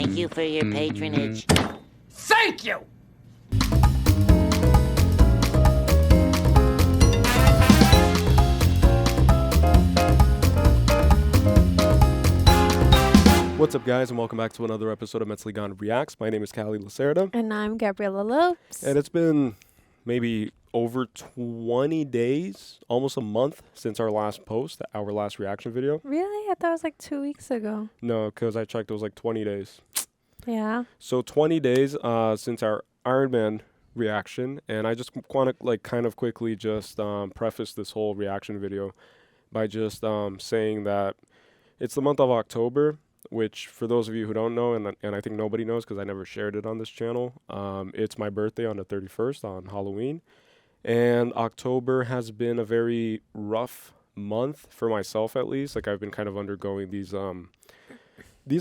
Thank you for your patronage. Thank you! What's up, guys, and welcome back to another episode of Mentally Gone Reacts. My name is Callie Lacerda. And I'm Gabriela Lopes. And it's been maybe over 20 days, almost a month, since our last post, our last reaction video. Really? I thought it was like 2 weeks ago. No, because I checked, it was like 20 days. Yeah. So 20 days since our Iron Man reaction, and I just want to kind of quickly just preface this whole reaction video by just saying that it's the month of October, which for those of you who don't know, and I think nobody knows because I never shared it on this channel, it's my birthday on the 31st on Halloween. And October has been a very rough month for myself, at least. Like, I've been kind of undergoing these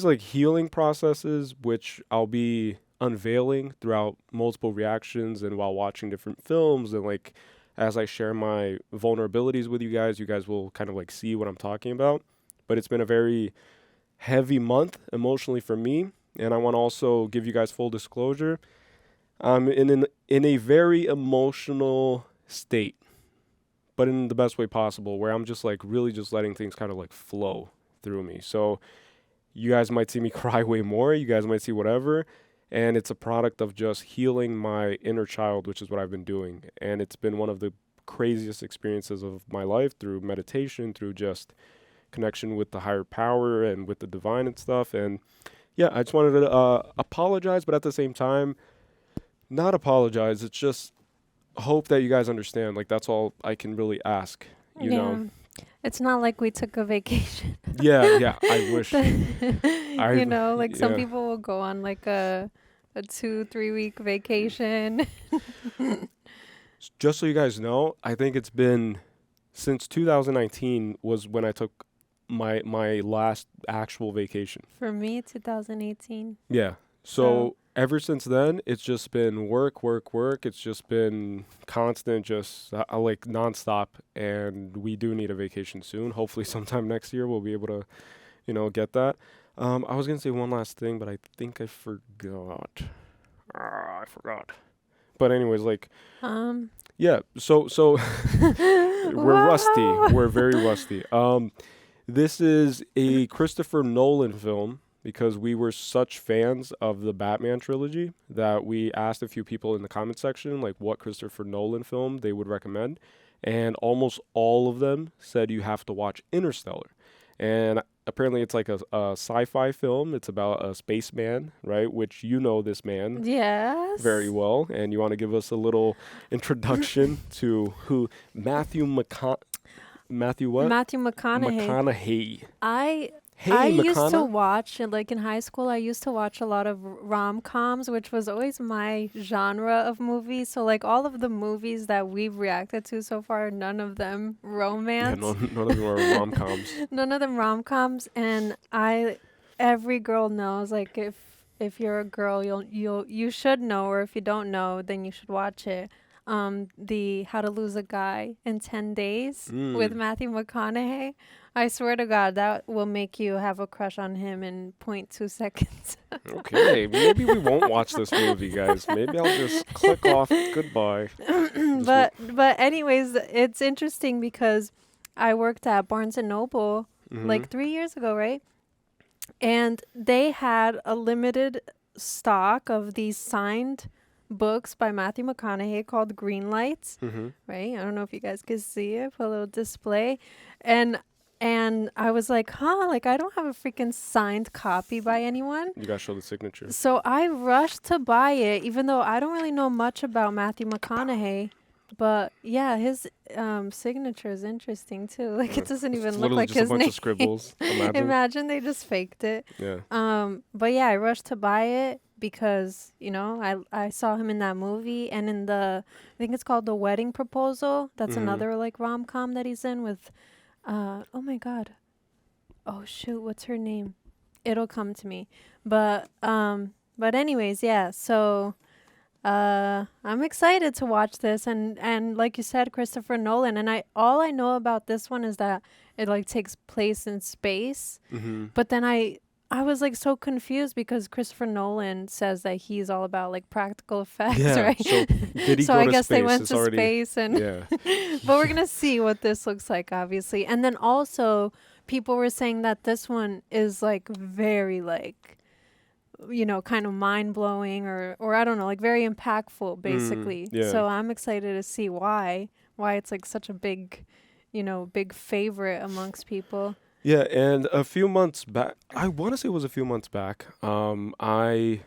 like healing processes, which I'll be unveiling throughout multiple reactions and while watching different films. And like, as I share my vulnerabilities with you guys will kind of like see what I'm talking about. But it's been a very heavy month emotionally for me, and I want to also give you guys full disclosure. I'm in a very emotional state, but in the best way possible, where I'm just like really just letting things kind of like flow through me. So you guys might see me cry way more, you guys might see whatever, and it's a product of just healing my inner child, which is what I've been doing. And it's been one of the craziest experiences of my life, through meditation, through just connection with the higher power and with the divine and stuff. And yeah, I just wanted to apologize, but at the same time, not apologize. It's just hope that you guys understand. Like, that's all I can really ask, you know. It's not like we took a vacation. Yeah, I wish. Some people will go on like a 2-3 week vacation. Just so you guys know, I think it's been since 2019 was when I took my last actual vacation. For me, 2018. Yeah. So ever since then, it's just been work. It's just been constant, just like nonstop. And we do need a vacation soon. Hopefully sometime next year we'll be able to, get that. I was going to say one last thing, but I think I forgot. I forgot. But anyways, yeah, so we're rusty. We're very rusty. This is a Christopher Nolan film, because we were such fans of the Batman trilogy that we asked a few people in the comment section like what Christopher Nolan film they would recommend, and almost all of them said you have to watch Interstellar. And apparently it's like a sci-fi film. It's about a spaceman, right? Which this man very well. And you want to give us a little introduction to who Matthew McConaughey. I used to watch, like in high school, I used to watch a lot of rom-coms, which was always my genre of movies. So like all of the movies that we've reacted to so far, none of them romance. Yeah, none of them are rom-coms. None of them rom-coms. And every girl knows, like if you're a girl, you should know, or if you don't know, then you should watch it. The How to Lose a Guy in 10 Days with Matthew McConaughey. I swear to God, that will make you have a crush on him in 0.2 seconds. Okay, maybe we won't watch this movie, guys. Maybe I'll just click off goodbye. But anyways, it's interesting because I worked at Barnes & Noble like 3 years ago, right? And they had a limited stock of these signed books by Matthew McConaughey called Green Lights, right? I don't know if you guys can see it, put a little display. And I was like, I don't have a freaking signed copy by anyone. You gotta show the signature. So I rushed to buy it, even though I don't really know much about Matthew McConaughey. But yeah, his signature is interesting too. Like, it doesn't even look like his name. Just a bunch of scribbles. Imagine they just faked it. Yeah. But yeah, I rushed to buy it because, I saw him in that movie, and in I think it's called The Wedding Proposal. That's another like rom-com that he's in with, oh my God. Oh shoot, what's her name? It'll come to me. But anyways, yeah, so I'm excited to watch this, and like you said, Christopher Nolan, and all I know about this one is that it like takes place in space. But then I I was like so confused because Christopher Nolan says that he's all about like practical effects, Yeah. right? So did he So go I to guess space? they went It's to already, space, and yeah. but we're gonna see what this looks like, obviously. And then also, people were saying that this one is like very like, kind of mind blowing, or I don't know, like very impactful, basically. Yeah. So I'm excited to see why it's like such a big, big favorite amongst people. Yeah, and a few months back, I want to say it was a few months back. I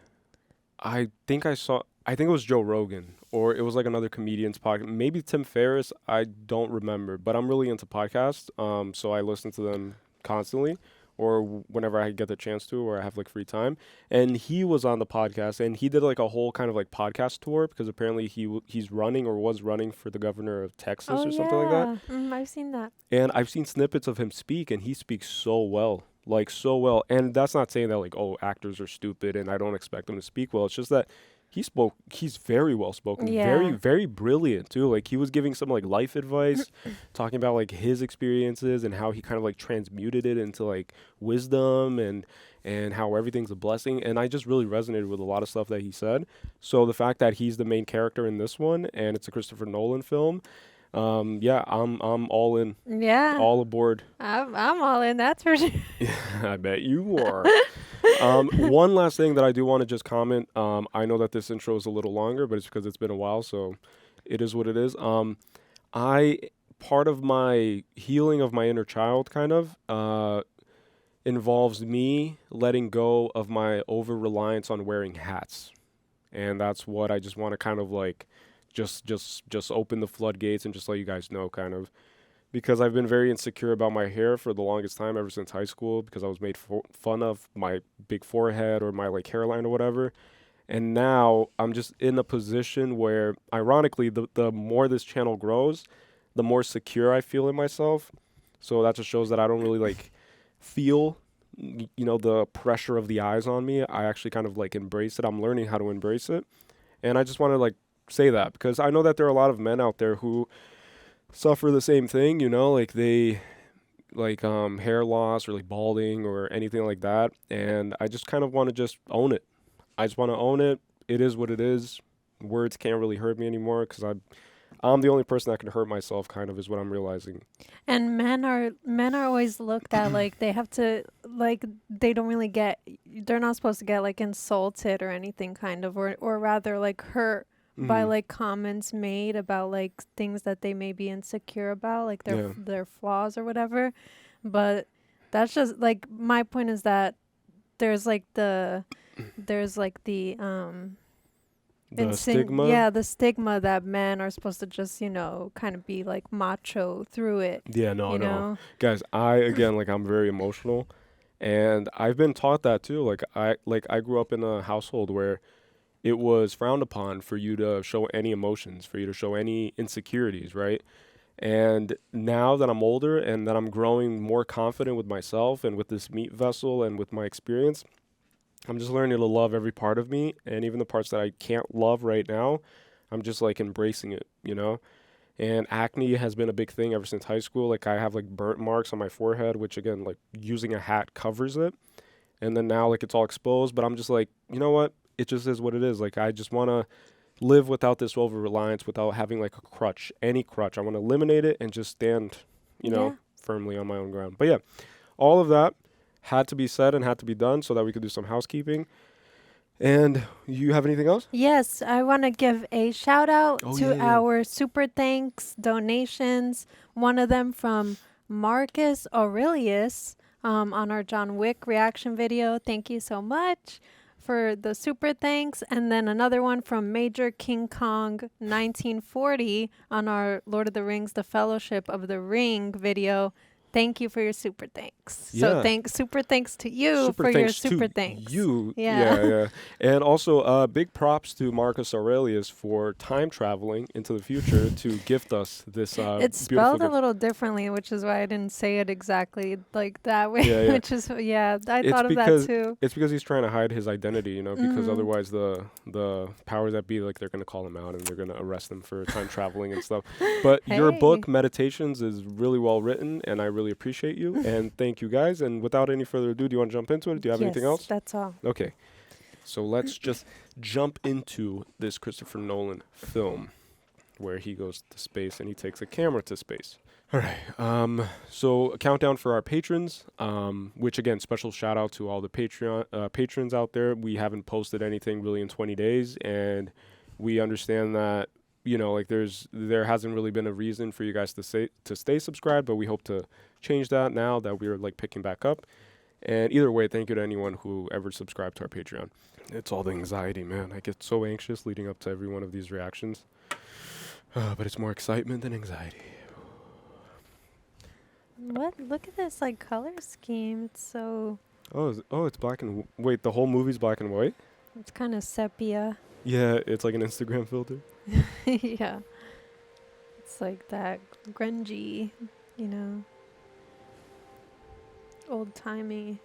think I think it was Joe Rogan, or it was like another comedian's podcast. Maybe Tim Ferriss. I don't remember, but I'm really into podcasts. So I listen to them constantly, or whenever I get the chance to, or I have like free time. And he was on the podcast, and he did like a whole kind of like podcast tour because apparently he's running or was running for the governor of Texas or something like that. I've seen that. And I've seen snippets of him speak, and he speaks so well, like so well. And that's not saying that like, oh, actors are stupid and I don't expect them to speak well. It's just that he's very well spoken, very, Yeah. very brilliant too. Like he was giving some like life advice, talking about like his experiences and how he kind of like transmuted it into like wisdom and how everything's a blessing. And I just really resonated with a lot of stuff that he said. So the fact that he's the main character in this one and it's a Christopher Nolan film, yeah, I'm all in, Yeah. all aboard. I'm all in, that's for sure. I bet you are. One last thing that I do want to just comment. I know that this intro is a little longer, but it's because it's been a while, so it is what it is. Part of my healing of my inner child kind of involves me letting go of my over reliance on wearing hats, and that's what I just want to kind of like just open the floodgates and just let you guys know, kind of. Because I've been very insecure about my hair for the longest time, ever since high school, because I was made fun of my big forehead or my like hairline or whatever. And now I'm just in a position where, ironically, the more this channel grows, the more secure I feel in myself. So that just shows that I don't really like feel, the pressure of the eyes on me. I actually kind of like embrace it. I'm learning how to embrace it. And I just want to like say that because I know that there are a lot of men out there who suffer the same thing, like they like hair loss or like balding or anything like that, and I just kind of want to just own it. I just want to own it. It is what it is. Words can't really hurt me anymore because I'm the only person that can hurt myself, kind of, is what I'm realizing. And men are always looked at like they have to, like they don't really they're not supposed to get like insulted or anything, kind of, or rather like hurt by like comments made about like things that they may be insecure about, like their flaws or whatever. But that's just like, my point is that there's like the stigma. Yeah, the stigma that men are supposed to just, kind of be like macho through it. Yeah, no. Guys, I'm very emotional, and I've been taught that too. I grew up in a household where it was frowned upon for you to show any emotions, for you to show any insecurities, right? And now that I'm older and that I'm growing more confident with myself and with this meat vessel and with my experience, I'm just learning to love every part of me, and even the parts that I can't love right now, I'm just like embracing it, And acne has been a big thing ever since high school. Like I have like burnt marks on my forehead, which again, like using a hat covers it. And then now like it's all exposed, but I'm just like, you know what? It just is what it is. Like I just want to live without this over reliance, without having like a crutch, any crutch. I want to eliminate it and just stand, firmly on my own ground. But yeah, all of that had to be said and had to be done so that we could do some housekeeping. And you have anything else? Yes, I want to give a shout out to our super thanks donations. One of them from Marcus Aurelius on our John Wick reaction video. Thank you so much for the super thanks. And then another one from Major King Kong 1940 on our Lord of the Rings, The Fellowship of the Ring video. Thank you for your super thanks. Yeah. So super thanks to you for your super thanks. Yeah. And also big props to Marcus Aurelius for time traveling into the future to gift us this it's spelled a little differently, which is why I didn't say it exactly like that way. Yeah. Which is, I thought of that too. It's because he's trying to hide his identity, because otherwise the powers that be, like, they're going to call him out and they're going to arrest him for time traveling and stuff. But your book, Meditations, is really well written, and I really really appreciate you. And thank you guys. And without any further ado, do you want to jump into it? Do you have anything else? That's all. Okay. So let's just jump into this Christopher Nolan film where he goes to space and he takes a camera to space. All right. So a countdown for our patrons, which again, special shout out to all the Patreon patrons out there. We haven't posted anything really in 20 days, and we understand that, you know, like there hasn't really been a reason for you guys to stay subscribed, but we hope to change that now that we're like picking back up. And either way, thank you to anyone who ever subscribed to our Patreon. It's all the anxiety, man. I get so anxious leading up to every one of these reactions. But it's more excitement than anxiety. What? Look at this like color scheme. It's so. Oh, it's black and wait. The whole movie's black and white. It's kind of sepia. Yeah, it's like an Instagram filter. Yeah. It's like that grungy, you know, old timey.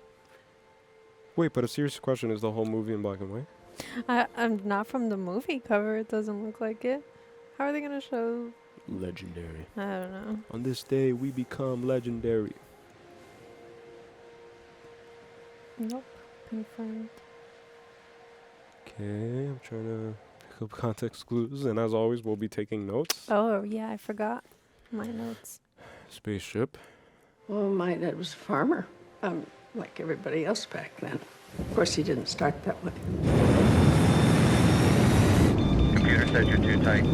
Wait, but a serious question: is the whole movie in black and white? I'm not from the movie cover. It doesn't look like it. How are they gonna show? Legendary. I don't know. On this day, we become legendary. Nope. Confirmed. Okay, I'm trying to pick up context clues, and as always, we'll be taking notes. Oh yeah, I forgot my notes. Spaceship. Well, my dad was a farmer, like everybody else back then. Of course, he didn't start that way. Computer says you're too tight.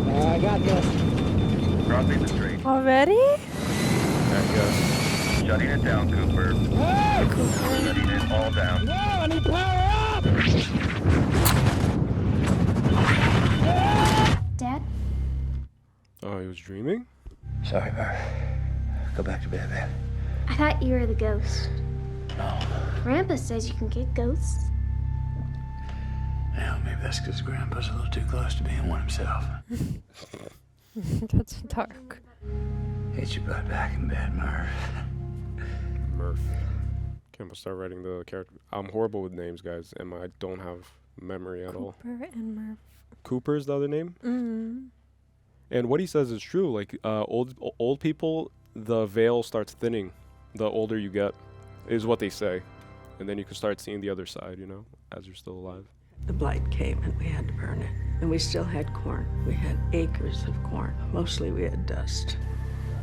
I got this. Crossing the street. Already? I guess. Shutting it down, Cooper. Hey! Shutting it all down. No, I need power up! Dad? Oh, he was dreaming? Sorry, Murph. Go back to bed, man. I thought you were the ghost. No. Grandpa says you can get ghosts. Yeah, maybe that's because Grandpa's a little too close to being one himself. That's dark. Get your butt back in bed, Murph. Murph. Okay, I'm gonna start writing the character. I'm horrible with names, guys, and I don't have memory at all. Cooper and Murph. Cooper's the other name? Mm. And what he says is true. Like, old people, the veil starts thinning the older you get, is what they say. And then you can start seeing the other side, you know, as you're still alive. The blight came and we had to burn it. And we still had corn. We had acres of corn. Mostly we had dust.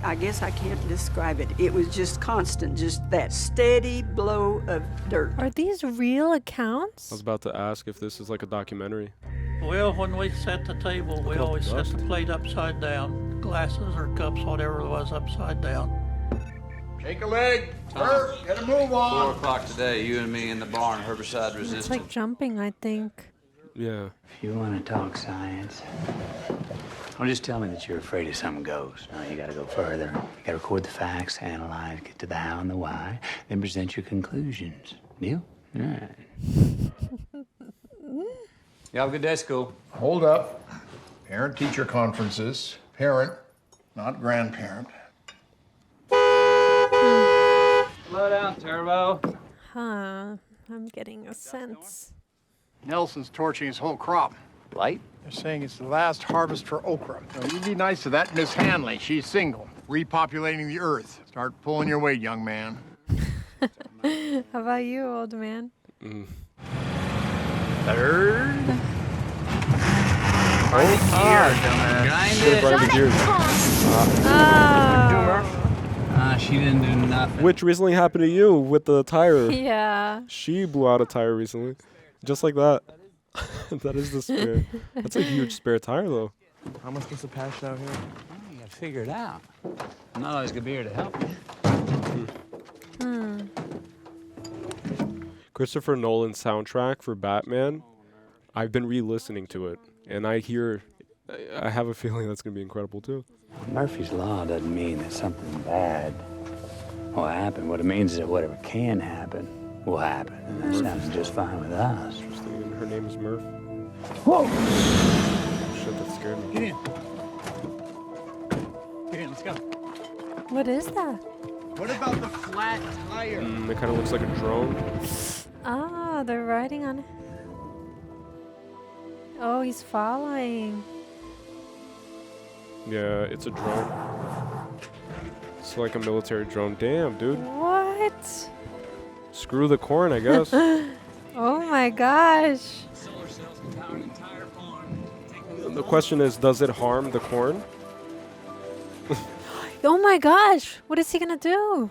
I guess I can't describe it. It was just constant, just that steady blow of dirt. Are these real accounts? I was about to ask if this is like a documentary. Well, when we set the table, we Look at all always the set the dust. plate upside down. Glasses or cups, whatever it was, upside down. Take a leg. Bert, get a move 4 on. o'clock today, you and me in the barn, herbicide It's resistant. like jumping, I think. Yeah. If you want to talk science, don't just tell me that you're afraid of some ghost. No, you got to go further. You got to record the facts, analyze, get to the how and the why, then present your conclusions. Deal? All right. You have a good day, school. Hold up. Parent-teacher conferences. Parent, not grandparent. Slow down, Turbo. Huh. I'm getting a sense. Nelson's torching his whole crop. Blight? They're saying it's the last harvest for okra. Now, you be nice to that Miss Hanley. She's single, repopulating the earth. Start pulling your weight, young man. How about you, old man? Third. Grind it. Grind the gears. Oh. She didn't do nothing. Which recently happened to you with the tire. Yeah. She blew out a tire recently. Just like that. That is the spare. That's a huge spare tire, though. How much was the patch out here? You gotta figure it out. I'm not always gonna be here to help you. Christopher Nolan's soundtrack for Batman, I've been re-listening to it, and I have a feeling that's going to be incredible, too. Murphy's Law doesn't mean that something bad will happen. What it means is that whatever can happen will happen. And that sounds just fine with us. Interesting, and her name is Murph. Whoa! Shit, that scared me. Get in. Get in, let's go. What is that? What about the flat tire? It kind of looks like a drone. Ah, they're riding on it. Oh, he's following. Yeah, it's a drone. It's like a military drone. Damn, dude. What? Screw the corn, I guess. Oh my gosh. The question is, does it harm the corn? Oh my gosh. What is he gonna do?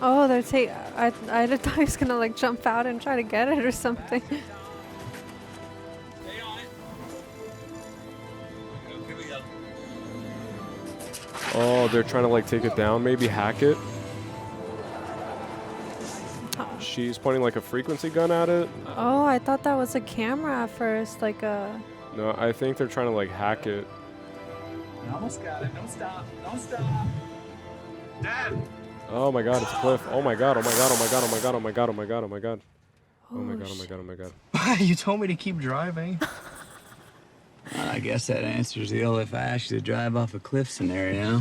Oh, they're taking. I thought he was gonna like jump out and try to get it or something. Oh, they're trying to like take it down, maybe hack it. She's pointing like a frequency gun at it. Oh, I thought that was a camera at first, like a. No, I think they're trying to like hack it. I almost got it. Don't stop. Don't stop. Dad. Oh my god, it's a cliff. Oh my god, oh my god, oh my god, oh my god, oh my god, oh my god, oh my god. Oh my god, oh my god, oh my god. You told me to keep driving. I guess that answers the old if I asked you to drive off a cliff scenario.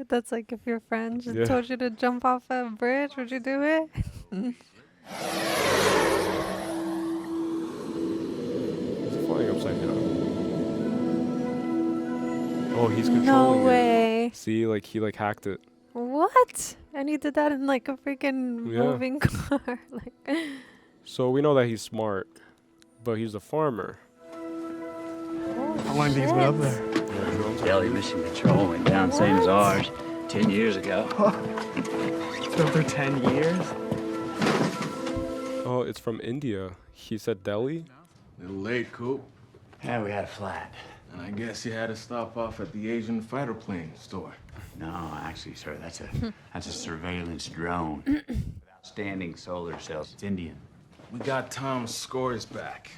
That's like if your friend just Yeah. told you to jump off a bridge, would you do it? He's flying upside down. Oh, he's controlling No it. way. See, like he like hacked it. What? And he did that in like a freaking Yeah. moving car. Like. So we know that he's smart, but he's a farmer. How long do you think he's been up there? Delhi Mission Control went down same as ours 10 years ago. It's been up there 10 years. Oh, it's from India. He said Delhi. Little late, Coop. Yeah, we had a flat. And I guess you had to stop off at the Asian fighter plane store. No, actually, sir, that's a surveillance drone. With outstanding solar cells. It's Indian. We got Tom's scores back.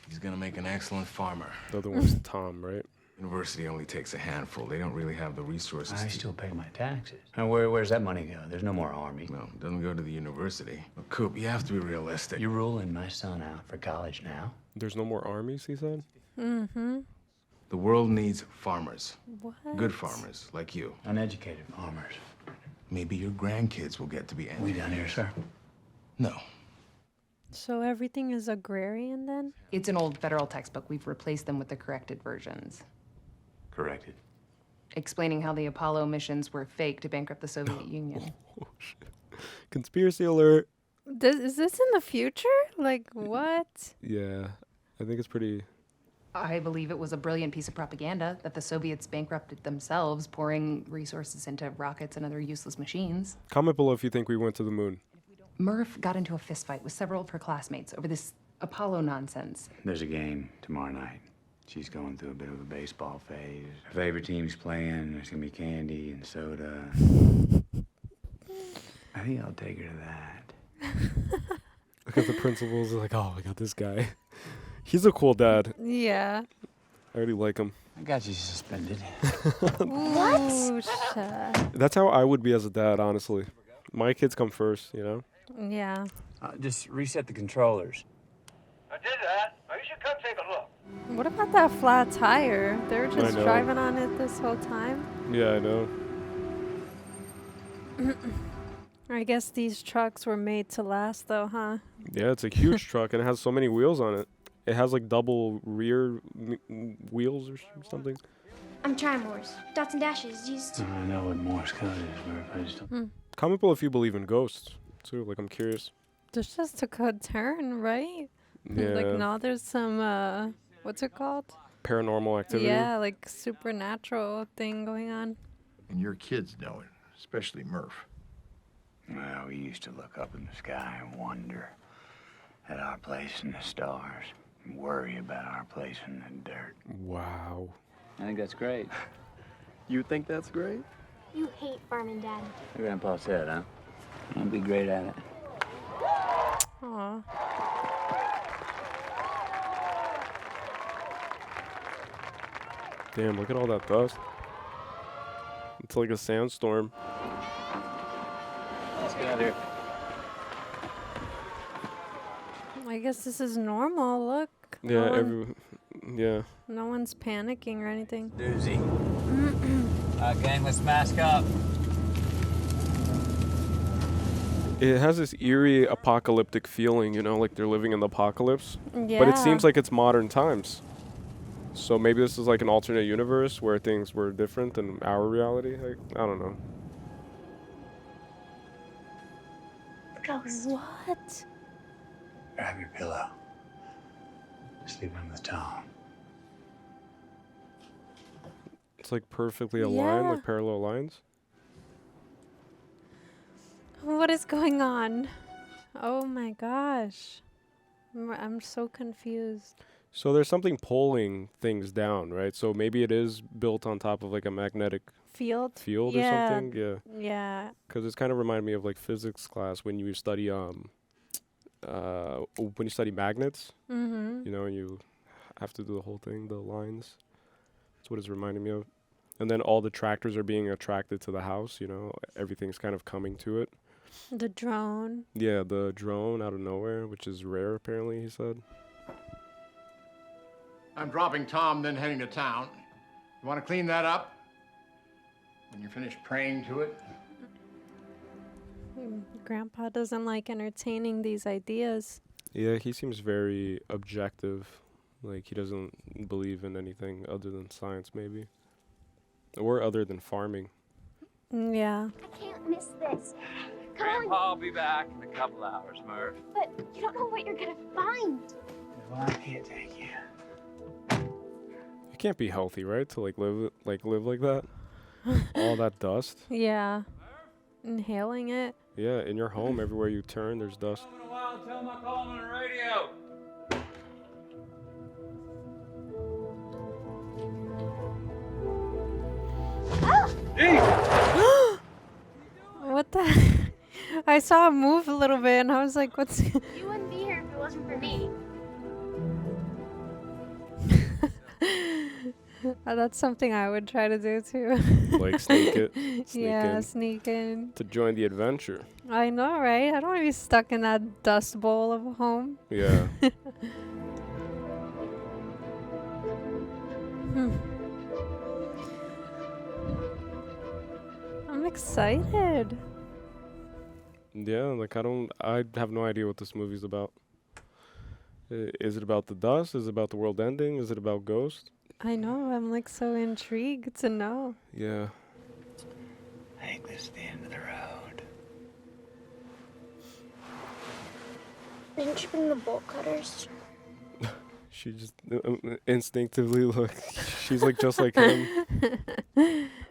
He's gonna make an excellent farmer. The other one's Tom, right? University only takes a handful. They don't really have the resources I to... still pay my taxes. And where's that money go? There's no more army. No, it doesn't go to the university. But Coop, you have to be realistic. You're ruling my son out for college now? There's no more armies, he said. Mm-hmm. The world needs farmers. What? Good farmers, like you. Uneducated farmers. Maybe your grandkids will get to be We done here, sir? No. So everything is agrarian then? It's an old federal textbook. We've replaced them with the corrected versions. Corrected. Explaining how the Apollo missions were fake to bankrupt the Soviet Union. Oh, shit. Conspiracy alert. Is this in the future? Like what? Yeah, I think it's pretty... I believe it was a brilliant piece of propaganda that the Soviets bankrupted themselves, pouring resources into rockets and other useless machines. Comment below if you think we went to the moon. Murph got into a fistfight with several of her classmates over this Apollo nonsense. There's a game tomorrow night. She's going through a bit of a baseball phase. Her favorite team's playing. There's gonna be candy and soda. I think I'll take her to that. Look at the principals. Like, oh, I got this guy. He's a cool dad. Yeah. I already like him. I got you suspended. What? That's how I would be as a dad, honestly. My kids come first, you know? Yeah. Just reset the controllers. I did that. Now you should come take a look. What about that flat tire? They were I just know. driving on it this whole time. Yeah, I know. I guess these trucks were made to last though, huh? Yeah, it's a huge truck and it has so many wheels on it. It has like double rear wheels or something. I'm trying Morse. Dots and dashes used. I know what Morse code is, Murph. I just don't... Comment below if you believe in ghosts, too. Like, I'm curious. This just took a turn, right? Yeah. Like now there's some, what's it called? Paranormal activity. Yeah, like supernatural thing going on. And your kids know it, especially Murph. Well, we used to look up in the sky and wonder at our place in the stars and worry about our place in the dirt. Wow. I think that's great. You think that's great? You hate farming, Dad. Your grandpa said, huh? I'll be great at it. Aw. Damn, look at all that dust. It's like a sandstorm. Let's get out of here. I guess this is normal. Look. Yeah, No one's panicking or anything. Doozy. Gang, let's mask up. It has this eerie apocalyptic feeling, you know, like they're living in the apocalypse. Yeah. But it seems like it's modern times. So maybe this is like an alternate universe where things were different than our reality. Like, I don't know. Ghost. What? Grab your pillow. Sleep on the towel. It's like perfectly aligned, Yeah. like parallel lines. What is going on? Oh my gosh. I'm so confused. So there's something pulling things down, right? So maybe it is built on top of like a magnetic Field? field Yeah. or something. Yeah. Yeah. Because it's kind of reminded me of like physics class when you study magnets. Mm-hmm. You know, and you have to do the whole thing, the lines. That's what it's reminding me of. And then all the tractors are being attracted to the house, you know, everything's kind of coming to it. The drone. Yeah, the drone out of nowhere, which is rare apparently, he said. I'm dropping Tom, then heading to town. You want to clean that up? When you're finished praying to it? Grandpa doesn't like entertaining these ideas. Yeah, he seems very objective. Like he doesn't believe in anything other than science, maybe. Or other than farming. Yeah. I can't miss this. Come Grandpa will be back in a couple hours, Murph. But you don't know what you're gonna find. Well, I can't take you. It can't be healthy, right? To like live like that. All that dust. Yeah. Inhaling it. Yeah, in your home, everywhere you turn, there's dust. In a while, tell him I call him on the radio. What the? I saw him move a little bit and I was like, what's... You wouldn't be here if it wasn't for me. That's something I would try to do too. Like sneak it. Yeah, sneak in. To join the adventure. I know, right? I don't want to be stuck in that dust bowl of a home. Yeah. I'm excited. Yeah, like I have no idea what this movie's about. Is it about the dust? Is it about the world ending? Is it about ghosts? I know, I'm like so intrigued to know. Yeah. I think this is the end of the road. Didn't you bring the bolt cutters? She just instinctively she's like just like him.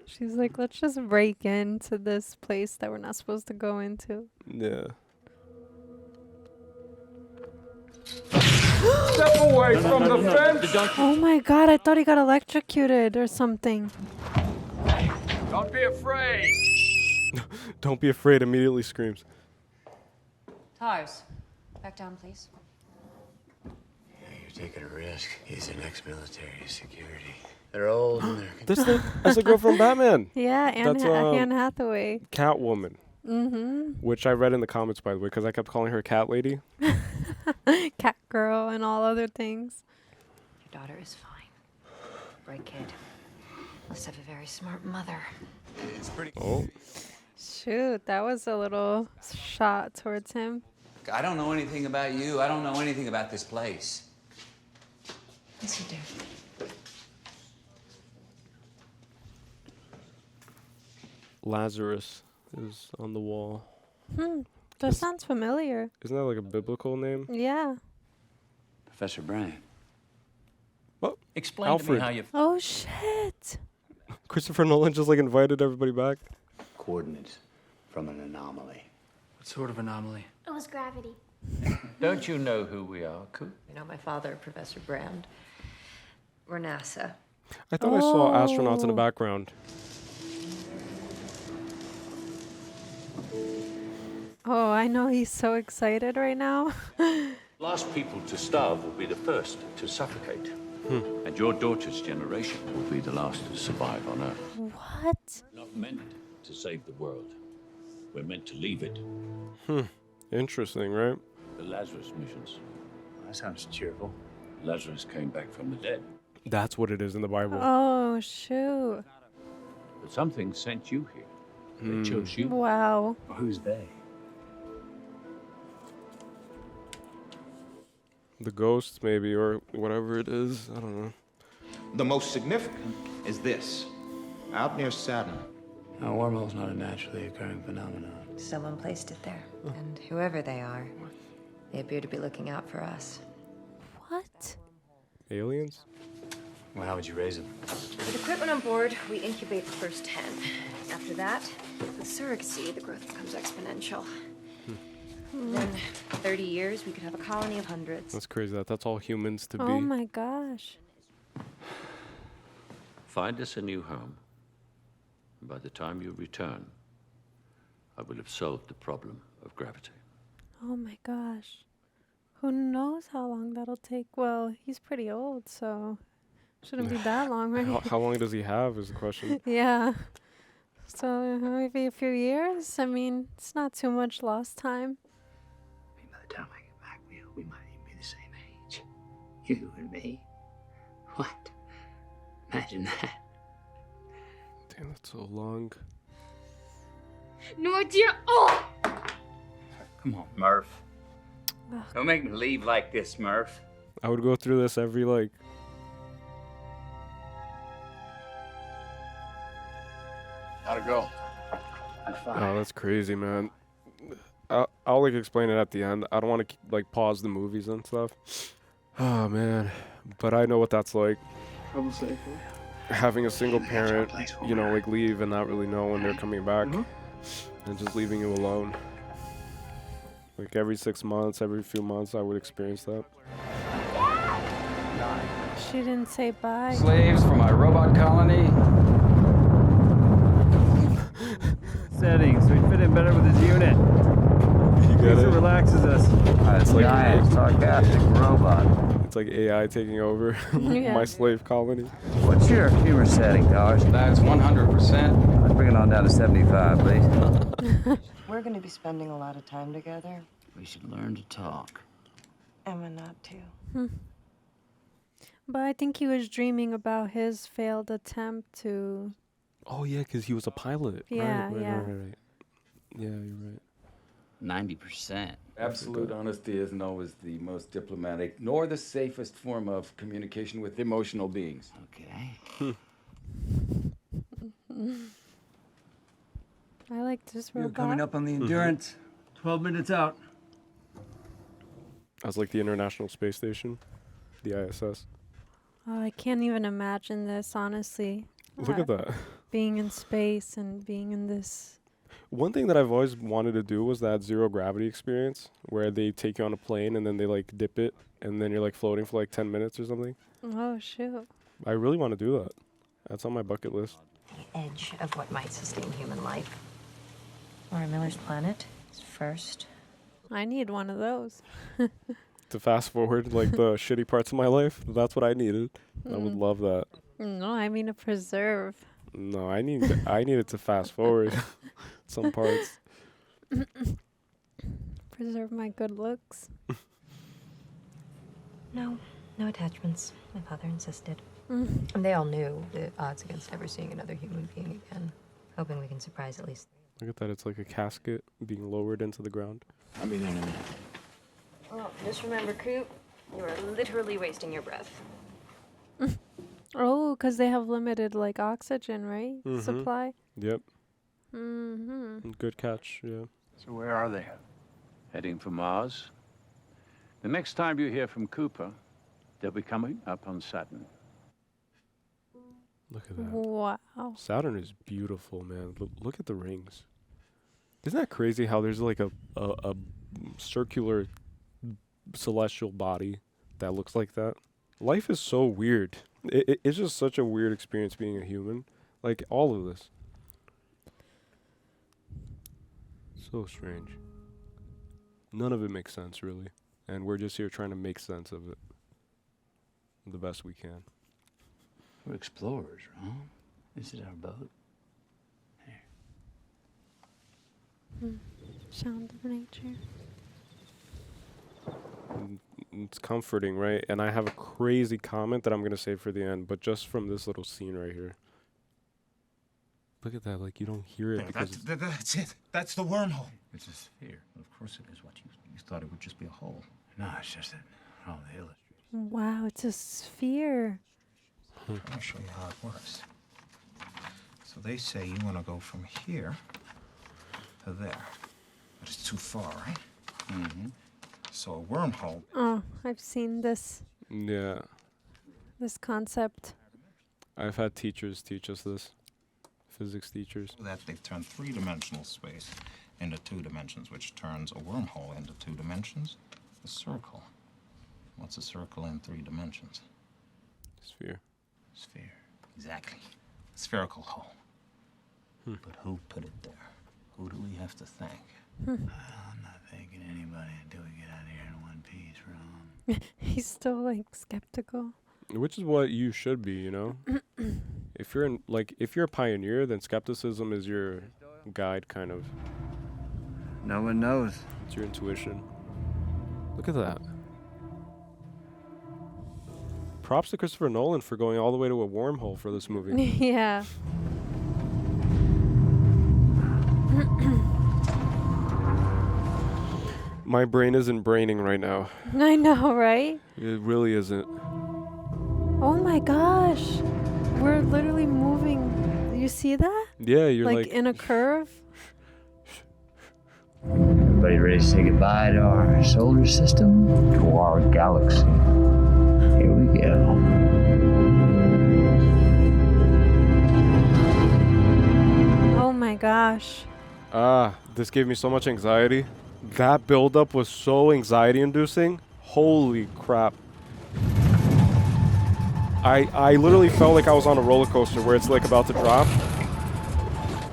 She's like, let's just break into this place that we're not supposed to go into. Yeah. Step away from the fence! Oh my god, I thought he got electrocuted or something. Don't be afraid! Don't be afraid, immediately screams. Tars, back down, please. You're taking a risk. He's an ex-military security. They're old and they're... That's the girl from Batman. Yeah, Anne Hathaway. Catwoman. Mm-hmm. Which I read in the comments, by the way, because I kept calling her Cat Lady. Cat girl and all other things. Your daughter is fine. Bright kid. Must have a very smart mother. It's pretty... Oh. Shoot, that was a little shot towards him. I don't know anything about you. I don't know anything about this place. Yes, you do. Lazarus is on the wall. That sounds familiar. Isn't that like a biblical name? Yeah. Professor Brand. What? Explain Alfred. to me how you... Oh, shit. Christopher Nolan just like invited everybody back. Coordinates from an anomaly. What sort of anomaly? It was gravity. Don't you know who we are, Coop? You know my father, Professor Brand. We're NASA. I thought I saw astronauts in the background. Oh, I know he's so excited right now. Last people to starve will be the first to suffocate. And your daughter's generation will be the last to survive on Earth. What? We're not meant to save the world. We're meant to leave it. Interesting, right? The Lazarus missions. Well, that sounds cheerful. Lazarus came back from the dead. That's what it is in the Bible. Oh, shoot. But something sent you here. They chose you. Wow. Who's they? The ghosts, maybe, or whatever it is. I don't know. The most significant is this. Out near Saturn. A wormhole's not a naturally occurring phenomenon. Someone placed it there. And whoever they are, they appear to be looking out for us. What? Aliens? Well, how would you raise them? With equipment on board, we incubate the first 10. After that, with surrogacy, the growth becomes exponential. Then, 30 years, we could have a colony of hundreds. That's crazy. That's all humans to be. Oh my gosh. Find us a new home. And by the time you return, I will have solved the problem of gravity. Oh my gosh. Who knows how long that'll take? Well, he's pretty old, so shouldn't be that long, right? How long does he have is the question. Yeah. So maybe a few years? I mean, it's not too much lost time. By the time I get back, we might even be the same age. You and me. What? Imagine that. Damn, that's so long. No, dear. Oh! Come on, Murph. Don't make me leave like this, Murph. I would go through this every, like... How'd it go? Oh, that's crazy, man. I'll like explain it at the end. I don't want to like pause the movies and stuff. Oh man, but I know what that's like. Having a single parent, you know, like leave and not really know when they're coming back, and just leaving you alone. Like every 6 months, every few months, I would experience that. She didn't say bye. Slaves for my robot colony. Settings, so he fit in better with his unit. You get it? Relaxes us. It's like a sarcastic robot. It's like AI taking over my slave colony. What's your humor setting, Towers? That's 100%. Let's bring it on down to 75, please. We're going to be spending a lot of time together. We should learn to talk. Emma not to. But I think he was dreaming about his failed attempt to... Oh yeah, because he was a pilot. Yeah, right. Yeah, you're right. 90%. Absolute honesty isn't always the most diplomatic, nor the safest form of communication with emotional beings. Okay. I like this You're robot. coming up on the Endurance. 12 minutes out. I was like the International Space Station, the ISS. Oh, I can't even imagine this, honestly. Look at that. Being in space and being in this... One thing that I've always wanted to do was that zero gravity experience where they take you on a plane and then they like dip it and then you're like floating for like 10 minutes or something. Oh, shoot. I really want to do that. That's on my bucket list. The edge of what might sustain human life. Laura Miller's planet is first. I need one of those. To fast forward like the shitty parts of my life, that's what I needed. I would love that. No, I mean a preserve. No, I needed to fast forward some parts. Preserve my good looks. No attachments. My father insisted. Mm. And they all knew the odds against ever seeing another human being again. Hoping we can surprise at least. Look at that, it's like a casket being lowered into the ground. I'll be there in a minute. Well, just remember, Coop, you are literally wasting your breath. Oh, because they have limited, like, oxygen, right? Supply? Yep. Mm-hmm. Good catch, yeah. So where are they? Heading for Mars. The next time you hear from Cooper, they'll be coming up on Saturn. Look at that. Wow. Saturn is beautiful, man. Look at the rings. Isn't that crazy how there's like a circular celestial body that looks like that? Life is so weird. It's just such a weird experience being a human. Like, all of this. So strange. None of it makes sense, really. And we're just here trying to make sense of it the best we can. We're explorers, right? This is our boat. Sound of nature. It's comforting, right? And I have a crazy comment that I'm going to save for the end, but just from this little scene right here. Look at that, like you don't hear it because That's it. That's the wormhole. It's a sphere. Of course it is. What you thought it would just be a hole. No, it's just that All the illustrations. Wow, it's a sphere. I'll show you how it works. So they say you want to go from here to there. But it's too far, right? Mm-hmm. So a wormhole. Oh, I've seen this Yeah. this concept. I've had teachers teach us this. Physics teachers. That they've turned three-dimensional space into 2 dimensions, which turns a wormhole into 2 dimensions. A circle. What's a circle in 3 dimensions? Sphere. Sphere. Exactly. Spherical hole. But who put it there? Who do we have to thank? I'm not thanking anybody until we get out of here in one piece, Ron. He's still like skeptical. Which is what you should be, you know? If you're if you're a pioneer, then skepticism is your guide, kind of. No one knows. It's your intuition. Look at that. Props to Christopher Nolan for going all the way to a wormhole for this movie. Yeah. My brain isn't braining right now. I know, right? It really isn't. Oh my gosh. We're literally moving. You see that? Yeah, you're like in a curve. Everybody ready to say goodbye to our solar system? To our galaxy. Here we go. Oh my gosh. This gave me so much anxiety. That buildup was so anxiety-inducing. Holy crap. I literally felt like I was on a roller coaster where it's like about to drop.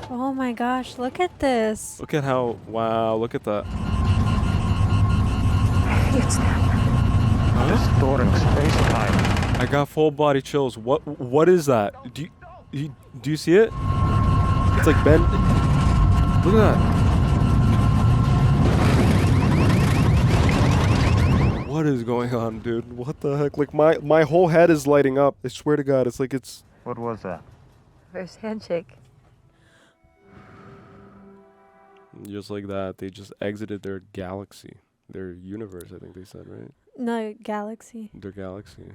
Oh my gosh, look at this. Look at how, wow, look at that. It's distorting space-time. I got full body chills. What is that? Do you see it? It's like bend. Look at that. What is going on, dude? What the heck? Like my whole head is lighting up. I swear to God, it's like it's. What was that? First handshake. Just like that, they just exited their galaxy, their universe. I think they said, right? No, galaxy. Their galaxy.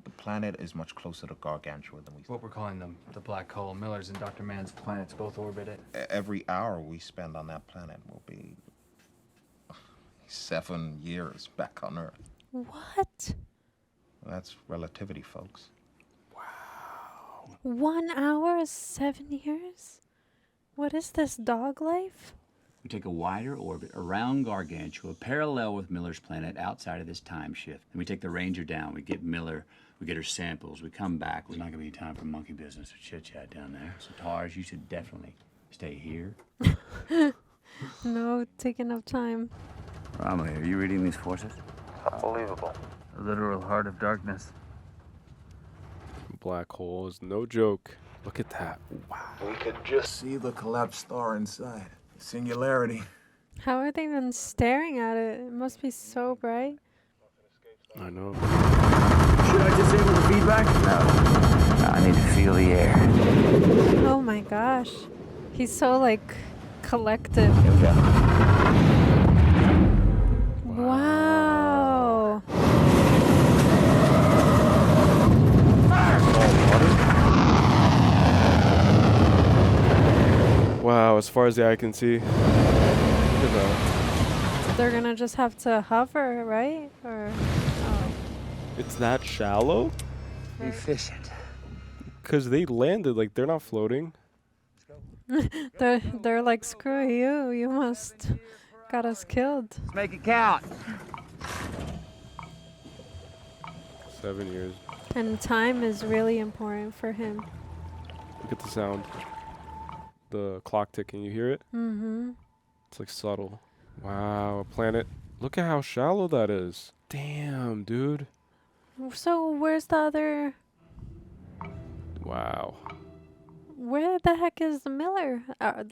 The planet is much closer to Gargantua than we thought. What we're calling them, the black hole. Miller's and Dr. Mann's planets both orbit it. Every hour we spend on that planet will be 7 years back on Earth. What? That's relativity, folks. 1 hour is 7 years? What is this, dog life? We take a wider orbit around Gargantua, parallel with Miller's planet outside of this time shift. And we take the Ranger down. We get Miller, we get her samples, we come back. There's not going to be time for monkey business or chit-chat down there. So, Tars, you should definitely stay here. No, take enough time. Rama, are you reading these forces? Unbelievable. The literal heart of darkness. Black hole is no joke. Look at that. Wow. We could just see the collapsed star inside. Singularity. How are they even staring at it? It must be so bright. I know. Should I disable the feedback? No, I need to feel the air. Oh my gosh. He's so like collective. Here we go. Wow. Wow, as far as the eye can see. Look at that. They're gonna just have to hover, right? Or It's that shallow? Efficient. Because they landed, like, they're not floating. they're like, screw you, you must got us killed. Let's make it count. 7 years. And time is really important for him. Look at the sound. The clock ticking, you hear it? Mm-hmm. It's like subtle. Wow, a planet. Look at how shallow that is. Damn, dude. So where's the other? Wow. Where the heck is the Miller?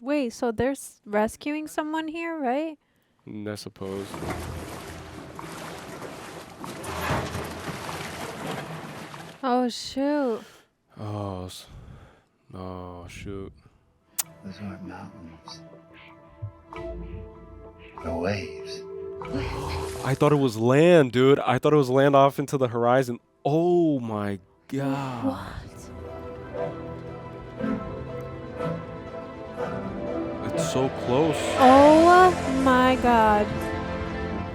Wait, so they're rescuing someone here, right? I suppose. Oh shoot. Oh, shoot. Those aren't mountains. The waves. I thought it was land, dude. I thought it was land off into the horizon. Oh my god. What? It's so close. Oh my god.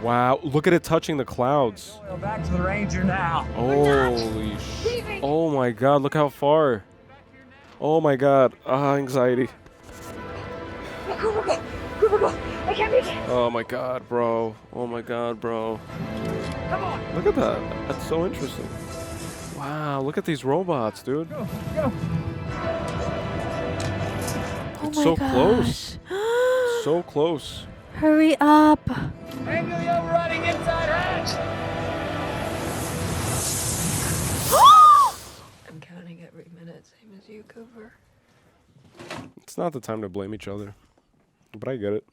Wow, look at it touching the clouds. Back to the Ranger now. Holy sh! Oh my god, look how far. Oh my god. Anxiety. Cooper, go! Cooper, go! I can't reach it! Oh my god, bro. Oh my god, bro. Come on! Look at that. That's so interesting. Wow, look at these robots, dude. Go, go! It's my so gosh. close. So close. Hurry up. Angle the overriding inside hatch! I'm counting every minute, same as you, Cooper. It's not the time to blame each other. But I get it.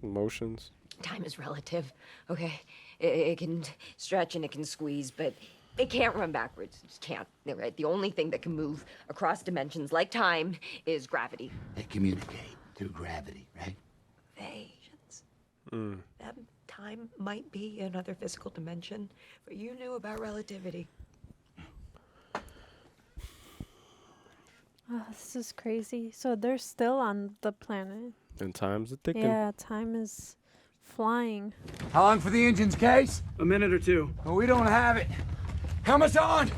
Emotions. Time is relative, okay? It can stretch and it can squeeze, but it can't run backwards. It just can't, right? The only thing that can move across dimensions like time is gravity. They communicate through gravity, right? That time might be another physical dimension, but you knew about relativity. Oh, this is crazy. So they're still on the planet. And time's a ticking. Yeah, time is flying. How long for the engine's case? A minute or two. Well, we don't have it. Helmets on!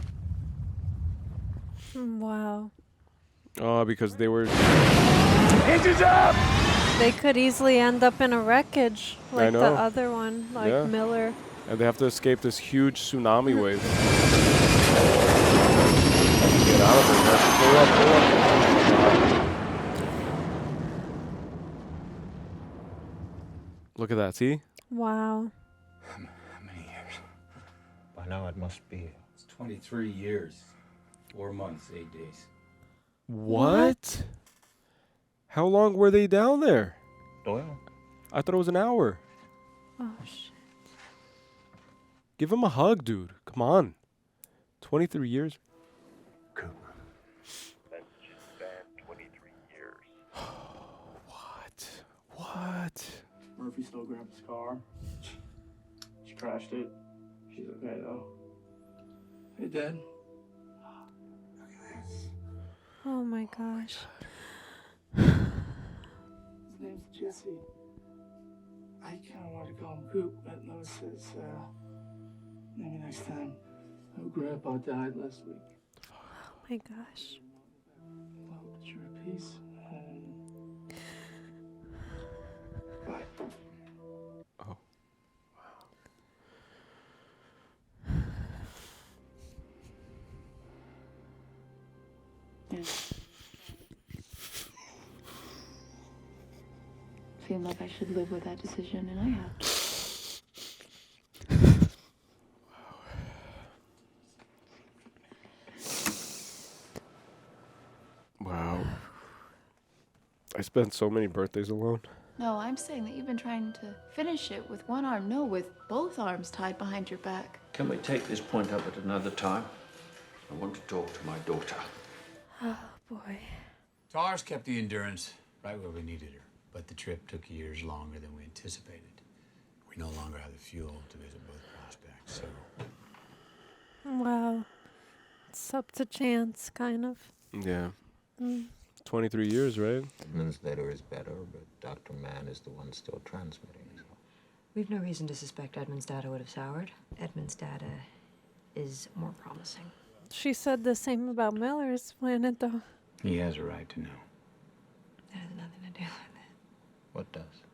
Wow. Oh, because they were... Engines up! They could easily end up in a wreckage like the know. other one, like Yeah. Miller. And they have to escape this huge tsunami wave. Get out of there, man. Pull up, pull up. Look at that, see? Wow. How many years? By now it must be. It's 23 years, 4 months, 8 days. What? How long were they down there? Doyle? I thought it was an hour. Oh, shit. Give him a hug, dude. Come on. 23 years. What? Murphy still grabbed his car. She crashed it. She's okay though. Hey, Dad. Oh my gosh. His name's Jesse. I kind of wanted to call him Coop, but Lois says, maybe next time. Oh, Grandpa died last week. Oh my gosh. Well, you're at peace. Bye. Oh. Feel like I should live with that decision, and I have. Wow. I spent so many birthdays alone. No, I'm saying that you've been trying to finish it with one arm. No, with both arms tied behind your back. Can we take this point up at another time? I want to talk to my daughter. Oh boy. TARS kept the Endurance right where we needed her, but the trip took years longer than we anticipated. We no longer have the fuel to visit both prospects, so... Wow. It's up to chance, kind of. Yeah. Mm. 23 years, right? Edmund's letter is better, but Dr. Mann is the one still transmitting. So. We've no reason to suspect Edmund's data would have soured. Edmund's data is more promising. She said the same about Miller's planet, though. He has a right to know. That has nothing to do with it. What does?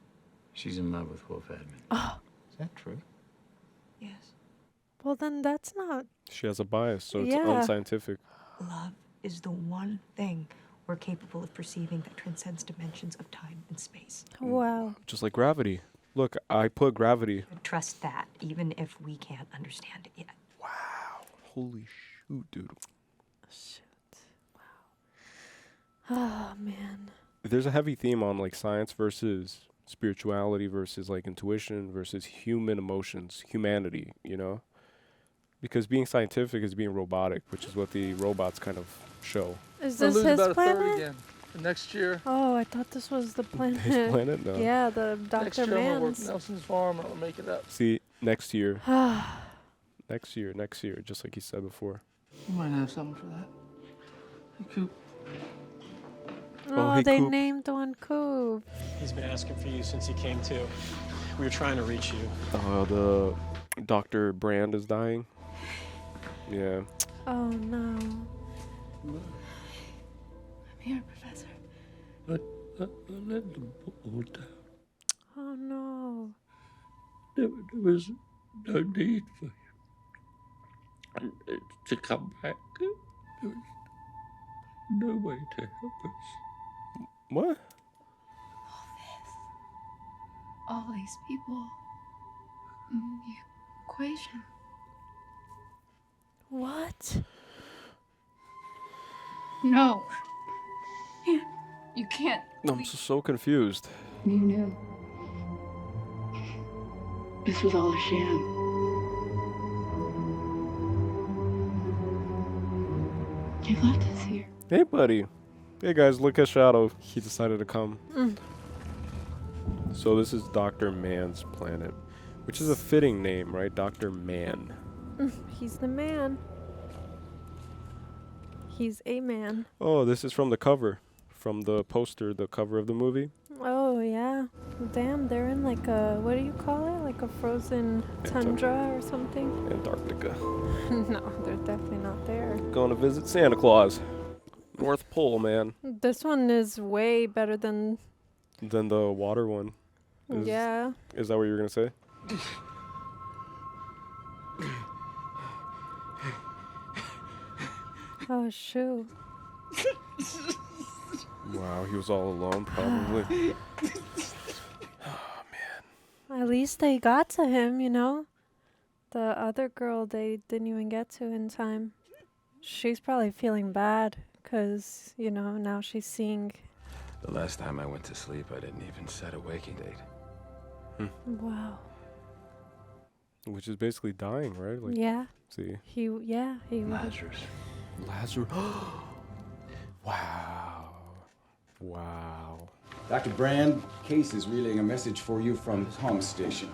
She's in love with Wolf Edmund. Oh. Is that true? Yes. Well, then that's not... She has a bias, so it's Yeah. unscientific. Love is the one thing we're capable of perceiving that transcends dimensions of time and space. Wow. Just like gravity. Look, I put gravity. Trust that, even if we can't understand it yet. Holy shoot, dude. Shit. Wow. Oh, man. There's a heavy theme on like science versus spirituality versus like intuition versus human emotions, humanity, you know? Because being scientific is being robotic, which is what the robots kind of show. Is We're this losing his about a third planet? again. Next year. Oh, I thought this was the planet. His planet? No. Yeah, the Next Dr. year I'm gonna work Mans. Nelson's farm and I'll make it up. See, next year. Next year, just like he said before. You might have something for that. Hey, Coop. Oh, hey, they Coop. named one Coop. He's been asking for you since he came to. We were trying to reach you. The Dr. Brand is dying. Yeah. Oh no. I'm here, Professor. Let the boat down. Oh no. There was no need for you to come back. There was no way to help us. What? All these people. The equation. What? No. You can't. I'm so confused. You knew. This was all a sham. You left us here. Hey, buddy. Hey, guys, look at Shadow. He decided to come. So this is Dr. Man's planet, which is a fitting name, right? Dr. Man. He's the man. He's a man. Oh, this is from the cover. From the poster, the cover of the movie. Oh, yeah. Damn, they're in like a, what do you call it? Like a frozen tundra or something? Antarctica. No, they're definitely not there. Going to visit Santa Claus. North Pole, man. This one is way better than... Than the water one. Yeah. Is that what you were going to say? Oh, shoot. Wow, he was all alone, probably. At least they got to him, you know? The other girl they didn't even get to in time. She's probably feeling bad because, you know, now she's seeing... The last time I went to sleep, I didn't even set a waking date. Wow. Which is basically dying, right? Like, Yeah. See? He would've- Lazarus. Lazarus. Wow. Wow. Dr. Brand, Case is relaying a message for you from his home station.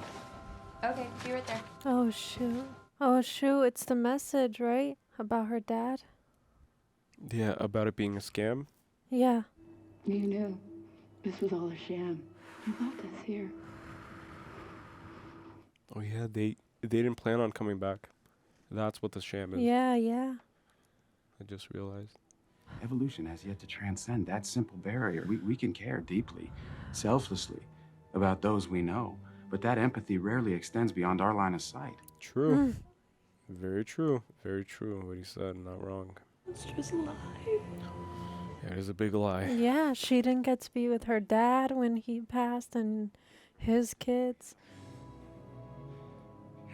Okay, be right there. Oh, shoot. Oh, shoot. It's the message, right? About her dad? Yeah, about it being a scam. Yeah. You knew. This was all a sham. You left us here. Oh, yeah, they didn't plan on coming back. That's what the sham is. Yeah, yeah. I just realized. Evolution has yet to transcend that simple barrier. We can care deeply, selflessly, about those we know, but that empathy rarely extends beyond our line of sight. True. Very true. Very true. What he said, not wrong. It's just a lie. Yeah, it is a big lie. Yeah, she didn't get to be with her dad when he passed and his kids.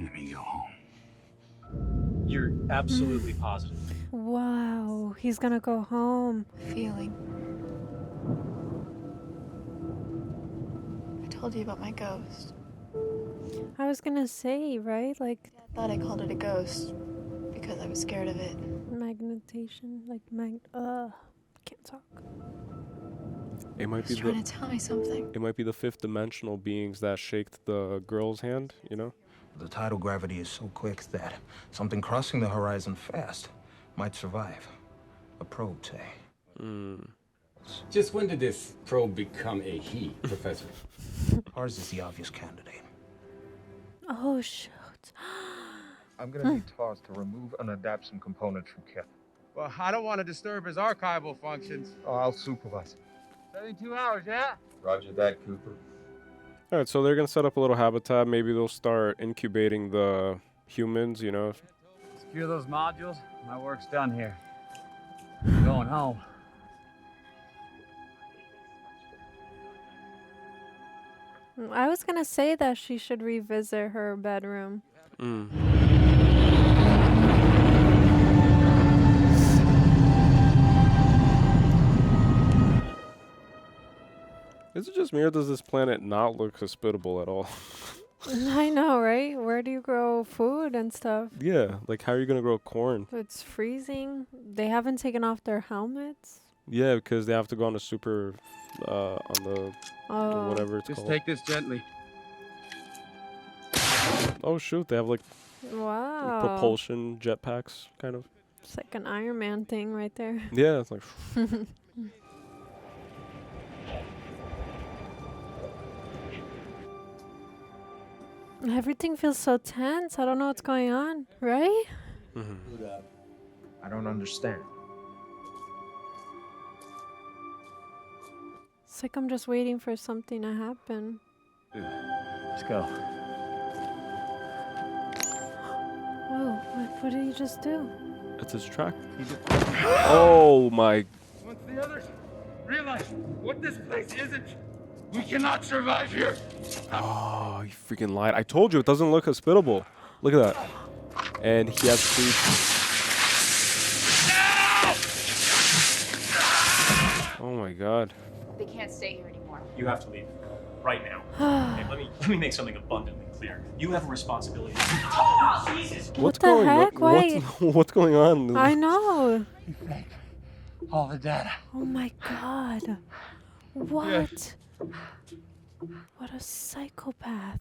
Let me go home. You're absolutely positive. Wow, he's gonna go home. Feeling. I told you about my ghost. I was gonna say, right? Like... I thought I called it a ghost because I was scared of it. Magnetation, like can't talk. It might be He's trying to tell me something. It might be the fifth dimensional beings that shaked the girl's hand, you know? The tidal gravity is so quick that something crossing the horizon fast might survive. A probe, say. Just when did this probe become a he, Professor? Ours is the obvious candidate. Oh, shoot. I'm gonna need TARS to remove and adapt some components from Kip. Well, I don't want to disturb his archival functions. Oh, I'll supervise. 72 hours, yeah? Roger that, Cooper. All right, so they're going to set up a little habitat. Maybe they'll start incubating the humans, you know? Secure those modules. My work's done here. I'm going home. I was gonna say that she should revisit her bedroom. Is it just me or does this planet not look hospitable at all? I know, right? Where do you grow food and stuff? Yeah, like how are you going to grow corn? It's freezing. They haven't taken off their helmets. Yeah, because they have to go on a super, on the whatever it's Just called. take this gently. Oh shoot, they have like Wow. propulsion jetpacks, kind of. It's like an Iron Man thing right there. Yeah, it's like. Everything feels so tense. I don't know what's going on, right? I don't understand. It's like I'm just waiting for something to happen. Let's go. Whoa, what did he just do? It's his track. Oh my. Once the others realize what this place isn't, we cannot survive here. Oh, he freaking lied. I told you it doesn't look hospitable. Look at that. And he has food. Oh my god. They can't stay here anymore. You have to leave. Right now. Okay, let me make something abundantly clear. You have a responsibility. Jesus! What the heck? Why? What's going on? I know. All the data. Oh my god. What? What a psychopath.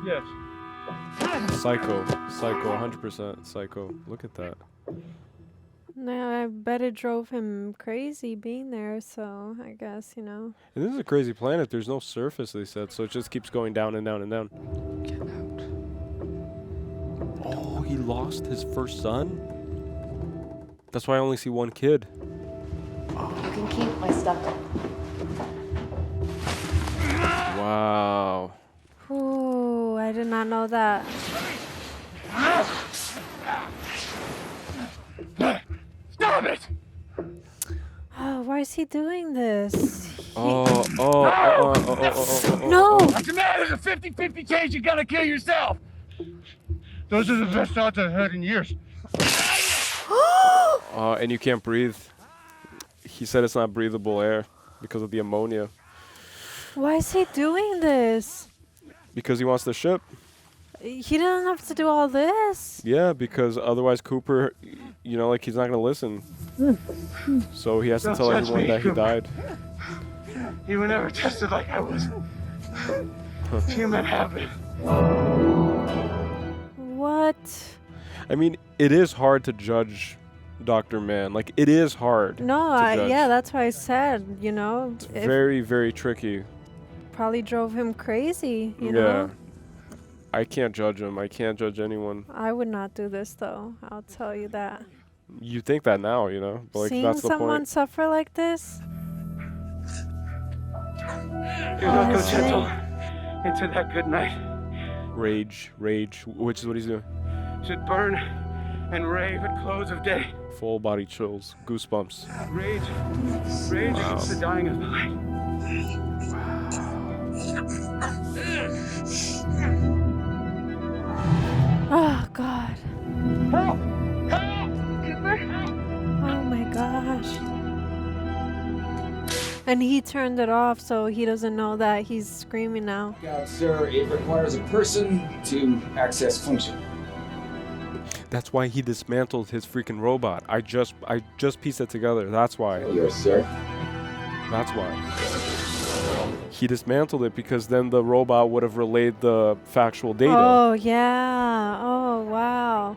Yes. Psycho. Psycho. 100% psycho. Look at that. No, I bet it drove him crazy being there, so I guess, you know. And this is a crazy planet. There's no surface, they said, so it just keeps going down and down and down. Get out. Oh, he lost his first son? That's why I only see one kid. You can keep my stuff. Wow. Ooh, I did not know that. Stop it! Oh, why is he doing this? Oh. No! What's the matter? There's a 50-50 chance you're gonna kill yourself. Those are the best thoughts I've had in years. And you can't breathe. He said it's not breathable air because of the ammonia. Why is he doing this? Because he wants the ship. He doesn't have to do all this. Yeah, because otherwise Cooper, you know, like he's not gonna listen. So he has to Don't tell judge everyone me, that he Cooper. died. You were never tested like I was. Human habit. What? I mean, it is hard to judge Dr. Mann. Like, it is hard. No, to judge. yeah, that's why I said, you know. It's it very, very tricky. probably drove him crazy, you know. I can't judge him. I can't judge anyone. I would not do this, though. I'll tell you that. You think that now, you know? But like, Seeing that's the someone point. suffer like this? You look go gentle into that good night. Rage, which is what he's doing. Should burn and rave at close of day. Full body chills, goosebumps. Rage against the dying of the light. Oh, God. Help! Cooper? Oh, my gosh. And he turned it off, so he doesn't know that he's screaming now. Sir, it requires a person to access function. That's why he dismantled his freaking robot. I just pieced it together. That's why. Yes, sir. That's why. He dismantled it because then the robot would have relayed the factual data. Oh, yeah. Oh, wow.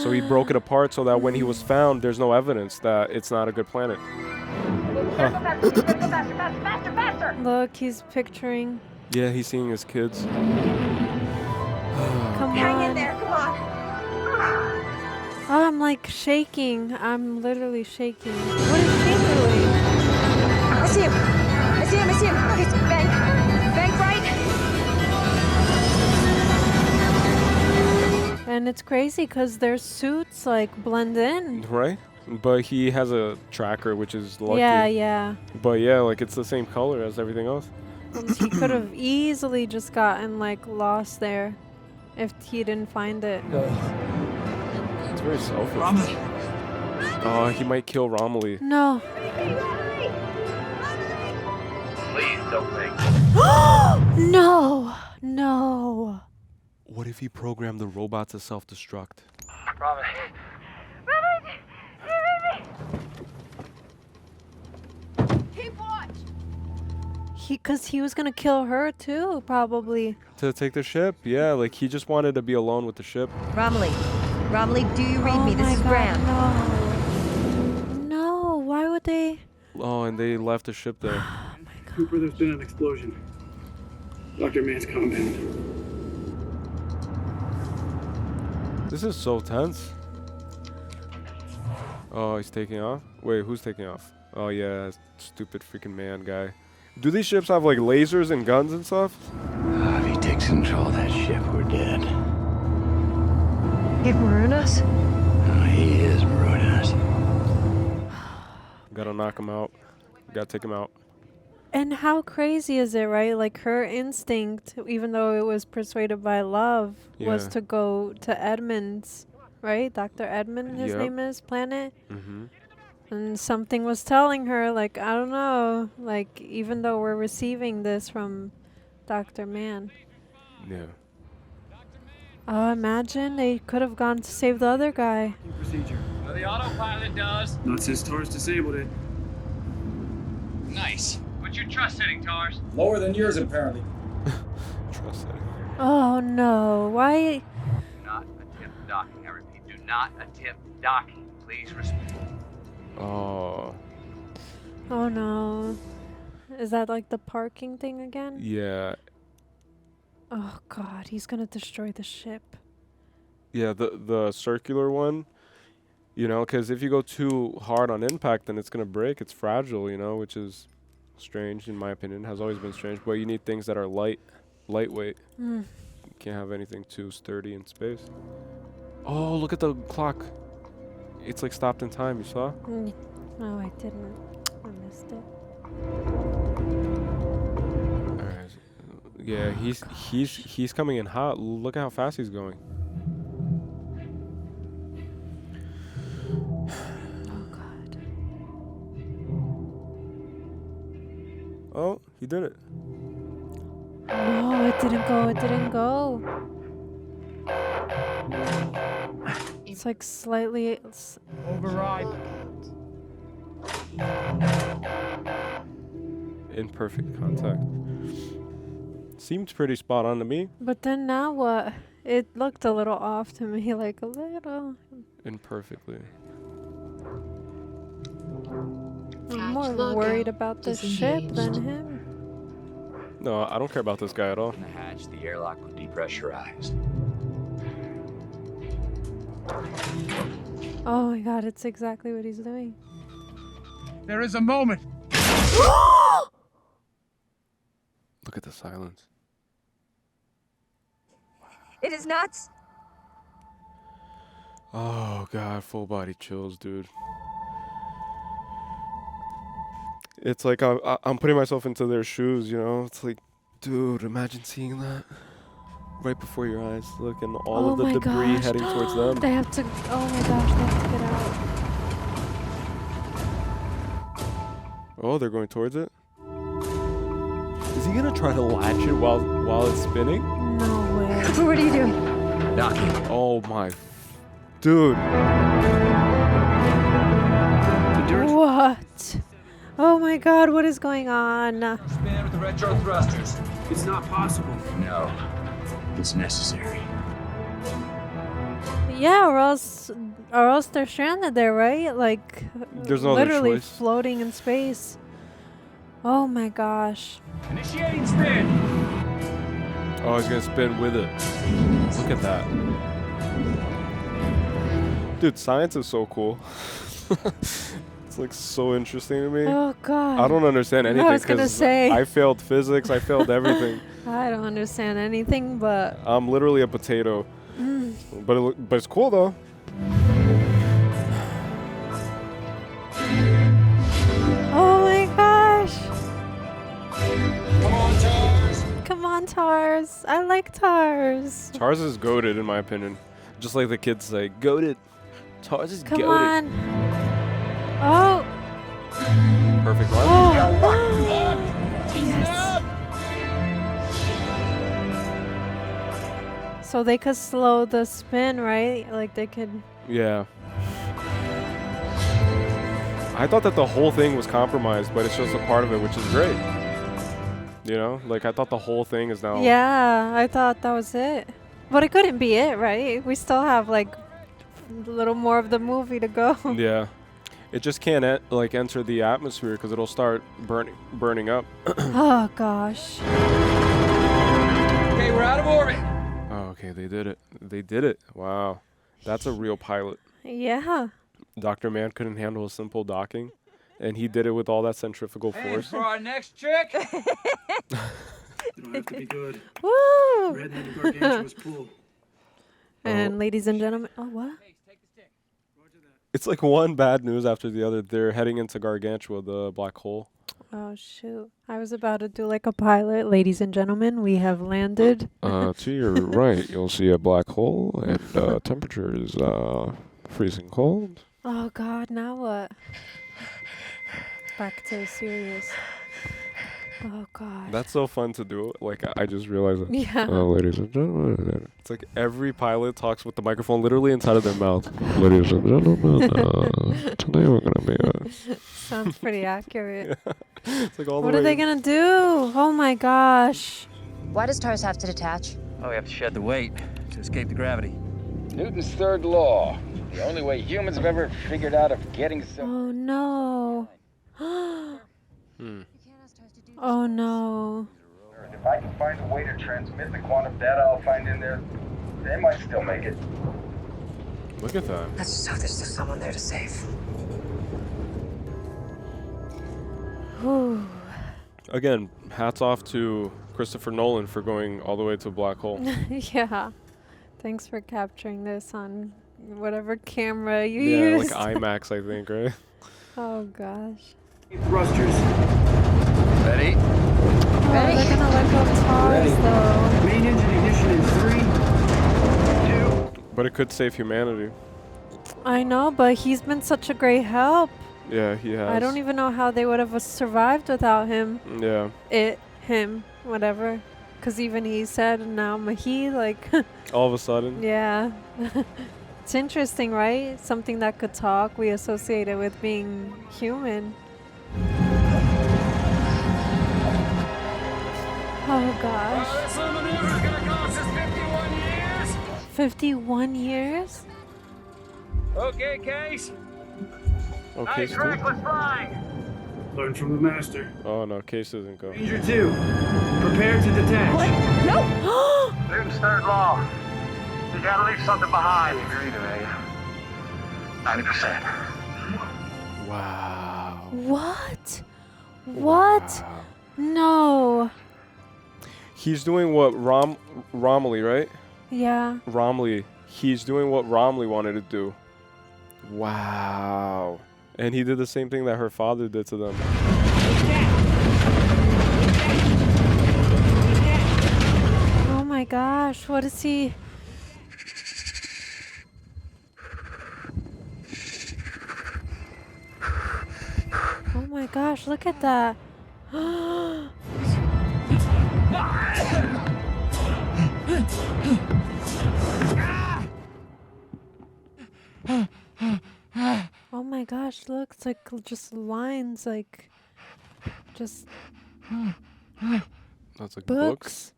So he broke it apart so that when he was found, there's no evidence that it's not a good planet. Faster! Look, he's picturing. Yeah, he's seeing his kids. Come Hang on. in there, come on. Oh, I'm like shaking. I'm literally shaking. What is she doing? I see him. Okay, so bang right. And it's crazy because their suits like blend in. Right? But he has a tracker, which is lucky. Yeah. But yeah, like it's the same color as everything else. He could have easily just gotten like lost there if he didn't find it. It's very selfish. Oh, he might kill Romilly. No. Please don't think. No. What if he programmed the robot to self-destruct? Robin. Because he was gonna kill her too, probably. To take the ship? Yeah, like he just wanted to be alone with the ship. Romilly, do you read me? This my is God, Brand. No, why would they? Oh, and they left the ship there. Cooper, there's been an explosion. Dr. Mann's compound. This is so tense. Oh, he's taking off? Wait, who's taking off? Oh yeah, stupid freaking man guy. Do these ships have like lasers and guns and stuff? If he takes control of that ship, we're dead. He'd maroon us? Oh, he is ruining us. Gotta knock him out. Gotta take him out. And how crazy is it, right? Like her instinct, even though it was persuaded by love, was Yeah. to go to Edmund's, right? Dr. Edmund, his Yep. name is, planet. Mm-hmm. And something was telling her, like, I don't know, like, even though we're receiving this from Dr. Mann. Yeah. Oh, imagine they could have gone to save the other guy. Procedure. Well, the autopilot does. Not since Tars disabled it. Nice. What's your trust setting, Tars? Lower than yours, apparently. Trust it. Oh, no. Why? Do not attempt docking. I repeat, do not attempt docking. Please respect. Oh. Oh, no. Is that like the parking thing again? Yeah. Oh, God. He's going to destroy the ship. Yeah, the circular one, you know, because if you go too hard on impact, then it's going to break. It's fragile, you know, which is strange, in my opinion. Has always been strange. But you need things that are lightweight. Mm. You can't have anything too sturdy in space. Oh, look at the clock. It's like stopped in time, you saw? No, I didn't. I missed it. Alright. Yeah, he's coming in hot. Look at how fast he's going. Oh, God. Oh, he did it. No, it didn't go. It didn't go. It's like slightly... Override. In perfect contact. Seemed pretty spot on to me. But then now what? It looked a little off to me, like a little. Imperfectly. I'm more worried about the ship than him. No, I don't care about this guy at all. In the hatch, the airlock will depressurize. Oh my God, it's exactly what he's doing. There is a moment. Look at the silence. It is nuts. Oh God, full body chills, dude. It's like I'm putting myself into their shoes, you know? It's like, dude, imagine seeing that right before your eyes. Look, and all of the debris heading towards them. They have to, oh my gosh, they have to get out. Oh, they're going towards it? Is he gonna try to latch it while it's spinning? No way. What are you doing? Docking. Oh my, dude. What? Oh my God, what is going on? Span with the retro thrusters. It's not possible. No. It's necessary. Yeah, or else they're stranded there, right? Like, There's no other literally choice. floating in space. Oh my gosh. Initiating spin. Oh, he's gonna spin with it. Look at that. Dude, science is so cool. It's like so interesting to me. Oh God. I don't understand anything I was gonna say. I failed physics. I failed everything. I don't understand anything, but I'm literally a potato. But it's cool though. oh my gosh. Come on, Tars. Come on, Tars. I like Tars. Tars is goated in my opinion. Just like the kids say, goated. Tars is Come goated. on. Oh. Perfect line. Oh. Yes. So they could slow the spin, right? Like they could. Yeah. I thought that the whole thing was compromised, but it's just a part of it, which is great. You know, like I thought the whole thing is now. Yeah, I thought that was it. But it couldn't be it, right? We still have like a little more of the movie to go. Yeah. It just can't enter the atmosphere because it'll start burning up. Oh gosh. Okay, we're out of orbit. Oh, okay, they did it. They did it. Wow. That's a real pilot. Yeah. Dr. Mann couldn't handle a simple docking, and he did it with all that centrifugal force. For our next trick. You don't have to be good. Woo! Red had the gargantuous pool. And ladies and gentlemen, oh what? It's like one bad news after the other. They're heading into Gargantua, the black hole. Oh shoot. I was about to do like a pilot. Ladies and gentlemen, we have landed. To your right, you'll see a black hole, and temperature is freezing cold. Oh god, now what? Back to serious. Oh god. That's so fun to do. Like, I just realized that. Yeah. Ladies and gentlemen. It's like every pilot talks with the microphone literally inside of their mouth. Ladies and gentlemen, today we're going to be... Sounds pretty accurate. Yeah. It's like all What the are way they going to do? Oh my gosh. Why does TARS have to detach? Oh, we have to shed the weight to escape the gravity. Newton's third law. The only way humans have ever figured out of getting so... Oh no. Oh no. If I can find a way to transmit the quantum data I'll find in there, they might still make it. Look at that. Let's just hope there's still someone there to save. Whew. Again, hats off to Christopher Nolan for going all the way to a black hole. Yeah. Thanks for capturing this on whatever camera you Yeah, used. like IMAX, I think, right? Oh gosh. Thrusters. Ready? Oh, they're gonna let go of TARS though. Main engine ignition in 3, 2. But it could save humanity. I know, but he's been such a great help. Yeah, he has. I don't even know how they would have survived without him. Yeah. Him, whatever. Because even he said, now I'm a he, like... All of a sudden. Yeah. It's interesting, right? Something that could talk, we associate it with being human. Oh gosh. This little maneuver is gonna cost us 51 years. 51 years? Okay, Case. Okay, Nice reckless flying. Learn from the master. Oh no, Case isn't going. Ranger 2. Prepare to detach. No! Newton's third law. You gotta leave something behind. Agree to me. 90%. Wow. What? What? Wow. No. He's doing what Romilly, right? Yeah. Romilly. He's doing what Romilly wanted to do. Wow. And he did the same thing that her father did to them. Oh my gosh, what is he? Oh my gosh, look at that. Oh my gosh, look, it's like just lines, like just That's like books.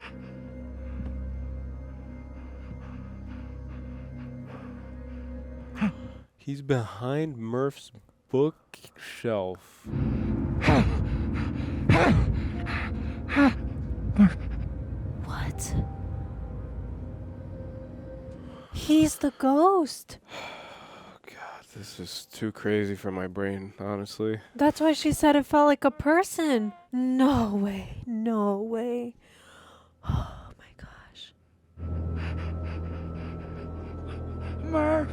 He's behind Murph's bookshelf. What? He's the ghost. God, this is too crazy for my brain, honestly. That's why she said it felt like a person. No way. No way. Oh my gosh. Murph.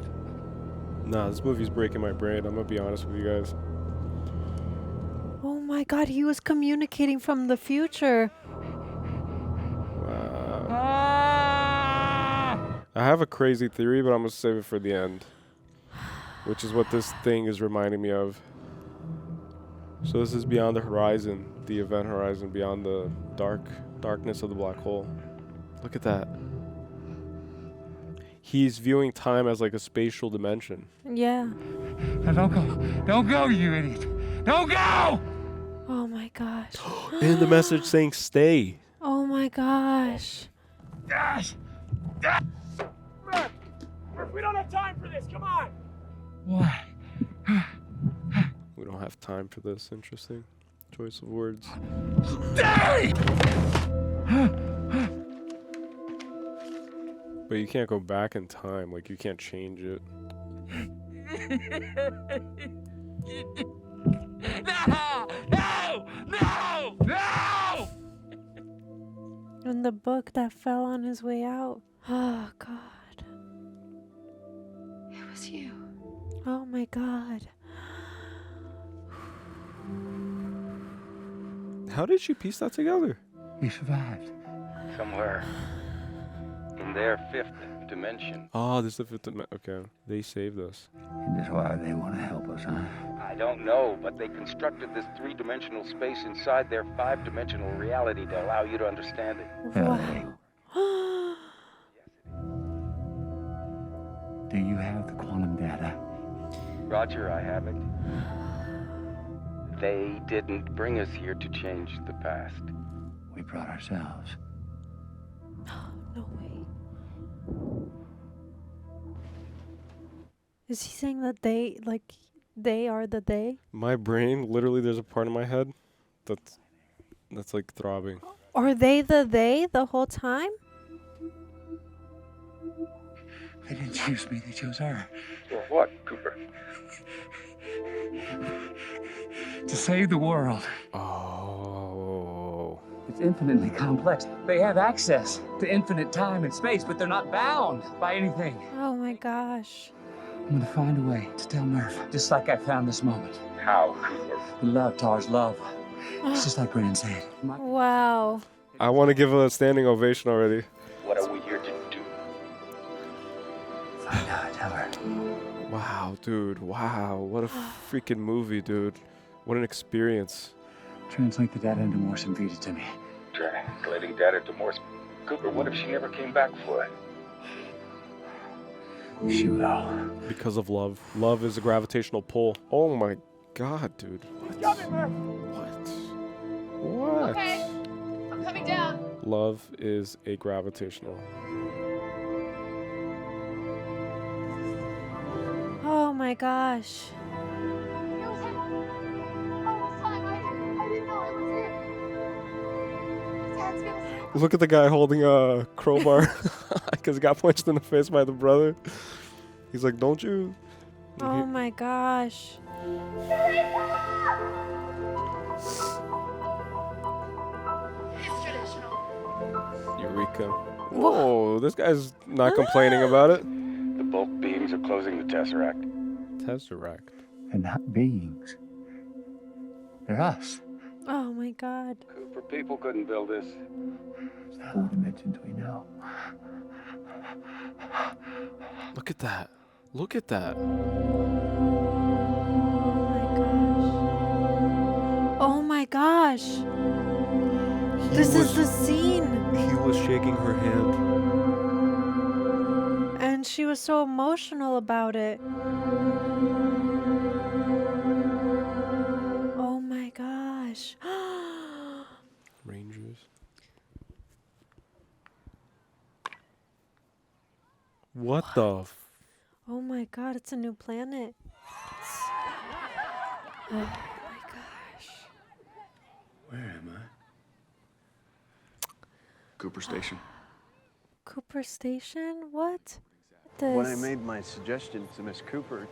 Nah, this movie's breaking my brain. I'm gonna be honest with you guys. Oh my god, he was communicating from the future. I have a crazy theory, but I'm gonna save it for the end. Which is what this thing is reminding me of. So this is beyond the horizon, the event horizon, beyond the darkness of the black hole. Look at that. He's viewing time as like a spatial dimension. Yeah. Now don't go, you idiot! Don't go! Oh my gosh. And the message saying stay. Oh my gosh. Dash! Murph, we don't have time for this. Come on. What? We don't have time for this. Interesting choice of words. Stay! But you can't go back in time. Like, you can't change it. No! No! No! No! And the book that fell on his way out. Oh God. It was you. Oh my God. How did she piece that together? You survived. Somewhere in their fifth dimension. Oh, this is the fifth dimension. Okay. They saved us. And that's why they want to help us, huh? I don't know, but they constructed this three-dimensional space inside their five-dimensional reality to allow you to understand it. Wow. Do you have the quantum data? Roger, I have it. They didn't bring us here to change the past. We brought ourselves. No way. Is he saying that they are the they? My brain, literally, there's a part of my head that's like throbbing. Are they the whole time? They didn't choose me, they chose her. For what, Cooper? To save the world. Oh. It's infinitely complex. They have access to infinite time and space, but they're not bound by anything. Oh my gosh. I'm gonna find a way to tell Murph, just like I found this moment. How, Cooper? Love, Tars, love. It's just like Brand said. Wow. I want to give a standing ovation already. What are we here to do? Find out, tell her. Wow, dude. Wow. What a freaking movie, dude. What an experience. Translate the data into Morse and feed it to me. Translating data to Morse. Cooper, what if she never came back for it? She will. Because of love. Love is a gravitational pull. Oh my god, dude. Got me, Murph. What? Okay, I'm coming down. Love is a gravitational. Oh my gosh. Look at the guy holding a crowbar because he got punched in the face by the brother. He's like, don't you? Oh my gosh. It's traditional. Eureka. Whoa, this guy's not complaining about it. The bulk beams are closing the Tesseract. Tesseract. They're not beings. They're us. Oh my god. Cooper, people couldn't build this. It's the 4 dimensions we know. Look at that. Look at that. Oh my gosh. This is the scene. He was shaking her hand. And she was so emotional about it. Oh my gosh. Rangers. What the Oh my god, it's a new planet. Oh my gosh. Where am I? Cooper Station. Cooper Station? What? When I made my suggestion to Miss Cooper,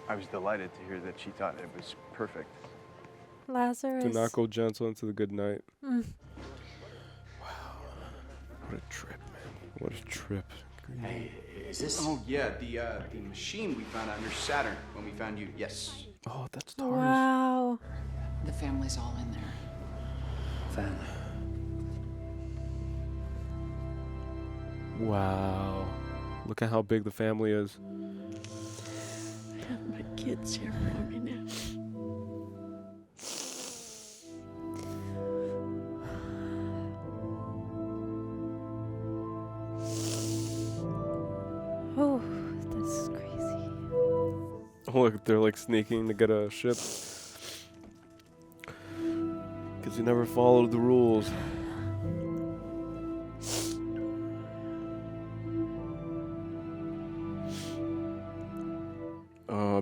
I was delighted to hear that she thought it was perfect. Lazarus. Do not go gentle into the good night. Mm. Wow. What a trip, man. What a trip. Hey, is this? Oh yeah, the machine we found out near Saturn when we found you. Yes. Oh, that's Tars. Wow. The family's all in there. Family. Wow. Look at how big the family is. I have my kids here for me now. Oh, this is crazy. Oh, look, they're like sneaking to get a ship. Because he never followed the rules.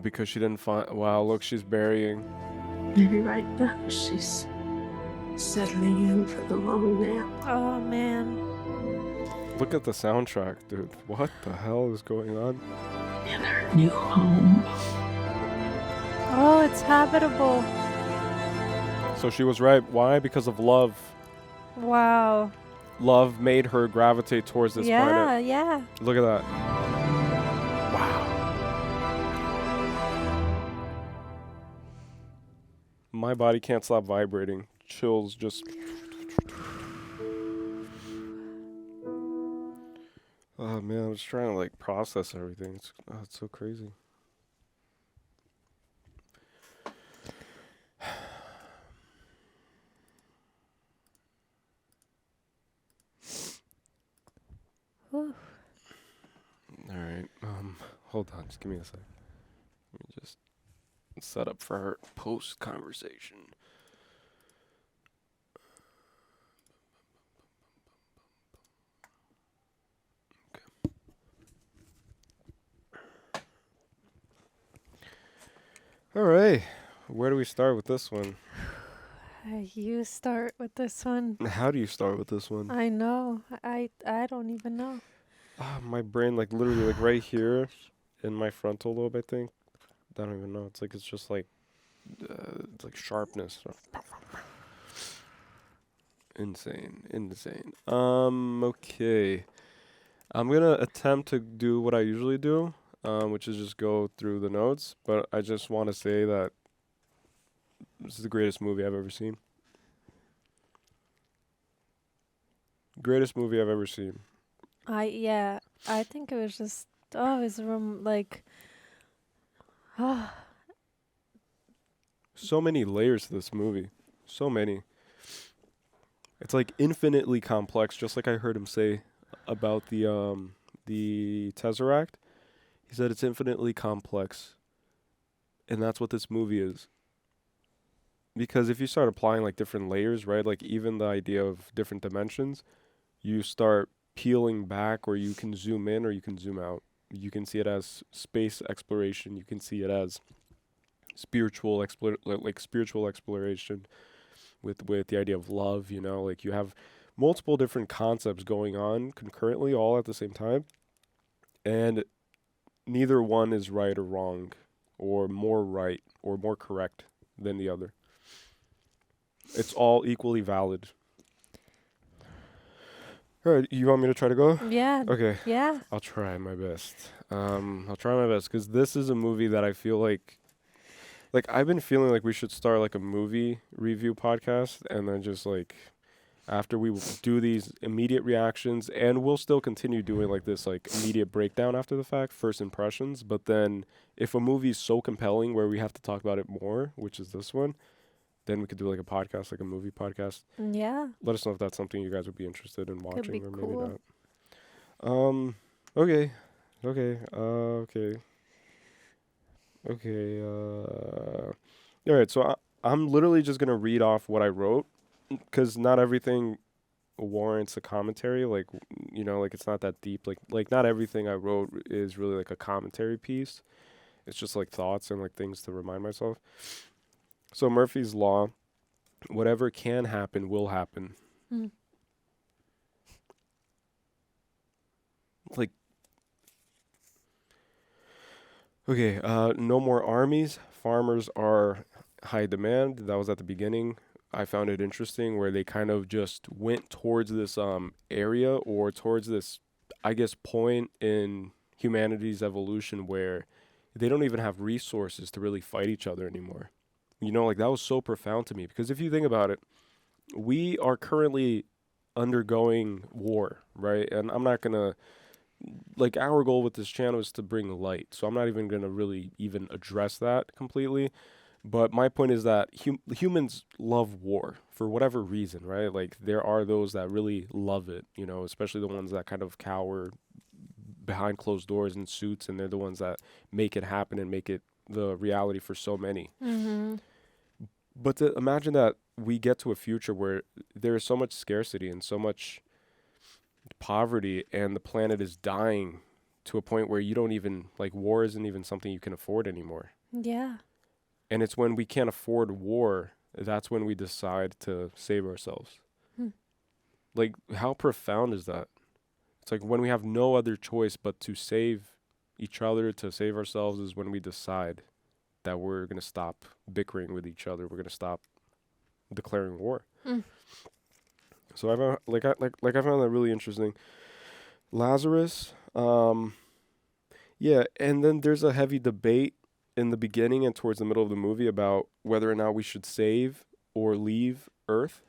Because she didn't find... Wow, look, she's burying. Maybe right now she's settling in for the long nap. Oh, man. Look at the soundtrack, dude. What the hell is going on? In her new home. Oh, it's habitable. So she was right. Why? Because of love. Wow. Love made her gravitate towards this planet. Yeah. Look at that. Wow. My body can't stop vibrating. Chills just... Oh man, I'm just trying to like process everything. It's so crazy. Whew. All right. Hold on. Just give me a sec. Let me just set up for our post conversation. All right. Where do we start with this one? You start with this one. How do you start with this one? I know. I don't even know. My brain, like literally, like right here in my frontal lobe, I think. I don't even know. It's just like sharpness. Insane. Okay. I'm gonna attempt to do what I usually do, which is just go through the notes. But I just want to say that this is the greatest movie I've ever seen. Greatest movie I've ever seen. I think it was just so many layers to this movie. So many. It's like infinitely complex, just like I heard him say about the Tesseract. He said it's infinitely complex. And that's what this movie is. Because if you start applying like different layers, right? Like even the idea of different dimensions, you start peeling back, or you can zoom in or you can zoom out. You can see it as space exploration. You can see it as spiritual exploration with the idea of love, you know, like you have multiple different concepts going on concurrently all at the same time. And neither one is right or wrong or more right or more correct than the other. It's all equally valid. All right, you want me to try to go? Yeah. Okay. Yeah. I'll try my best. Because this is a movie that I feel like I've been feeling like we should start like a movie review podcast, and then just like after we do these immediate reactions, and we'll still continue doing like this like immediate breakdown after the fact, first impressions. But then if a movie is so compelling where we have to talk about it more, which is this one, then we could do like a podcast, like a movie podcast. Yeah. Let us know if that's something you guys would be interested in watching, Could be or cool. maybe not. Okay. All right, so I'm literally just going to read off what I wrote, because not everything warrants a commentary. Like, you know, like it's not that deep. Like not everything I wrote is really like a commentary piece. It's just like thoughts and like things to remind myself. So Murphy's Law, whatever can happen will happen. Like, okay, no more armies. Farmers are high demand. That was at the beginning. I found it interesting where they kind of just went towards this area, or towards this, I guess, point in humanity's evolution where they don't even have resources to really fight each other anymore. You know, like that was so profound to me, because if you think about it, we are currently undergoing war, right? And I'm not going to, like, our goal with this channel is to bring light. So I'm not even going to really even address that completely. But my point is that humans love war for whatever reason, right? Like there are those that really love it, you know, especially the ones that kind of cower behind closed doors in suits, and they're the ones that make it happen and make it the reality for so many. Mm-hmm. But to imagine that we get to a future where there is so much scarcity and so much poverty, and the planet is dying to a point where you don't even, like, war isn't even something you can afford anymore. Yeah. And it's when we can't afford war, that's when we decide to save ourselves. Like, how profound is that? It's like when we have no other choice but to save each other, to save ourselves, is when we decide that we're going to stop bickering with each other. We're going to stop declaring war. So I found, I found that really interesting. Lazarus, yeah, and then there's a heavy debate in the beginning and towards the middle of the movie about whether or not we should save or leave Earth.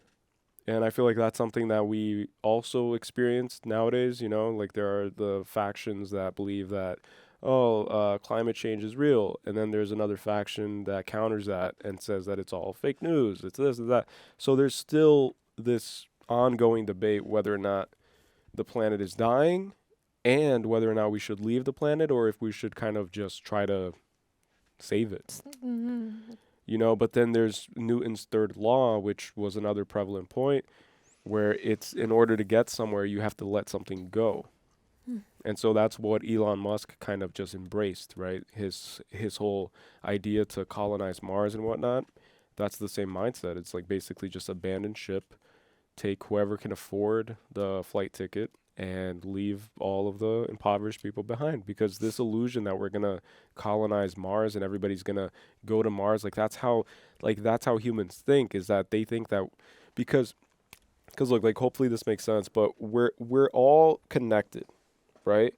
And I feel like that's something that we also experience nowadays, you know, like there are the factions that believe that, climate change is real. And then there's another faction that counters that and says that it's all fake news. It's this and that. So there's still this ongoing debate whether or not the planet is dying and whether or not we should leave the planet or if we should kind of just try to save it. You know, but then there's Newton's third law, which was another prevalent point, where it's in order to get somewhere, you have to let something go. And so that's what Elon Musk kind of just embraced, right? His whole idea to colonize Mars and whatnot. That's the same mindset. It's like basically just abandon ship, take whoever can afford the flight ticket, and leave all of the impoverished people behind, because this illusion that we're going to colonize Mars and everybody's going to go to Mars, that's how humans think, is that they think that because look, like, hopefully this makes sense, but we're all connected, right?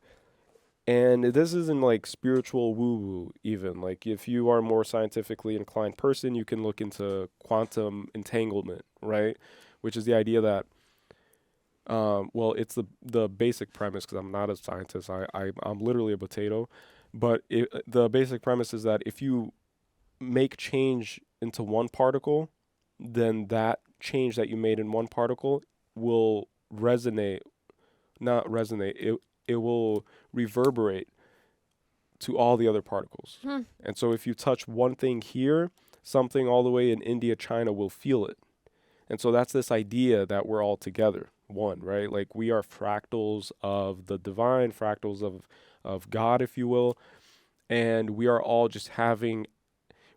And this isn't like spiritual woo-woo even. Like, if you are a more scientifically inclined person, you can look into quantum entanglement, right? Which is the idea that it's the basic premise, because I'm not a scientist. I'm literally a potato. But the basic premise is that if you make change into one particle, then that change that you made in one particle will it will reverberate to all the other particles. And so if you touch one thing here, something all the way in India, China will feel it. And so that's this idea that we're all together. One, right? Like, we are fractals of the divine, fractals of God, if you will. And we are all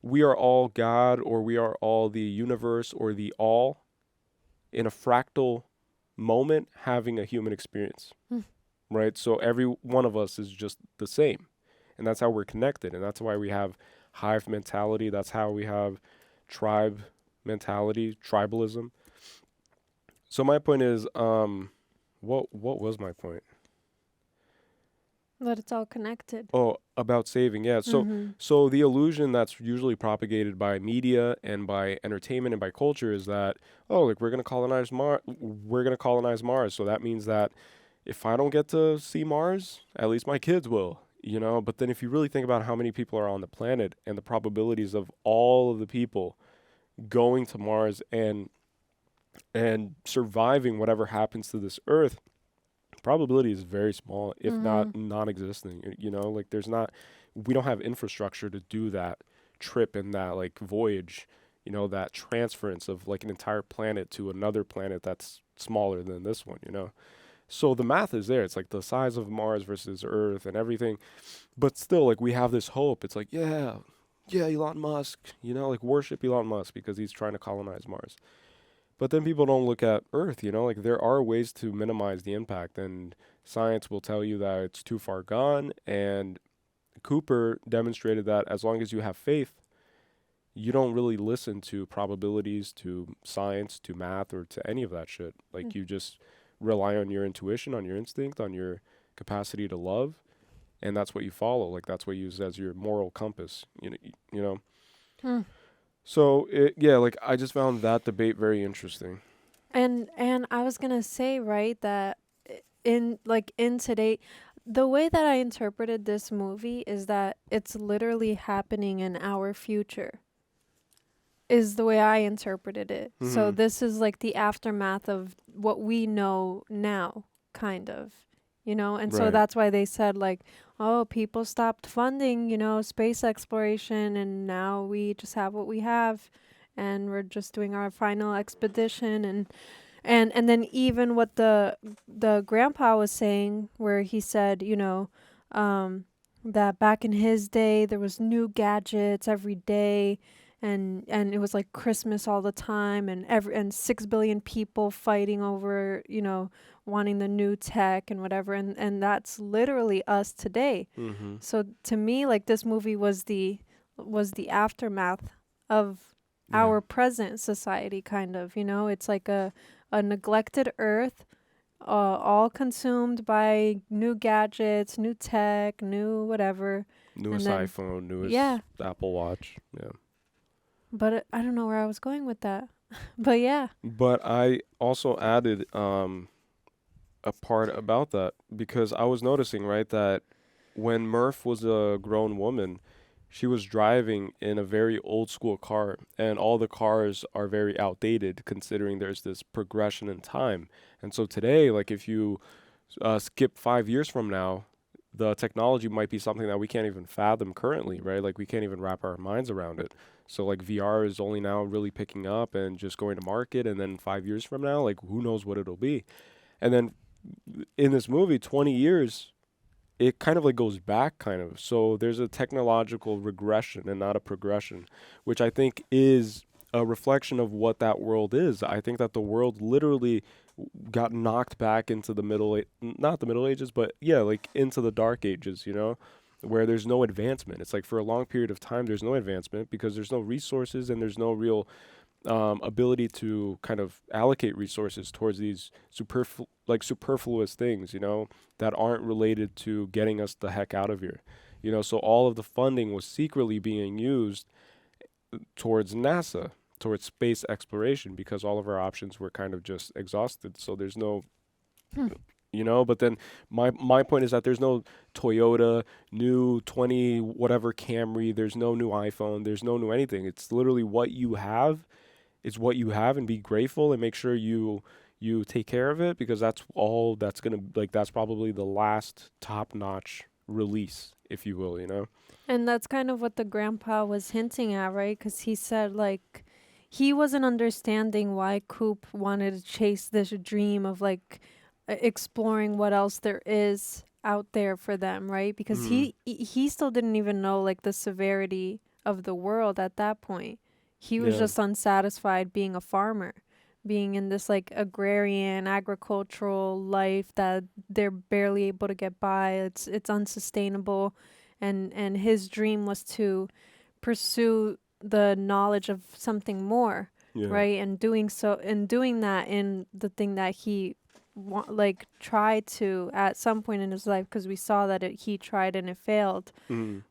we are all God, or we are all the universe, or the all in a fractal moment having a human experience, right? So every one of us is just the same. And that's how we're connected. And that's why we have hive mentality. That's how we have tribe mentality, tribalism. So my point is, what was my point? That it's all connected. Oh, about saving, yeah. So the illusion that's usually propagated by media and by entertainment and by culture is that, we're gonna colonize Mars. We're gonna colonize Mars. So that means that if I don't get to see Mars, at least my kids will. You know. But then if you really think about how many people are on the planet and the probabilities of all of the people going to Mars and surviving whatever happens to this Earth, probability is very small, if not non-existent. You know, like, we don't have infrastructure to do that trip and that, like, voyage, you know, that transference of, like, an entire planet to another planet that's smaller than this one, you know. So the math is there. It's like the size of Mars versus Earth and everything. But still, like, we have this hope. It's like, yeah, Elon Musk, you know, like, worship Elon Musk because he's trying to colonize Mars. But then people don't look at Earth, you know, like, there are ways to minimize the impact, and science will tell you that it's too far gone. And Cooper demonstrated that as long as you have faith, you don't really listen to probabilities, to science, to math, or to any of that shit. Like, you just rely on your intuition, on your instinct, on your capacity to love, and that's what you follow. Like, that's what you use as your moral compass, you know. So, I just found that debate very interesting. And I was going to say, right, that in today, the way that I interpreted this movie is that it's literally happening in our future, is the way I interpreted it. So this is like the aftermath of what we know now, kind of. You know, and so that's why they said, like, people stopped funding, you know, space exploration, and now we just have what we have. and we're just doing our final expedition, and then even what the grandpa was saying, where he said, that back in his day there was new gadgets every day, and it was like Christmas all the time, and 6 billion people fighting over, wanting the new tech and whatever, and that's literally us today. So to me, like, this movie was the aftermath of our present society, kind of. It's like a neglected earth, all consumed by new gadgets, new tech, new whatever. Newest iPhone, newest Apple Watch. Yeah. But I don't know where I was going with that. But yeah. But I also added a part about that, because I was noticing, right, that when Murph was a grown woman, she was driving in a very old school car, and all the cars are very outdated considering there's this progression in time. And so today, like, if you skip 5 years from now, the technology might be something that we can't even fathom currently, right? Like, we can't even wrap our minds around it. So like VR is only now really picking up and just going to market, and then 5 years from now, like, who knows what it'll be. And then in this movie, 20 years, it kind of like goes back, kind of. So there's a technological regression and not a progression, which I think is a reflection of what that world is. I think that the world literally got knocked back into the not the Middle Ages, but yeah, like into the Dark Ages, where there's no advancement. It's like for a long period of time, there's no advancement because there's no resources and there's no real ability to kind of allocate resources towards these superfluous things, that aren't related to getting us the heck out of here. So all of the funding was secretly being used towards NASA, towards space exploration, because all of our options were kind of just exhausted. So there's no, but then my point is that there's no Toyota new 20 whatever Camry, there's no new iPhone, there's no new anything. It's literally what you have. It's what you have, and be grateful and make sure you take care of it, because that's all that's gonna, like, that's probably the last top-notch release, if you will, And that's kind of what the grandpa was hinting at, right? Because he said, like, he wasn't understanding why Coop wanted to chase this dream of, like, exploring what else there is out there for them, right? Because he still didn't even know, like, the severity of the world at that point. He was just unsatisfied being a farmer, being in this, like, agrarian, agricultural life that they're barely able to get by. It's unsustainable. And his dream was to pursue the knowledge of something more, right? And doing that in the thing that he tried to at some point in his life, because we saw that he tried and it failed.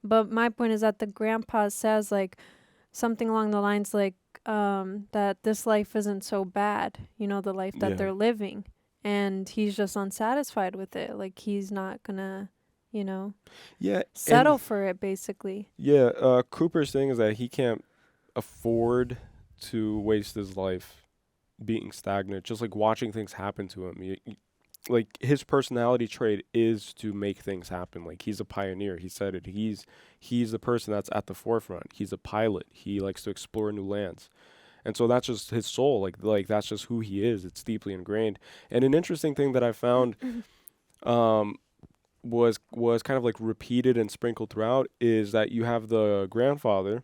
But my point is that the grandpa says, like, something along the lines like that this life isn't so bad, the life that they're living, and he's just unsatisfied with it. Like, he's not gonna settle for it, basically. Cooper's thing is that he can't afford to waste his life being stagnant, just like watching things happen to him. Like, his personality trait is to make things happen. Like, he's a pioneer. He said it. He's the person that's at the forefront. He's a pilot. He likes to explore new lands. And so that's just his soul. Like that's just who he is. It's deeply ingrained. And an interesting thing that I found was kind of like repeated and sprinkled throughout is that you have the grandfather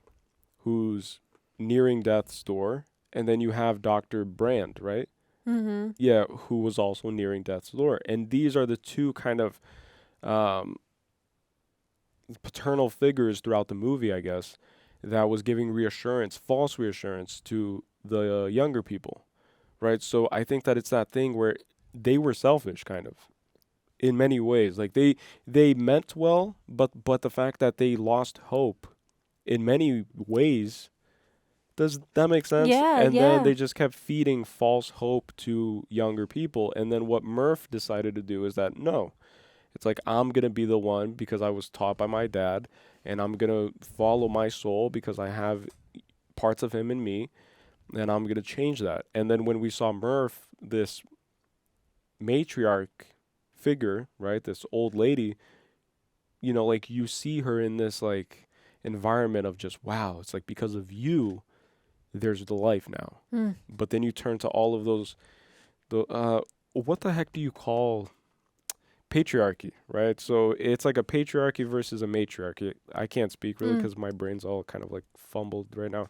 who's nearing death's door, and then you have Dr. Brand, right? Yeah, who was also nearing death's door. And these are the two kind of paternal figures throughout the movie, I guess, that was giving false reassurance to the younger people, right? So I think that it's that thing where they were selfish, kind of, in many ways. Like, they meant well, but the fact that they lost hope in many ways, does that make sense? Then they just kept feeding false hope to younger people. And then what Murph decided to do is that, no, it's like, I'm going to be the one because I was taught by my dad, and I'm going to follow my soul because I have parts of him in me, and I'm going to change that. And then when we saw Murph, this matriarch figure, right, this old lady, like, you see her in this, like, environment of just, wow, it's like, because of you, there's the life now. Mm. But then you turn to all of those, what the heck do you call patriarchy, right? So it's like a patriarchy versus a matriarchy. I can't speak really because my brain's all kind of like fumbled right now.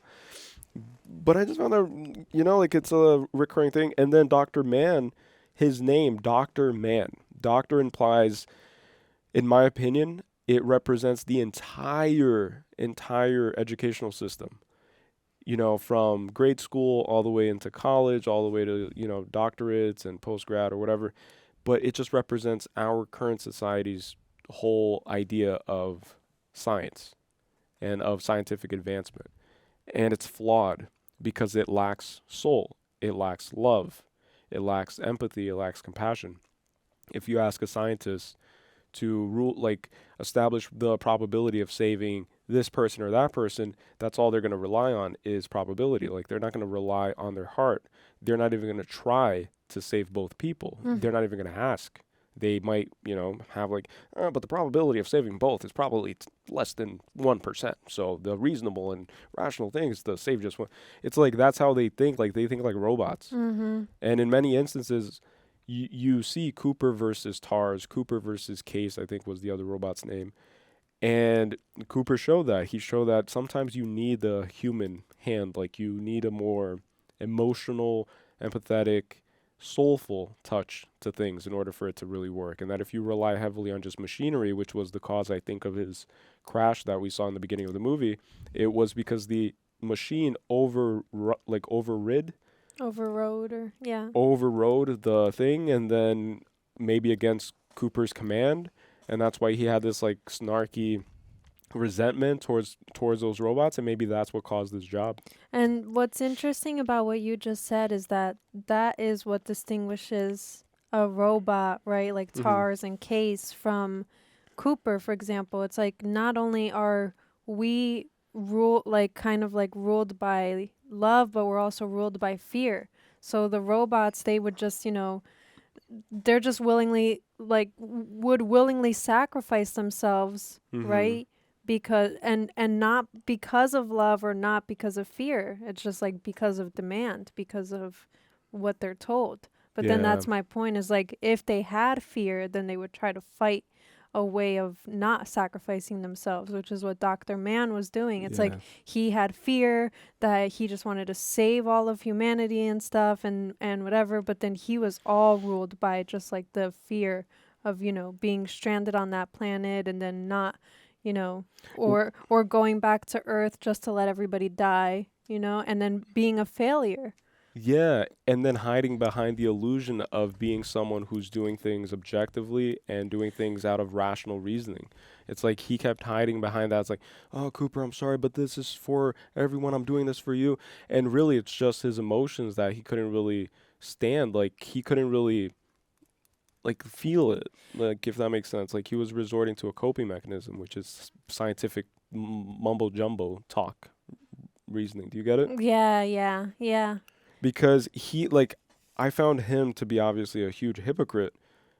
But I just found that, like it's a recurring thing. And then Dr. Mann, his name, Dr. Mann. Doctor implies, in my opinion, it represents the entire educational system. From grade school all the way into college, all the way to, doctorates and post-grad or whatever. But it just represents our current society's whole idea of science and of scientific advancement. And it's flawed because it lacks soul. It lacks love. It lacks empathy. It lacks compassion. If you ask a scientist to establish the probability of saving this person or that person, that's all they're going to rely on is probability. Like, they're not going to rely on their heart. They're not even going to try to save both people. They're not even going to ask. They might, have but the probability of saving both is probably less than 1%. So the reasonable and rational thing is to save just one. It's like, that's how they think. Like, they think like robots. Mm-hmm. And in many instances, you see Cooper versus TARS, Cooper versus Case, I think was the other robot's name. And Cooper showed that. He showed that sometimes you need the human hand. Like, you need a more emotional, empathetic, soulful touch to things in order for it to really work. And that if you rely heavily on just machinery, which was the cause, I think, of his crash that we saw in the beginning of the movie, it was because the machine overrode the thing, and then maybe against Cooper's command. And that's why he had this like snarky resentment towards those robots, and maybe that's what caused this job. And what's interesting about what you just said is that is what distinguishes a robot, right? Like TARS and Case from Cooper, for example. It's like, not only are we ruled by love, but we're also ruled by fear. So the robots, they would just, they're just would willingly sacrifice themselves, right? Because and not because of love or not because of fear. It's just like because of demand, because of what they're told. But then that's my point, is like, if they had fear, then they would try to fight a way of not sacrificing themselves, which is what Dr. Mann was doing. It's like he had fear that he just wanted to save all of humanity and stuff and whatever, but then he was all ruled by just like the fear of, being stranded on that planet and then not, or going back to Earth just to let everybody die, and then being a failure. Yeah, and then hiding behind the illusion of being someone who's doing things objectively and doing things out of rational reasoning. It's like he kept hiding behind that. It's like, oh, Cooper, I'm sorry, but this is for everyone. I'm doing this for you. And really, it's just his emotions that he couldn't really stand. Like, he couldn't really, feel it, if that makes sense. Like, he was resorting to a coping mechanism, which is scientific mumbo-jumbo talk reasoning. Do you get it? Yeah. Because I found him to be obviously a huge hypocrite,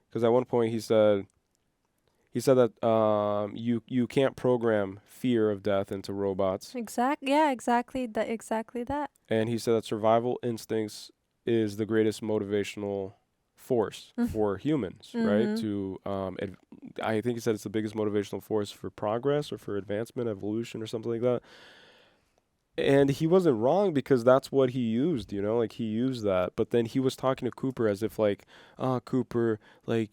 because at one point he said that you can't program fear of death into robots. Exactly that. And he said that survival instincts is the greatest motivational force for humans, right? To I think he said it's the biggest motivational force for progress or for advancement, evolution, or something like that. And he wasn't wrong, because that's what he used, he used that. But then he was talking to Cooper as if Cooper,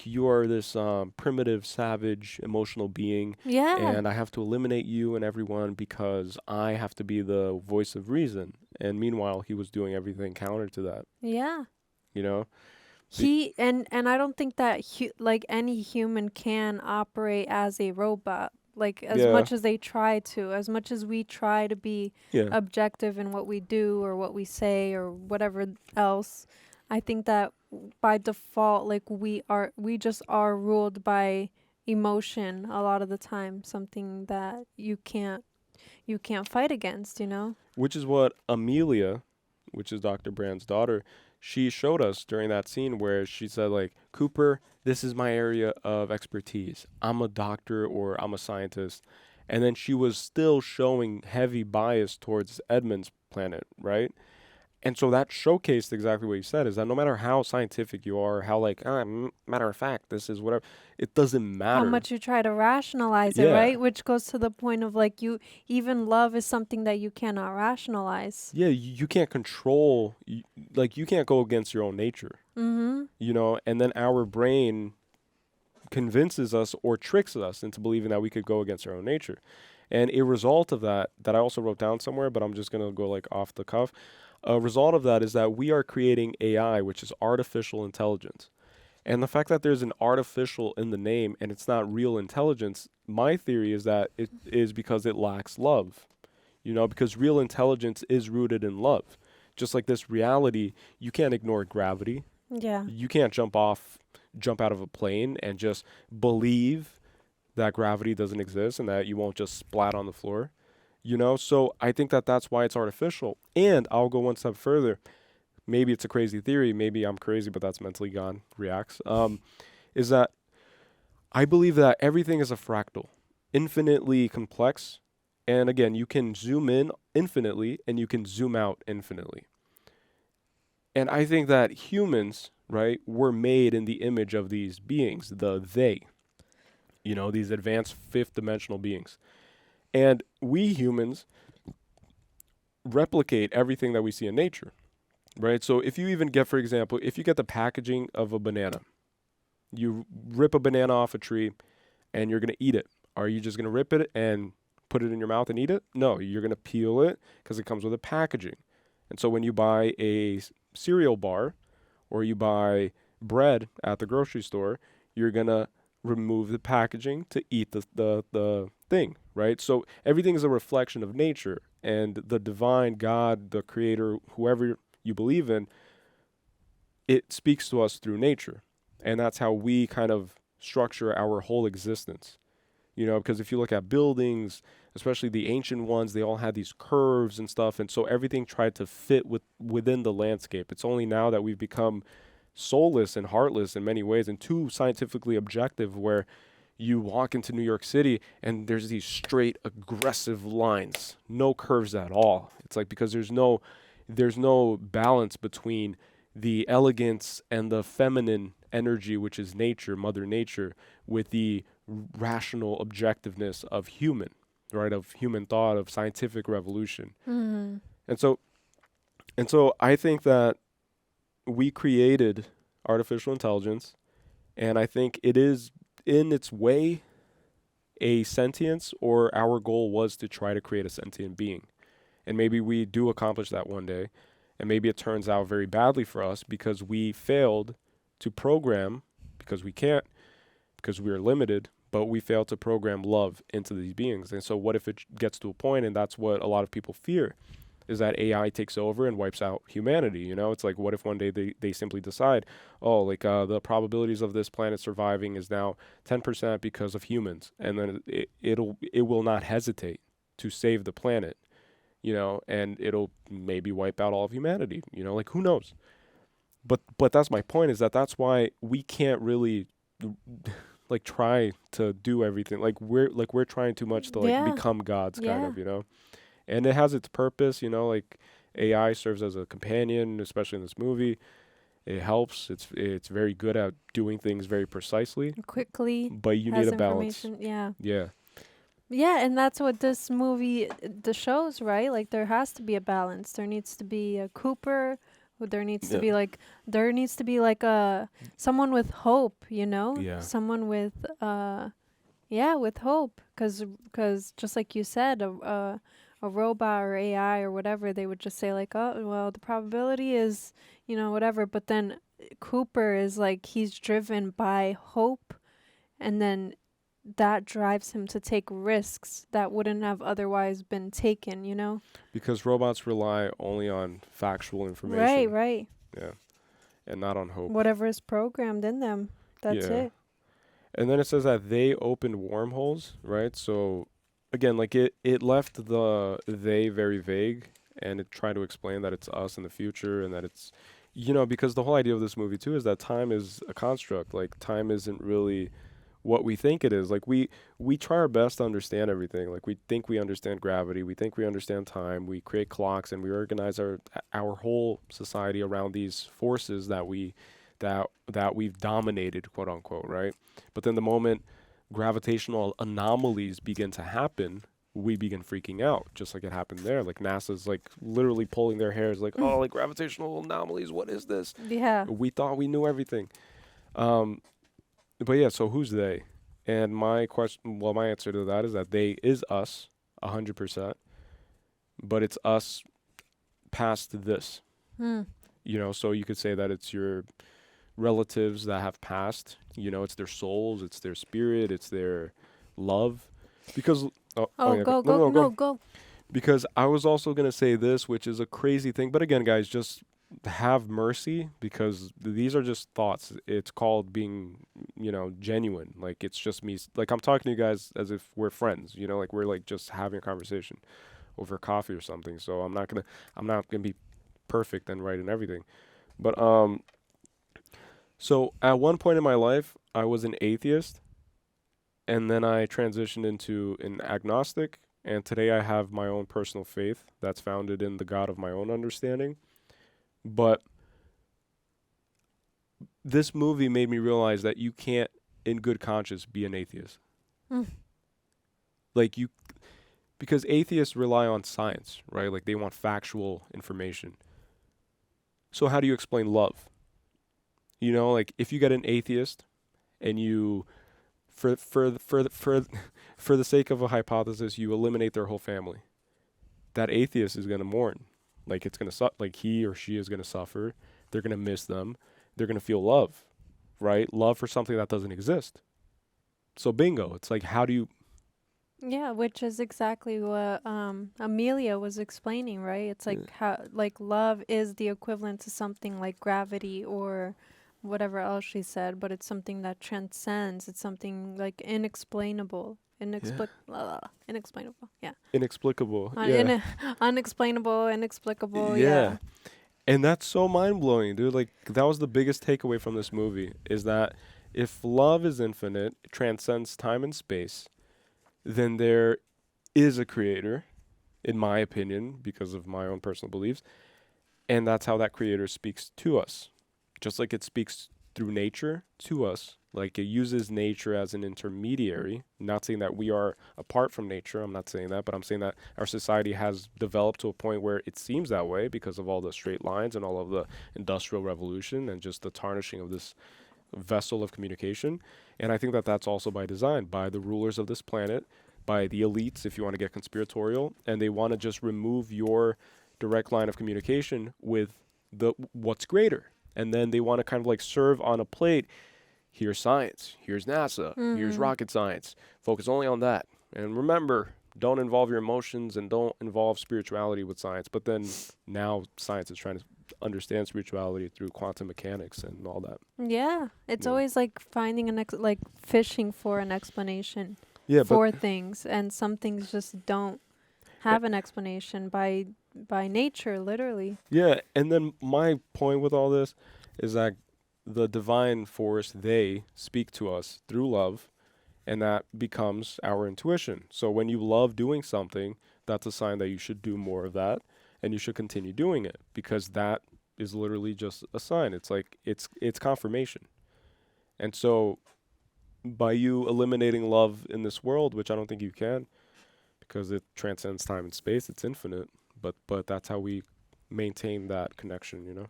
you are this primitive, savage, emotional being. Yeah. And I have to eliminate you and everyone because I have to be the voice of reason. And meanwhile, he was doing everything counter to that. Yeah. He and I don't think that any human can operate as a robot. Much as they try to, as much as we try to be objective in what we do or what we say or whatever else, I think that by default, we just are ruled by emotion a lot of the time, something that you can't fight against, Which is what Amelia, which is Dr. Brand's daughter, she showed us during that scene where she said, Cooper, this is my area of expertise. I'm a doctor or I'm a scientist. And then she was still showing heavy bias towards Edmund's planet, right? And so that showcased exactly what you said, is that no matter how scientific you are, how like, matter of fact, this is whatever, it doesn't matter. How much you try to rationalize it, Yeah. right? Which goes to the point of like, even love is something that you cannot rationalize. Yeah, you can't control, like you can't go against your own nature, Mm-hmm. you know, and then our brain convinces us or tricks us into believing that we could go against our own nature. And a result of that I also wrote down somewhere, but I'm just going to go like off the cuff. A result of that is that we are creating AI, which is artificial intelligence. And the fact that there's an artificial in the name and it's not real intelligence, my theory is that it is because it lacks love. You know, because real intelligence is rooted in love. Just like this reality, you can't ignore gravity. Yeah. You can't jump out of a plane and just believe that gravity doesn't exist and that you won't just splat on the floor. You know, so I think that that's why it's artificial. And I'll go one step further. Maybe it's a crazy theory. Maybe I'm crazy, but that's mentally gone. Reacts. Is that I believe that everything is a fractal, infinitely complex. And again, you can zoom in infinitely and you can zoom out infinitely. And I think that humans, right, were made in the image of these beings, they, you know, these advanced fifth dimensional beings. And we humans replicate everything that we see in nature, right? So if you even get, for example, if you get the packaging of a banana, you rip a banana off a tree and you're going to eat it. Are you just going to rip it and put it in your mouth and eat it? No, you're going to peel it because it comes with a packaging. And so when you buy a cereal bar or you buy bread at the grocery store, you're going to remove the packaging to eat the thing, right? So everything is a reflection of nature, and the divine God, the creator, whoever you believe in, it speaks to us through nature. And that's how we kind of structure our whole existence. You know, because if you look at buildings, especially the ancient ones, they all had these curves and stuff. And so everything tried to fit within the landscape. It's only now that we've become soulless and heartless in many ways and too scientifically objective, where you walk into New York City and there's these straight aggressive lines, no curves at all. It's like because there's no balance between the elegance and the feminine energy, which is nature, Mother Nature, with the rational objectiveness of human, right? Of human thought, of scientific revolution. Mm-hmm. And so I think that we created artificial intelligence, and I think it is in its way a sentience, or our goal was to try to create a sentient being. And maybe we do accomplish that one day, and maybe it turns out very badly for us because we failed to program, because we can't, because we are limited, but we failed to program love into these beings. And so what if it gets to a point, and that's what a lot of people fear, is that AI takes over and wipes out humanity. You know, it's like, what if one day they simply decide, oh, like the probabilities of this planet surviving is now 10% because of humans, and then it will not hesitate to save the planet, you know, and it'll maybe wipe out all of humanity. You know, like who knows? But that's my point, is that that's why we can't really like try to do everything. Like we're trying too much to like become gods, kind of, you know. And it has its purpose, you know, like AI serves as a companion, especially in this movie. It helps. It's very good at doing things very precisely. Quickly. But you need a balance. Yeah. Yeah. Yeah, and that's what this movie shows, right? Like there has to be a balance. There needs to be a Cooper. There needs to be like a someone with hope, you know? Yeah. Someone with with hope, cuz just like you said, a robot or AI or whatever, they would just say like, oh, well, the probability is, you know, whatever. But then Cooper is like, he's driven by hope, and then that drives him to take risks that wouldn't have otherwise been taken, you know? Because robots rely only on factual information. Right. Yeah. And not on hope. Whatever is programmed in them, that's it. And then it says that they opened wormholes, right? So again, like it left they very vague, and it tried to explain that it's us in the future, and that it's, you know, because the whole idea of this movie too is that time is a construct. Like time isn't really what we think it is. Like we try our best to understand everything. Like we think we understand gravity, we think we understand time, we create clocks, and we organize our whole society around these forces that we've dominated, quote unquote, right? But then the moment gravitational anomalies begin to happen, we begin freaking out, just like it happened there. Like NASA's like literally pulling their hairs, like, oh, like gravitational anomalies, what is this? Yeah. We thought we knew everything. But yeah, so who's they? And my answer to that is that they is us, 100%. But it's us past this. You know, so you could say that it's your relatives that have passed. You know, it's their souls, it's their spirit, it's their love. Because go. Because I was also gonna say this, which is a crazy thing. But again, guys, just have mercy, because these are just thoughts. It's called being, you know, genuine. Like it's just me. Like I'm talking to you guys as if we're friends. You know, like we're like just having a conversation over coffee or something. So I'm not gonna be perfect and right and everything. But so at one point in my life, I was an atheist, and then I transitioned into an agnostic, and today I have my own personal faith that's founded in the God of my own understanding. But this movie made me realize that you can't, in good conscience, be an atheist. Like because atheists rely on science, right? Like they want factual information. So how do you explain love? You know, like if you get an atheist and you, for the sake of a hypothesis, you eliminate their whole family, that atheist is going to mourn. Like it's going to like he or she is going to suffer. They're going to miss them. They're going to feel love, right? Love for something that doesn't exist. So bingo. It's like, how do you? Yeah, which is exactly what Amelia was explaining, right? It's like how like love is the equivalent to something like gravity or whatever else she said, but it's something that transcends. It's something like inexplainable. Inexplainable. Yeah. Inexplicable. Yeah. Unexplainable, inexplicable. Yeah. And that's so mind-blowing, dude. Like that was the biggest takeaway from this movie, is that if love is infinite, it transcends time and space, then there is a creator, in my opinion, because of my own personal beliefs. And that's how that creator speaks to us. Just like it speaks through nature to us. Like it uses nature as an intermediary. Not saying that we are apart from nature. I'm not saying that, but I'm saying that our society has developed to a point where it seems that way because of all the straight lines and all of the industrial revolution and just the tarnishing of this vessel of communication. And I think that that's also by design, by the rulers of this planet, by the elites, if you want to get conspiratorial, and they want to just remove your direct line of communication with the what's greater. And then they want to kind of like serve on a plate. Here's science. Here's NASA. Here's rocket science. Focus only on that. And remember, don't involve your emotions and don't involve spirituality with science. But then now science is trying to understand spirituality through quantum mechanics and all that. Yeah. It's always like finding like fishing for an explanation for things. And some things just don't have an explanation by nature, literally. Yeah. And then my point with all this is that the divine force, they speak to us through love, and that becomes our intuition. So when you love doing something, that's a sign that you should do more of that, and you should continue doing it, because that is literally just a sign. It's like it's confirmation. And so by you eliminating love in this world, which I don't think you can, because it transcends time and space, it's infinite, but that's how we maintain that connection, you know.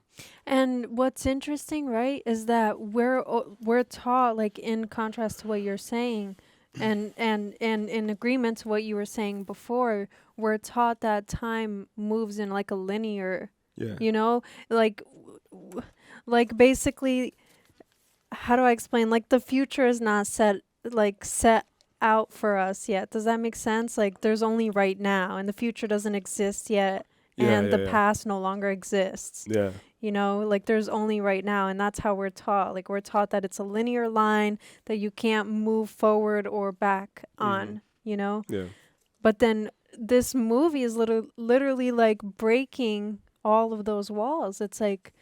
And what's interesting, right, is that we're taught, like in contrast to what you're saying, and in agreement to what you were saying before, we're taught that time moves in like a linear, you know, like basically, how do I explain? Like the future is not set out for us yet. Does that make sense? Like there's only right now, and the future doesn't exist yet. And the past no longer exists. Yeah. You know, like there's only right now. And that's how we're taught. Like we're taught that it's a linear line that you can't move forward or back on, you know? Yeah. But then this movie is literally like breaking all of those walls. It's like,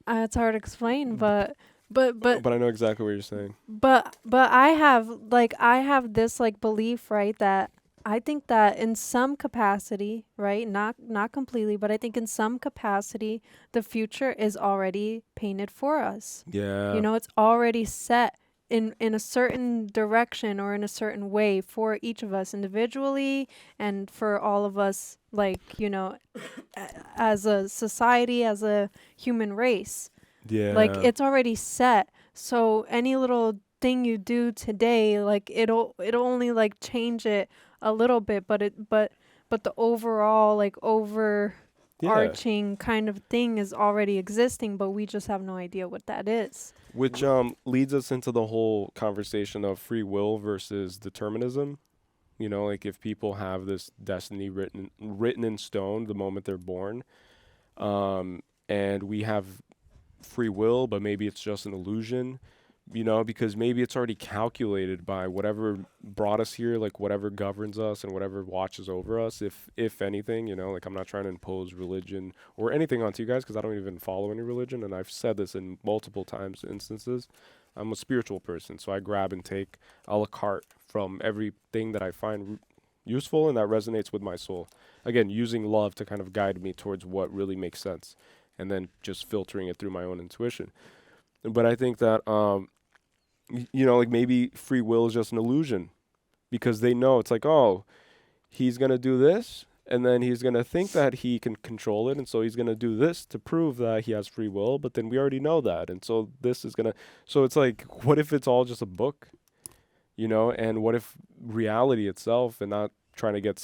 it's hard to explain, but But I know exactly what you're saying. But I have this like belief, right, that I think that in some capacity, right, not completely, but I think in some capacity the future is already painted for us. Yeah. You know, it's already set in a certain direction or in a certain way for each of us individually and for all of us, like, you know, as a society, as a human race. Yeah. Like, it's already set. So any little thing you do today, like, it'll only like change it a little bit, but the overall like overarching kind of thing is already existing, but we just have no idea what that is. Which leads us into the whole conversation of free will versus determinism. You know, like if people have this destiny written in stone the moment they're born, and we have free will, but maybe it's just an illusion, you know, because maybe it's already calculated by whatever brought us here, like whatever governs us and whatever watches over us, if anything, you know, like I'm not trying to impose religion or anything onto you guys because I don't even follow any religion, and I've said this in multiple times instances. I'm a spiritual person, so I grab and take a la carte from everything that I find useful and that resonates with my soul. Again, using love to kind of guide me towards what really makes sense, and then just filtering it through my own intuition. But I think that, you know, like maybe free will is just an illusion because they know it's like, oh, he's going to do this, and then he's going to think that he can control it, and so he's going to do this to prove that he has free will, but then we already know that, and so this is going to... So it's like, what if it's all just a book, you know, and what if reality itself, and not trying to get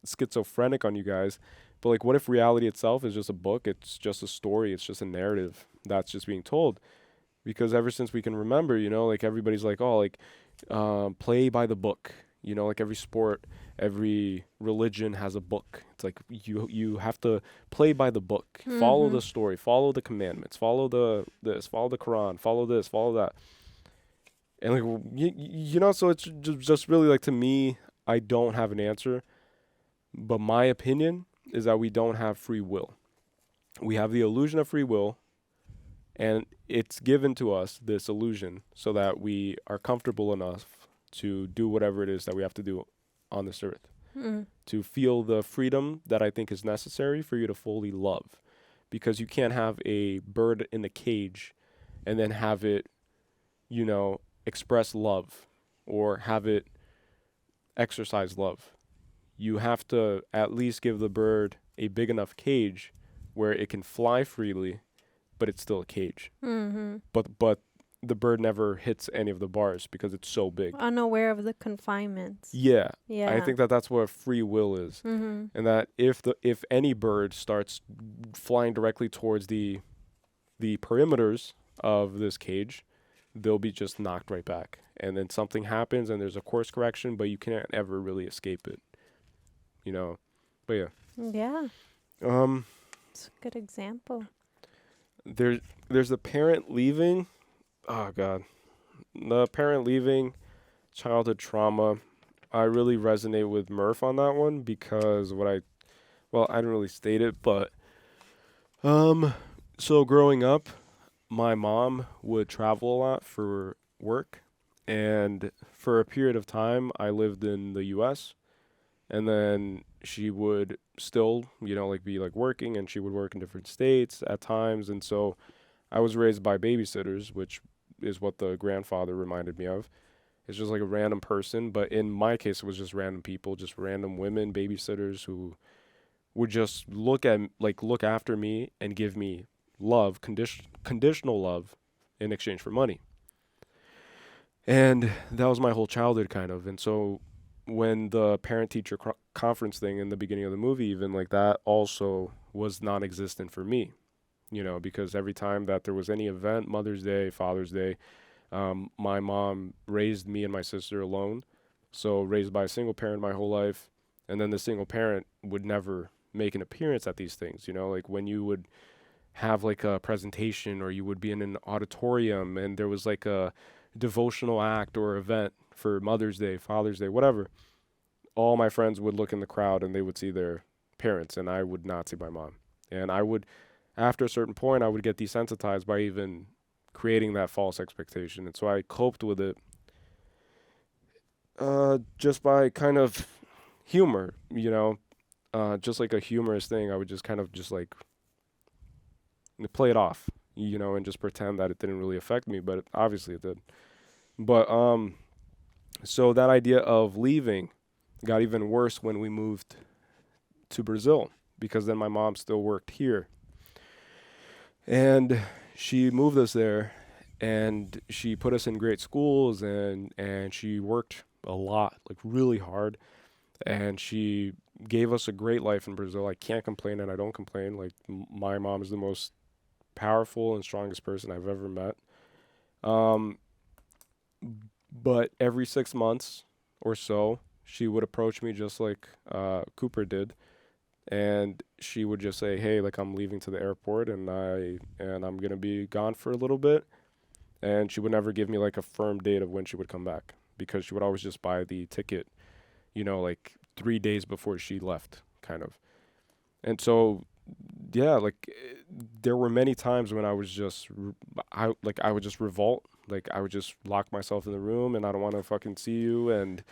schizophrenic on you guys, but like what if reality itself is just a book, it's just a story, it's just a narrative that's just being told? Because ever since we can remember, you know, like everybody's like, oh, like play by the book, you know, like every sport, every religion has a book. It's like you have to play by the book, follow the story, follow the commandments, follow follow the Quran, follow this, follow that. And like, you know, so it's just really like, to me, I don't have an answer, but my opinion is that we don't have free will. We have the illusion of free will, and it's given to us, this illusion, so that we are comfortable enough to do whatever it is that we have to do on this earth. To feel the freedom that I think is necessary for you to fully love. Because you can't have a bird in a cage and then have it, you know, express love or have it exercise love. You have to at least give the bird a big enough cage where it can fly freely, but it's still a cage. But the bird never hits any of the bars because it's so big. Unaware of the confinements. Yeah. Yeah. I think that that's what free will is. And that if any bird starts flying directly towards the perimeters of this cage, they'll be just knocked right back. And then something happens and there's a course correction, but you can't ever really escape it. You know. But yeah. Yeah. It's a good example. There's a parent leaving. Oh God, the parent leaving, childhood trauma. I really resonate with Murph on that one because I didn't really state it, but so growing up, my mom would travel a lot for work, and for a period of time, I lived in the U.S. And then she would still, you know, like be like working, and she would work in different states at times. And so I was raised by babysitters, which is what the grandfather reminded me of. It's just like a random person. But in my case, it was just random people, just random women, babysitters who would just look after me and give me love, conditional love in exchange for money. And that was my whole childhood kind of. And so when the parent-teacher conference thing in the beginning of the movie, even like that also was non-existent for me, you know, because every time that there was any event, Mother's Day, Father's Day, my mom raised me and my sister alone, so raised by a single parent my whole life, and then the single parent would never make an appearance at these things, you know, like when you would have like a presentation or you would be in an auditorium and there was like a devotional act or event for Mother's Day, Father's Day, whatever, all my friends would look in the crowd and they would see their parents, and I would not see my mom. And I would, after a certain point, I would get desensitized by even creating that false expectation. And so I coped with it just by kind of humor, just like a humorous thing. I would just kind of just like play it off, and just pretend that it didn't really affect me, but obviously it did. But so that idea of leaving got even worse when we moved to Brazil, because then my mom still worked here. And she moved us there, and she put us in great schools, and she worked a lot, like really hard. And she gave us a great life in Brazil. I can't complain, and I don't complain. Like, my mom is the most powerful and strongest person I've ever met. But every 6 months or so, she would approach me just like Cooper did. And she would just say, hey, like, I'm leaving to the airport, and I'm going to be gone for a little bit. And she would never give me like a firm date of when she would come back, because she would always just buy the ticket, like 3 days before she left, kind of. And so, yeah, like, there were many times when I was just, I would just revolt. Like, I would just lock myself in the room, and I don't want to fucking see you, and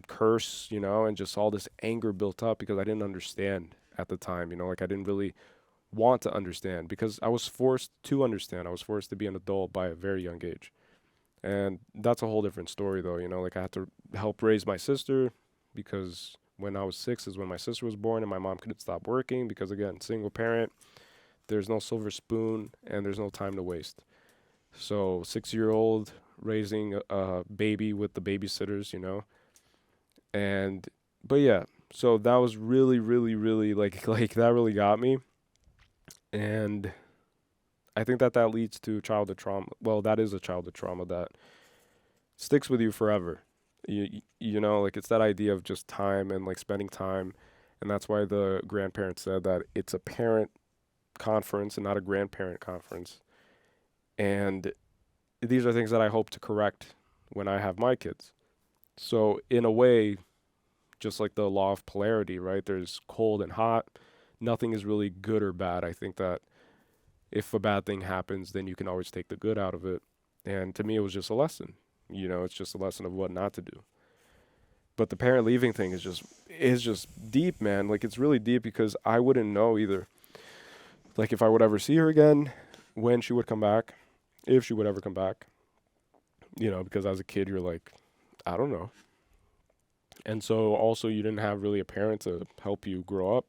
curse, and just all this anger built up because I didn't understand at the time, like, I didn't really want to understand, because I was forced to understand. I was forced to be an adult by a very young age. And that's a whole different story, though, like, I had to help raise my sister, because when I was 6 is when my sister was born, and my mom couldn't stop working because, again, single parent, there's no silver spoon, and there's no time to waste. So 6-year-old raising a baby with the babysitters, but yeah, so that was really, really, really like that really got me. And I think that leads to childhood trauma. Well, that is a childhood trauma that sticks with you forever. Like, it's that idea of just time and like spending time. And that's why the grandparents said that it's a parent conference and not a grandparent conference. And these are things that I hope to correct when I have my kids. So in a way, just like the law of polarity, right? There's cold and hot. Nothing is really good or bad. I think that if a bad thing happens, then you can always take the good out of it. And to me, it was just a lesson. It's just a lesson of what not to do. But the parent leaving thing is just deep, man. Like, it's really deep, because I wouldn't know either. Like, if I would ever see her again, when she would come back, if she would ever come back. Because as a kid, you're like, I don't know. And so also you didn't have really a parent to help you grow up.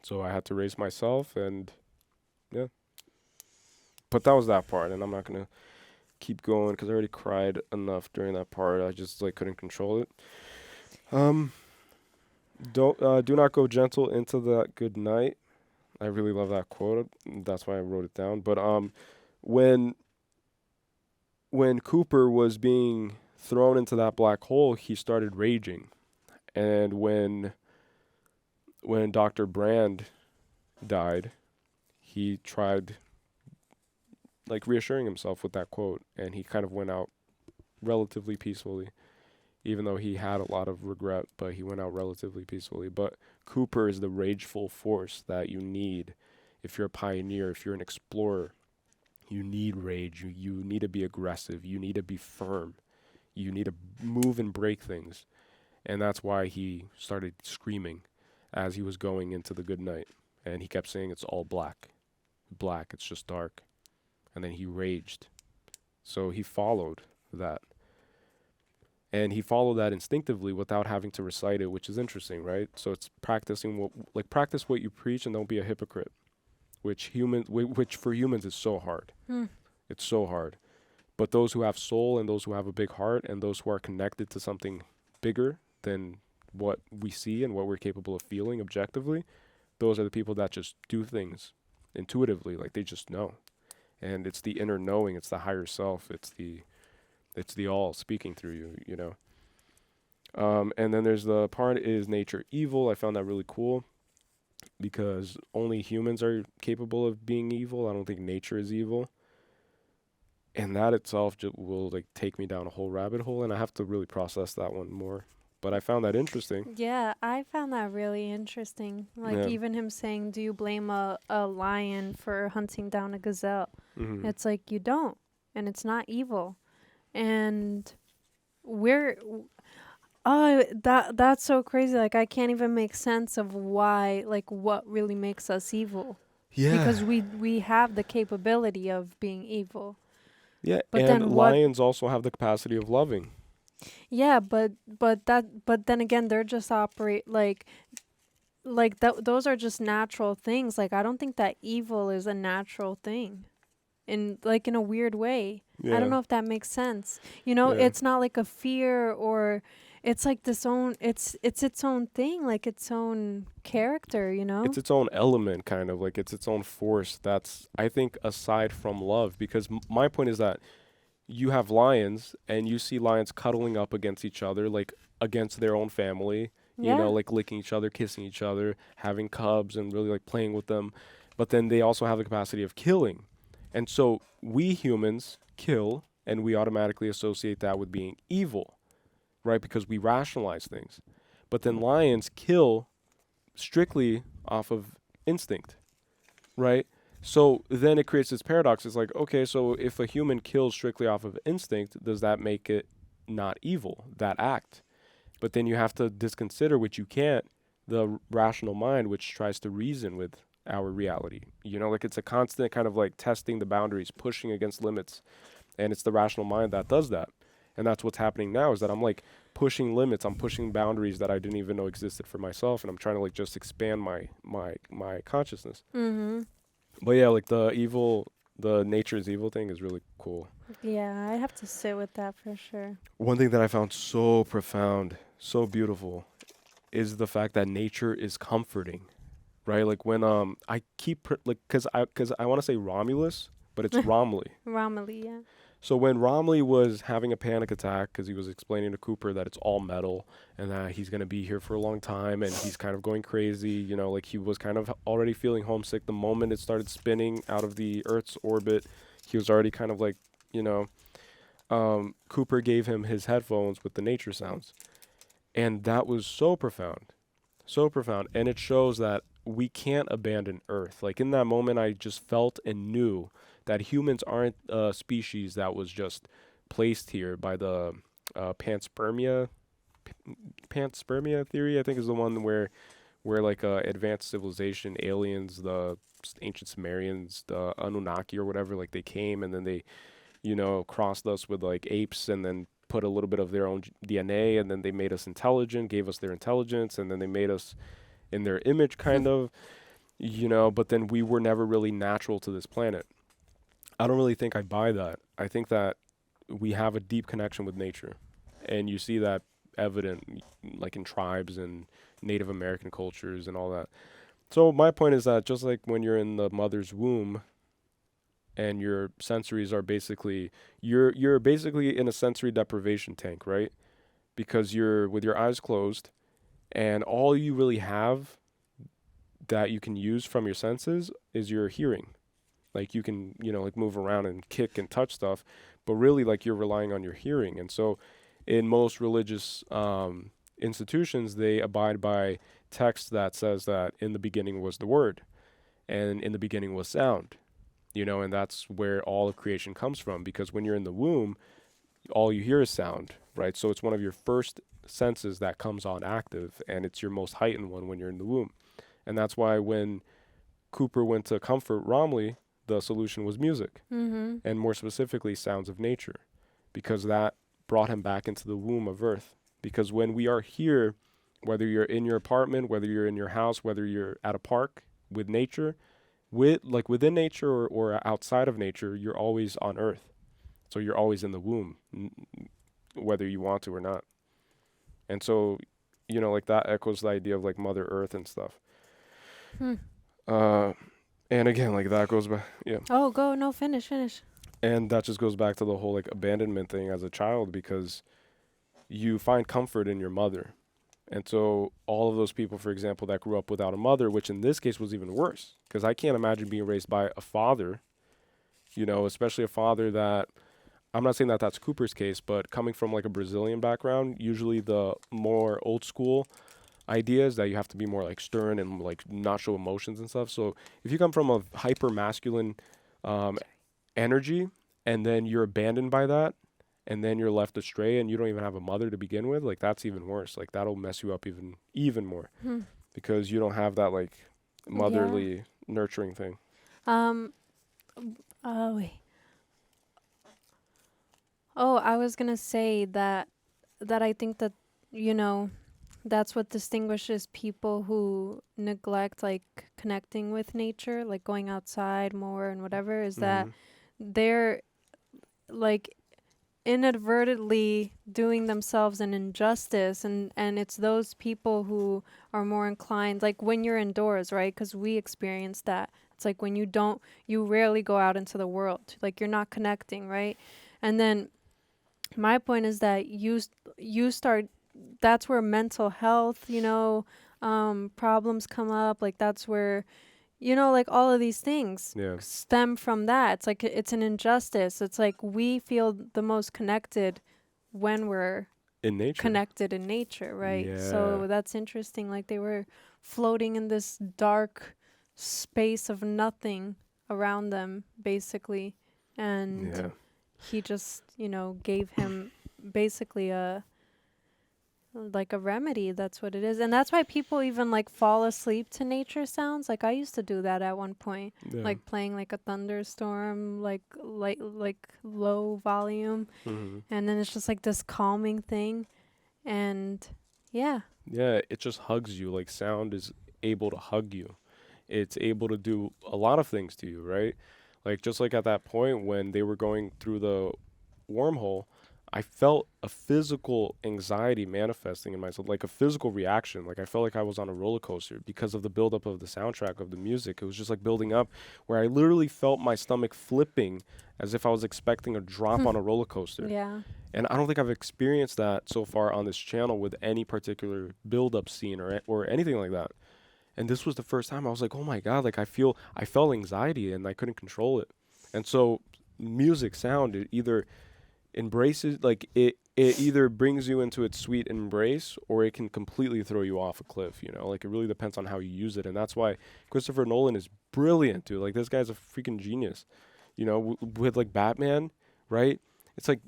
So I had to raise myself, and yeah. But that was that part, and I'm not going to keep going because I already cried enough during that part. I just like couldn't control it. Do not go gentle into that good night. I really love that quote. That's why I wrote it down. But when Cooper was being thrown into that black hole, he started raging. And when Dr. Brand died, he tried like reassuring himself with that quote, and he kind of went out relatively peacefully, even though he had a lot of regret, but he went out relatively peacefully. But Cooper is the rageful force that you need if you're a pioneer, if you're an explorer. You need rage. You need to be aggressive. You need to be firm. You need to move and break things. And that's why he started screaming as he was going into the good night. And he kept saying, it's all black. Black, it's just dark. And then he raged. So he followed that. And he followed that instinctively without having to recite it, which is interesting, right? So it's practicing practice what you preach and don't be a hypocrite, which for humans is so hard. It's so hard. But those who have soul and those who have a big heart and those who are connected to something bigger than what we see and what we're capable of feeling objectively, those are the people that just do things intuitively, like they just know. And it's the inner knowing, it's the higher self, it's the all speaking through you, you know. And then there's the part, is nature evil? I found that really cool because only humans are capable of being evil. I don't think nature is evil. And that itself will like take me down a whole rabbit hole, and I have to really process that one more. But I found that interesting. Yeah, I found that really interesting. Like even him saying, do you blame a lion for hunting down a gazelle? Mhm. It's like you don't, and it's not evil. And that's so crazy. Like I can't even make sense of why, like what really makes us evil. Yeah. Because we have the capability of being evil. Yeah, But and then what? lions also have the capacity of loving. Yeah, but then again, they're just operate like that. Those are just natural things. Like I don't think that evil is a natural thing, in a weird way. I Yeah. don't know if that makes sense. You know, Yeah. it's not like a fear, or it's like its own thing, like its own character. You know. It's its own element, kind of like it's its own force. That's, I think, aside from love, because my point is that you have lions and you see lions cuddling up against each other, like against their own family, you know, Yeah. like licking each other, kissing each other, having cubs and really like playing with them. But then they also have the capacity of killing. And so we humans kill, and we automatically associate that with being evil, right? Because we rationalize things. But then lions kill strictly off of instinct, right? So then it creates this paradox. It's like, okay, so if a human kills strictly off of instinct, does that make it not evil, that act? But then you have to disconsider, which you can't, the rational mind, which tries to reason with our reality. You know, like it's a constant kind of like testing the boundaries, pushing against limits. And it's the rational mind that does that. And that's what's happening now, is that I'm like pushing limits. I'm pushing boundaries that I didn't even know existed for myself. And I'm trying to like just expand my consciousness. Mm-hmm. But yeah, like the nature is evil thing is really cool. Yeah, I have to sit with that for sure. One thing that I found so profound, so beautiful, is the fact that nature is comforting, right? Like when I keep because I want to say Romulus, but it's Romilly. Romilly, yeah. So when Romilly was having a panic attack because he was explaining to Cooper that it's all metal and that he's going to be here for a long time and he's kind of going crazy, you know, like he was kind of already feeling homesick the moment it started spinning out of the Earth's orbit. He was already kind of like, you know, Cooper gave him his headphones with the nature sounds. And that was so profound, so profound. And it shows that we can't abandon Earth. Like in that moment, I just felt and knew that humans aren't a species that was just placed here by the panspermia theory, I think, is the one where like advanced civilization, aliens, the ancient Sumerians, the Anunnaki or whatever, like they came and then they, you know, crossed us with like apes and then put a little bit of their own DNA, and then they made us intelligent, gave us their intelligence, and then they made us in their image, kind of, you know, but then we were never really natural to this planet. I don't really think I buy that. I think that we have a deep connection with nature, and you see that evident like in tribes and Native American cultures and all that. So my point is that just like when you're in the mother's womb and your sensories are basically, you're basically in a sensory deprivation tank, right? Because you're with your eyes closed and all you really have that you can use from your senses is your hearing. Like you can, you know, like move around and kick and touch stuff, but really like you're relying on your hearing. And so in most religious institutions, they abide by text that says that in the beginning was the word and in the beginning was sound, you know, and that's where all of creation comes from, because when you're in the womb, all you hear is sound, right? So it's one of your first senses that comes on active, and it's your most heightened one when you're in the womb. And that's why when Cooper went to comfort Romilly, the solution was music, and more specifically sounds of nature, because that brought him back into the womb of Earth. Because when we are here, whether you're in your apartment, whether you're in your house, whether you're at a park with nature, within nature or outside of nature, you're always on Earth. So you're always in the womb, whether you want to or not. And so, you know, like that echoes the idea of like Mother Earth and stuff. And again, like that goes back, yeah. Oh, go, no, finish. And that just goes back to the whole like abandonment thing as a child, because you find comfort in your mother. And so all of those people, for example, that grew up without a mother, which in this case was even worse, because I can't imagine being raised by a father, you know, especially a father that, I'm not saying that that's Cooper's case, but coming from like a Brazilian background, usually the more old school ideas that you have to be more like stern and like not show emotions and stuff. So if you come from a hyper masculine energy, and then you're abandoned by that, and then you're left astray, and you don't even have a mother to begin with, like that's even worse. Like that'll mess you up even more, because you don't have that like motherly nurturing thing. Wait. Oh, I was gonna say that I think that, you know, that's what distinguishes people who neglect like connecting with nature, like going outside more and whatever, is that they're like inadvertently doing themselves an injustice, and it's those people who are more inclined, like when you're indoors, right? Because we experience that. It's like when you rarely go out into the world, like you're not connecting, right? And then my point is that you start, that's where mental health, you know, problems come up. Like that's where, you know, like all of these things stem from that. It's like it's an injustice. It's like we feel the most connected when we're in nature, connected in nature, right? So that's interesting. Like they were floating in this dark space of nothing around them, basically, and he just, you know, gave him basically a remedy. That's what it is. And that's why people even like fall asleep to nature sounds. Like I used to do that at one point, like playing like a thunderstorm, like low volume, and then it's just like this calming thing. And it just hugs you. Like sound is able to hug you. It's able to do a lot of things to you, right? Like just like at that point when they were going through the wormhole, I felt a physical anxiety manifesting in myself, like a physical reaction. Like I felt like I was on a roller coaster because of the buildup of the soundtrack, of the music. It was just like building up, where I literally felt my stomach flipping as if I was expecting a drop on a roller coaster. Yeah. And I don't think I've experienced that so far on this channel with any particular build-up scene or anything like that. And this was the first time I was like, oh my God, like I felt anxiety and I couldn't control it. And so music, sound, it either embraces, like it either brings you into its sweet embrace, or it can completely throw you off a cliff, you know? Like it really depends on how you use it. And that's why Christopher Nolan is brilliant, dude. Like this guy's a freaking genius, you know, with like Batman, right? It's like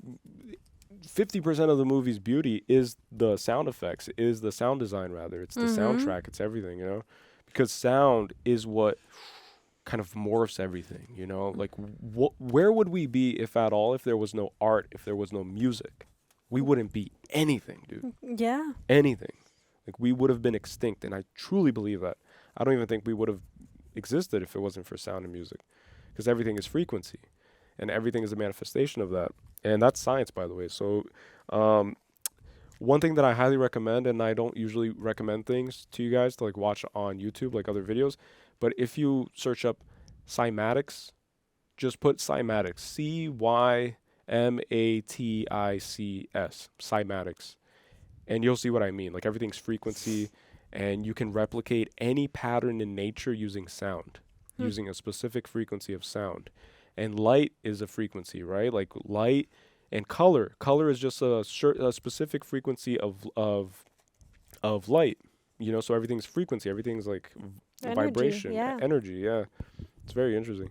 50% of the movie's beauty is the sound effects, is the sound design rather. It's the soundtrack, it's everything, you know? Because sound is what kind of morphs everything, you know? Like where would we be, if at all, if there was no art, if there was no music? We wouldn't be anything, dude. Yeah. Anything. Like we would have been extinct, and I truly believe that. I don't even think we would have existed if it wasn't for sound and music, because everything is frequency, and everything is a manifestation of that. And that's science, by the way. So one thing that I highly recommend, and I don't usually recommend things to you guys to like watch on YouTube, like other videos, but if you search up cymatics, just put cymatics, CYMATICS, cymatics, and you'll see what I mean. Like everything's frequency, and you can replicate any pattern in nature using sound, using a specific frequency of sound. And light is a frequency, right? Like light and color. Color is just a specific frequency of light. You know, so everything's frequency. Everything's like vibration, energy. Yeah, it's very interesting.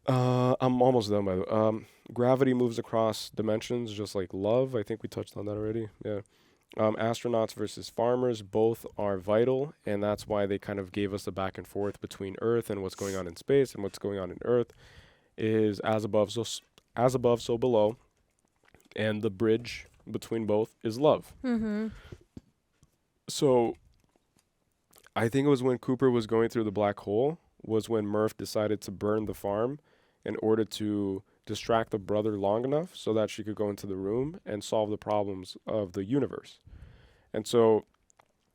I'm almost done, by the way. Gravity moves across dimensions, just like love. I think we touched on that already. Yeah. Astronauts versus farmers, both are vital, and that's why they kind of gave us the back and forth between Earth and what's going on in space, and what's going on in Earth is as above, so below, and the bridge between both is love. So I think it was when Cooper was going through the black hole was when Murph decided to burn the farm in order to distract the brother long enough so that she could go into the room and solve the problems of the universe. And so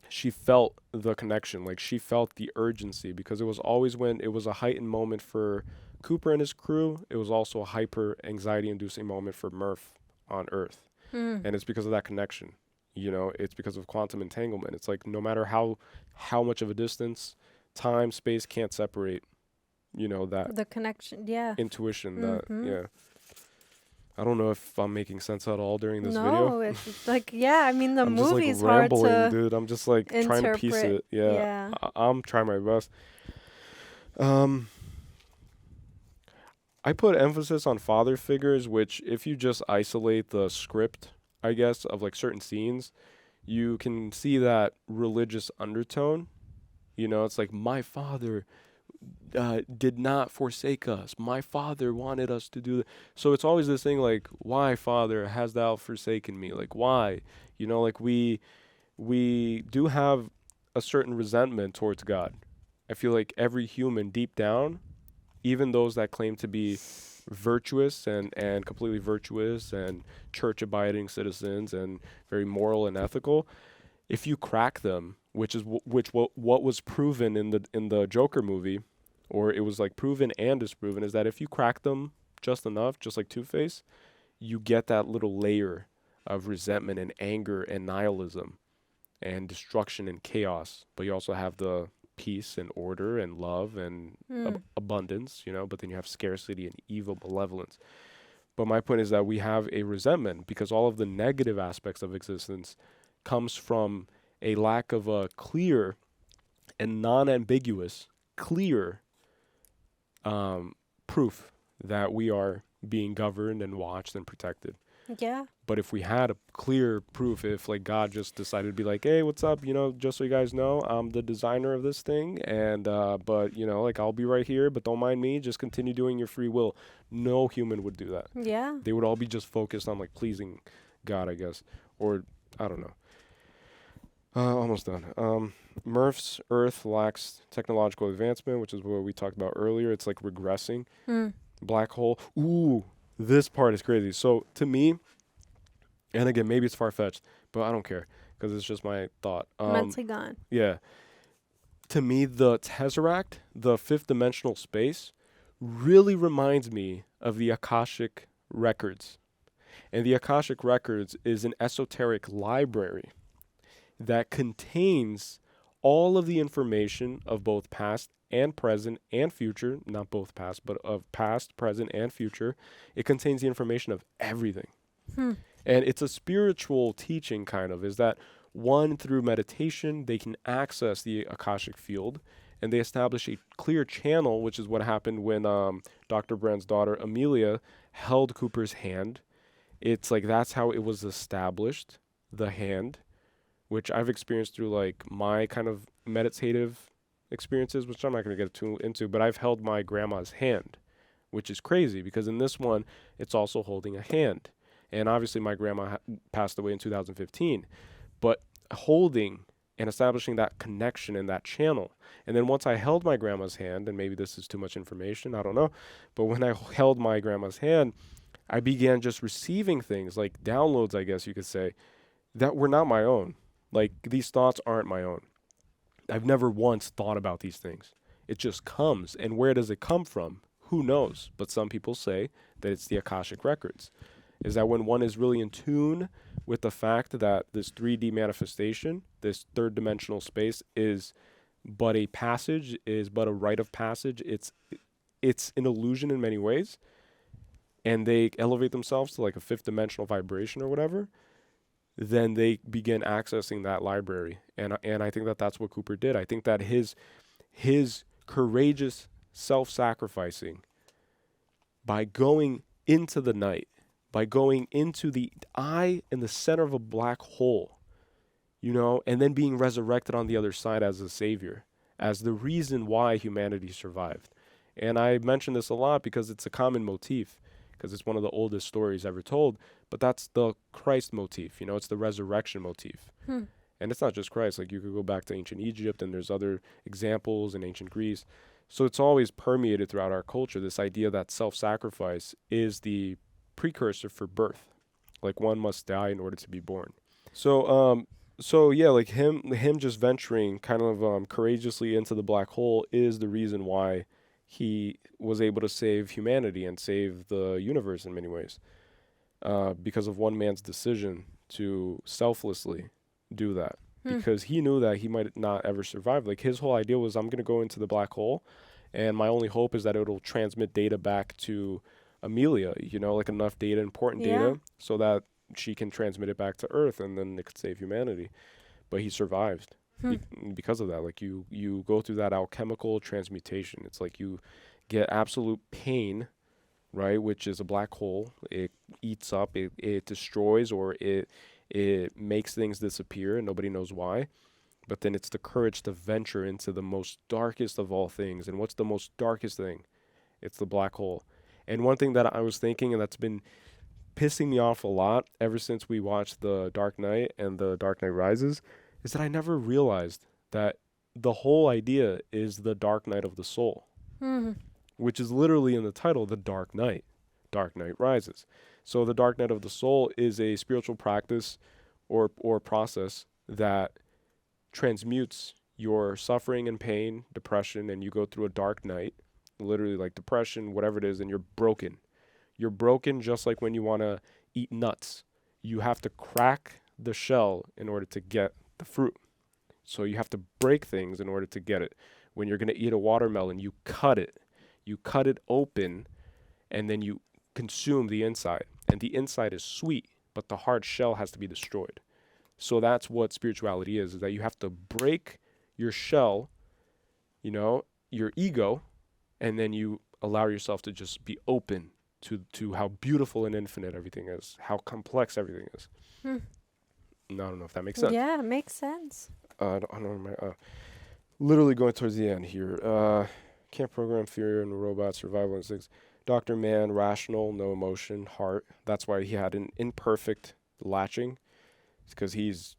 she felt the connection, like she felt the urgency, because it was always when it was a heightened moment for Cooper and his crew, it was also a hyper anxiety inducing moment for Murph on Earth. And it's because of that connection, you know, it's because of quantum entanglement. It's like no matter how much of a distance, time, space can't separate, you know, that the connection, intuition, that I don't know if I'm making sense at all during this video. No, it's like, I mean, the I'm movie's just like rambling, hard to dude. I'm just like trying to piece it. I'm trying my best. I put emphasis on father figures, which if you just isolate the script, I guess, of like certain scenes, you can see that religious undertone. You know, it's like, my father did not forsake us. My father wanted us to do that. So it's always this thing like, why, Father, hast thou forsaken me? Like, why? You know, like we do have a certain resentment towards God. I feel like every human deep down, even those that claim to be virtuous and completely virtuous and church-abiding citizens and very moral and ethical, if you crack them, what was proven in the Joker movie, or it was like proven and disproven, is that if you crack them just enough, just like Two-Face, you get that little layer of resentment and anger and nihilism and destruction and chaos. But you also have the peace and order and love and abundance, you know, but then you have scarcity and evil malevolence. But my point is that we have a resentment because all of the negative aspects of existence comes from a lack of a clear and non-ambiguous, clear proof that we are being governed and watched and protected. Yeah. But if we had a clear proof, if like God just decided to be like, hey, what's up? You know, just so you guys know, I'm the designer of this thing. And, but you know, like I'll be right here, but don't mind me. Just continue doing your free will. No human would do that. Yeah. They would all be just focused on like pleasing God, I guess. Or I don't know. Almost done. Murph's Earth lacks technological advancement, which is what we talked about earlier. It's like regressing. Black hole. Ooh, this part is crazy. So to me, and again, maybe it's far-fetched, but I don't care because it's just my thought. Mentally gone. Yeah. To me, the Tesseract, the fifth dimensional space, really reminds me of the Akashic Records. And the Akashic Records is an esoteric library that contains all of the information of both past and present and future, not both past, but of past, present, and future. It contains the information of everything. And it's a spiritual teaching kind of, is that one, through meditation, they can access the Akashic field and they establish a clear channel, which is what happened when Dr. Brand's daughter, Amelia, held Cooper's hand. It's like, that's how it was established, the hand, which I've experienced through like my kind of meditative experiences, which I'm not going to get too into, but I've held my grandma's hand, which is crazy because in this one, it's also holding a hand. And obviously my grandma passed away in 2015, but holding and establishing that connection and that channel. And then once I held my grandma's hand, and maybe this is too much information, I don't know, but when I held my grandma's hand, I began just receiving things like downloads, I guess you could say, that were not my own. Like, these thoughts aren't my own. I've never once thought about these things. It just comes. And where does it come from? Who knows? But some people say that it's the Akashic Records. Is that when one is really in tune with the fact that this 3D manifestation, this third dimensional space, is but a passage, is but a rite of passage. It's an illusion in many ways. And they elevate themselves to like a fifth dimensional vibration or whatever, then they begin accessing that library. And I think that that's what Cooper did. I think that his courageous self-sacrificing by going into the night, by going into the eye in the center of a black hole, you know, and then being resurrected on the other side as a savior, as the reason why humanity survived. And I mention this a lot because it's a common motif, because it's one of the oldest stories ever told, but that's the Christ motif, you know, it's the resurrection motif. And it's not just Christ, like you could go back to ancient Egypt and there's other examples in ancient Greece. So it's always permeated throughout our culture, this idea that self-sacrifice is the precursor for birth. Like one must die in order to be born. So yeah, like him just venturing kind of courageously into the black hole is the reason why he was able to save humanity and save the universe in many ways, because of one man's decision to selflessly do that, because he knew that he might not ever survive. Like his whole idea was, I'm going to go into the black hole and my only hope is that it'll transmit data back to Amelia, you know, like enough data, important data, so that she can transmit it back to Earth and then it could save humanity. But he survived because of that. Like you go through that alchemical transmutation. It's like you get absolute pain right? Which is a black hole. It eats up, it destroys, or it makes things disappear and nobody knows why. But then it's the courage to venture into the most darkest of all things. And what's the most darkest thing? It's the black hole. And one thing that I was thinking, and that's been pissing me off a lot ever since we watched The Dark Knight and The Dark Knight Rises, is that I never realized that the whole idea is the dark night of the soul, which is literally in the title, The Dark Knight. Dark Knight Rises. So the dark night of the soul is a spiritual practice or process that transmutes your suffering and pain, depression, and you go through a dark night, literally like depression, whatever it is, and you're broken. You're broken just like when you want to eat nuts. You have to crack the shell in order to get the fruit. So you have to break things in order to get it. When you're going to eat a watermelon, you cut it. You cut it open, and then you consume the inside. And the inside is sweet, but the hard shell has to be destroyed. So that's what spirituality is that you have to break your shell, you know, your ego, and then you allow yourself to just be open to how beautiful and infinite everything is, how complex everything is. I don't know if that makes sense. Yeah, it makes sense. I don't know. Literally going towards the end here. Can't program fear in a robot, survival instincts. Dr. Mann, rational, no emotion, heart. That's why he had an imperfect latching. It's because he's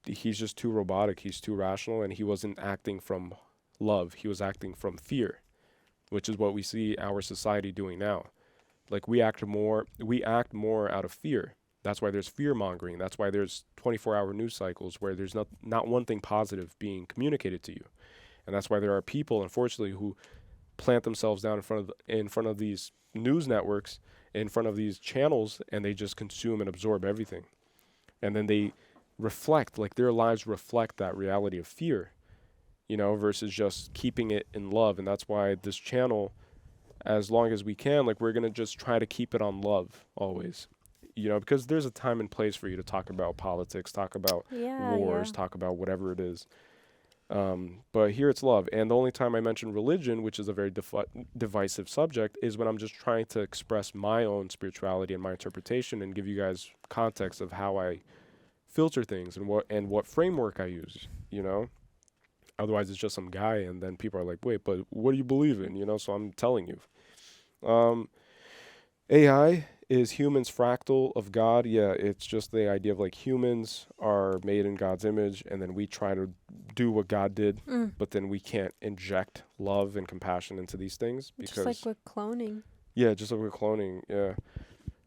just too robotic. He's too rational, and he wasn't acting from love. He was acting from fear, which is what we see our society doing now. Like we act more out of fear. That's why there's fear mongering. That's why there's 24-hour news cycles where there's not one thing positive being communicated to you. And that's why there are people, unfortunately, who plant themselves down in front of these news networks, in front of these channels, and they just consume and absorb everything. And then they reflect, like their lives reflect that reality of fear, you know, versus just keeping it in love. And that's why this channel, as long as we can, like we're going to just try to keep it on love always, you know, because there's a time and place for you to talk about politics, talk about wars, talk about whatever it is. But here it's love. And the only time I mention religion, which is a very divisive subject, is when I'm just trying to express my own spirituality and my interpretation and give you guys context of how I filter things and what framework I use, you know. Otherwise it's just some guy, and then people are like, wait, but what do you believe in, you know? So I'm telling you. AI is humans fractal of God. Yeah, it's just the idea of like humans are made in God's image, and then we try to do what God did, but then we can't inject love and compassion into these things because just like with cloning. Yeah, just like with cloning. Yeah,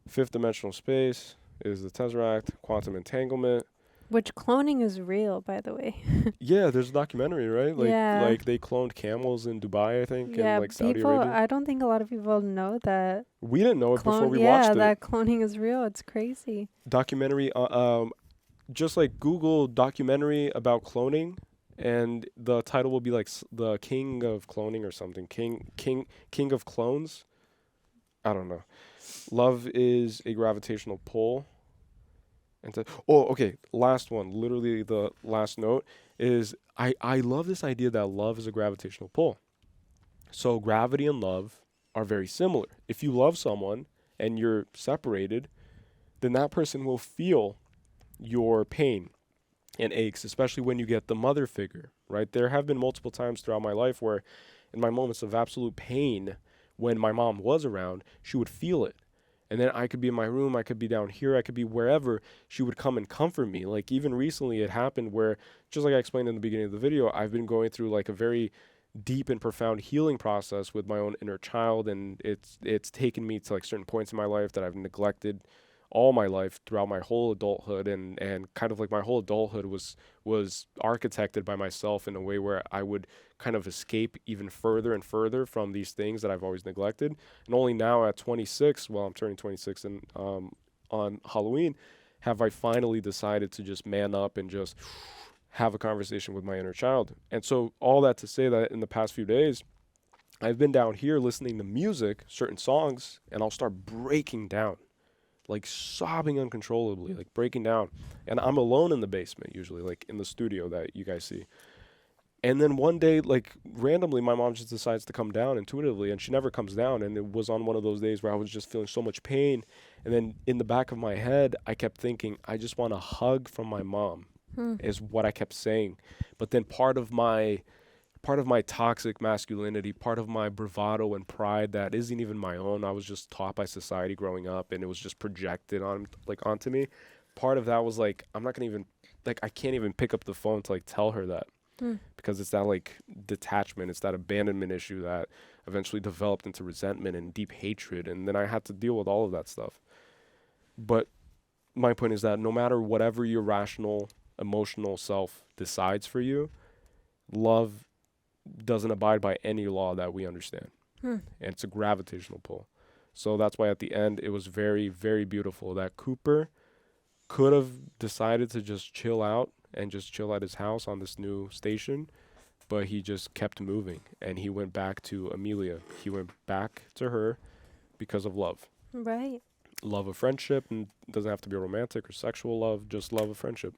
fifth dimensional space is the Tesseract, quantum entanglement. Which cloning is real, by the way. Yeah, there's a documentary, right? Like, yeah. Like they cloned camels in Dubai, I think, yeah, and like Saudi Arabia. I don't think a lot of people know that. We didn't know it before we watched it. Yeah, that cloning is real. It's crazy. Documentary, just like Google documentary about cloning, and the title will be like the King of Cloning or something. King of Clones. I don't know. Love is a gravitational pull. Okay, last one, literally the last note is I love this idea that love is a gravitational pull. So gravity and love are very similar. If you love someone and you're separated, then that person will feel your pain and aches, especially when you get the mother figure, right? There have been multiple times throughout my life where in my moments of absolute pain, when my mom was around, she would feel it. And then I could be in my room, I could be down here, I could be wherever, she would come and comfort me. Like even recently it happened where, just like I explained in the beginning of the video, I've been going through like a very deep and profound healing process with my own inner child, and it's taken me to like certain points in my life that I've neglected all my life throughout my whole adulthood, and kind of like my whole adulthood was architected by myself in a way where I would kind of escape even further and further from these things that I've always neglected. And only now at 26, well, I'm turning 26 on Halloween, have I finally decided to just man up and just have a conversation with my inner child. And so all that to say that in the past few days, I've been down here listening to music, certain songs, and I'll start breaking down. Like sobbing uncontrollably, like breaking down. And I'm alone in the basement usually, like in the studio that you guys see. And then one day, like, randomly, my mom just decides to come down intuitively, and she never comes down. And it was on one of those days where I was just feeling so much pain. And then in the back of my head, I kept thinking, I just want a hug from my mom, is what I kept saying. But then part of my toxic masculinity, part of my bravado and pride that isn't even my own, I was just taught by society growing up, and it was just projected onto me. Part of that was like, I'm not gonna even, like, I can't even pick up the phone to like tell her that. Because it's that like detachment, it's that abandonment issue that eventually developed into resentment and deep hatred, and then I had to deal with all of that stuff. But my point is that no matter whatever your rational, emotional self decides for you, love doesn't abide by any law that we understand. And it's a gravitational pull. So that's why at the end it was very, very beautiful that Cooper could have decided to just chill out and just chill at his house on this new station, but he just kept moving, and he went back to Amelia. He went back to her because of love. Right. Love of friendship, and it doesn't have to be romantic or sexual love, just love of friendship.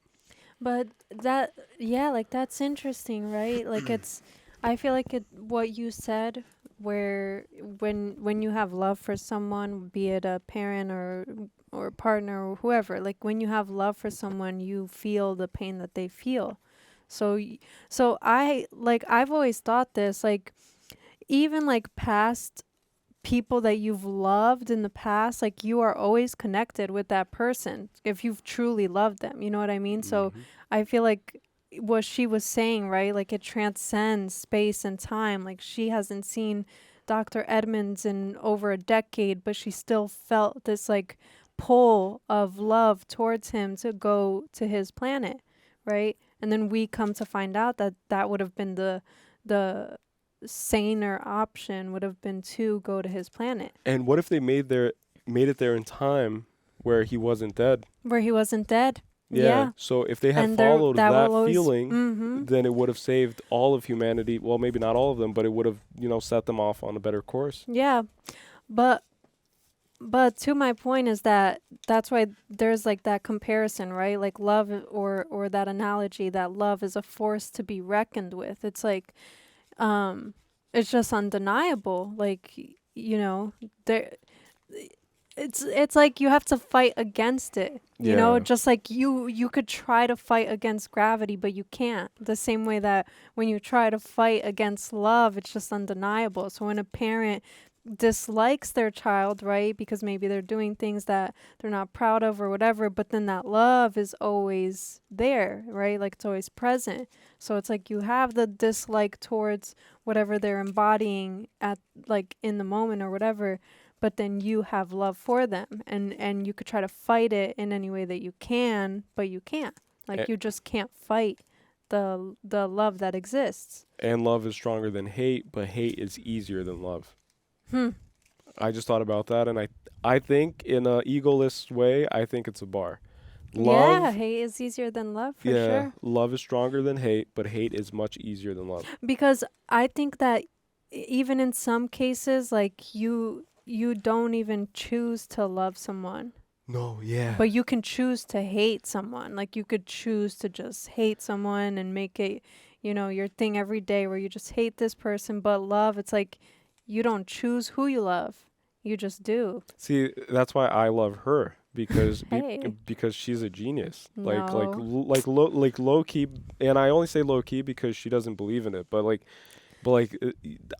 But that, yeah, like that's interesting, right? Like I feel like what you said, where when you have love for someone, be it a parent or partner or whoever, like when you have love for someone, you feel the pain that they feel. So I've always thought this, like even like past people that you've loved in the past, like you are always connected with that person if you've truly loved them, you know what I mean? So I feel like what she was saying, right, like it transcends space and time. Like she hasn't seen Dr. Edmonds in over a decade, but she still felt this like pull of love towards him to go to his planet, right? And then we come to find out that that would have been the saner option, would have been to go to his planet. And what if they made it there in time where he wasn't dead? Where he wasn't dead. Yeah. So if they had followed that feeling, then it would have saved all of humanity. Well, maybe not all of them, but it would have, set them off on a better course. Yeah. But to my point is that's why there's like that comparison, right? Like love or that analogy that love is a force to be reckoned with. It's like, it's just undeniable. Like, it's like you have to fight against it, you know, just like you could try to fight against gravity, but you can't. The same way that when you try to fight against love, it's just undeniable. So when a parent dislikes their child, right, because maybe they're doing things that they're not proud of or whatever, but then that love is always there, right? Like it's always present. So it's like you have the dislike towards whatever they're embodying at like in the moment or whatever, but then you have love for them, and you could try to fight it in any way that you can, but you can't. Like you just can't fight the love that exists. And love is stronger than hate, but hate is easier than love. I just thought about that, and I think in a egoless way, I think it's a bar. Love, hate is easier than love, for sure. Love is stronger than hate, but hate is much easier than love. Because I think that even in some cases, like you don't even choose to love someone. No, yeah. But you can choose to hate someone. Like you could choose to just hate someone and make it, your thing every day where you just hate this person. But love, it's like you don't choose who you love. You just do. See, that's why I love her, because because she's a genius. No. Like low key, and I only say low key because she doesn't believe in it. But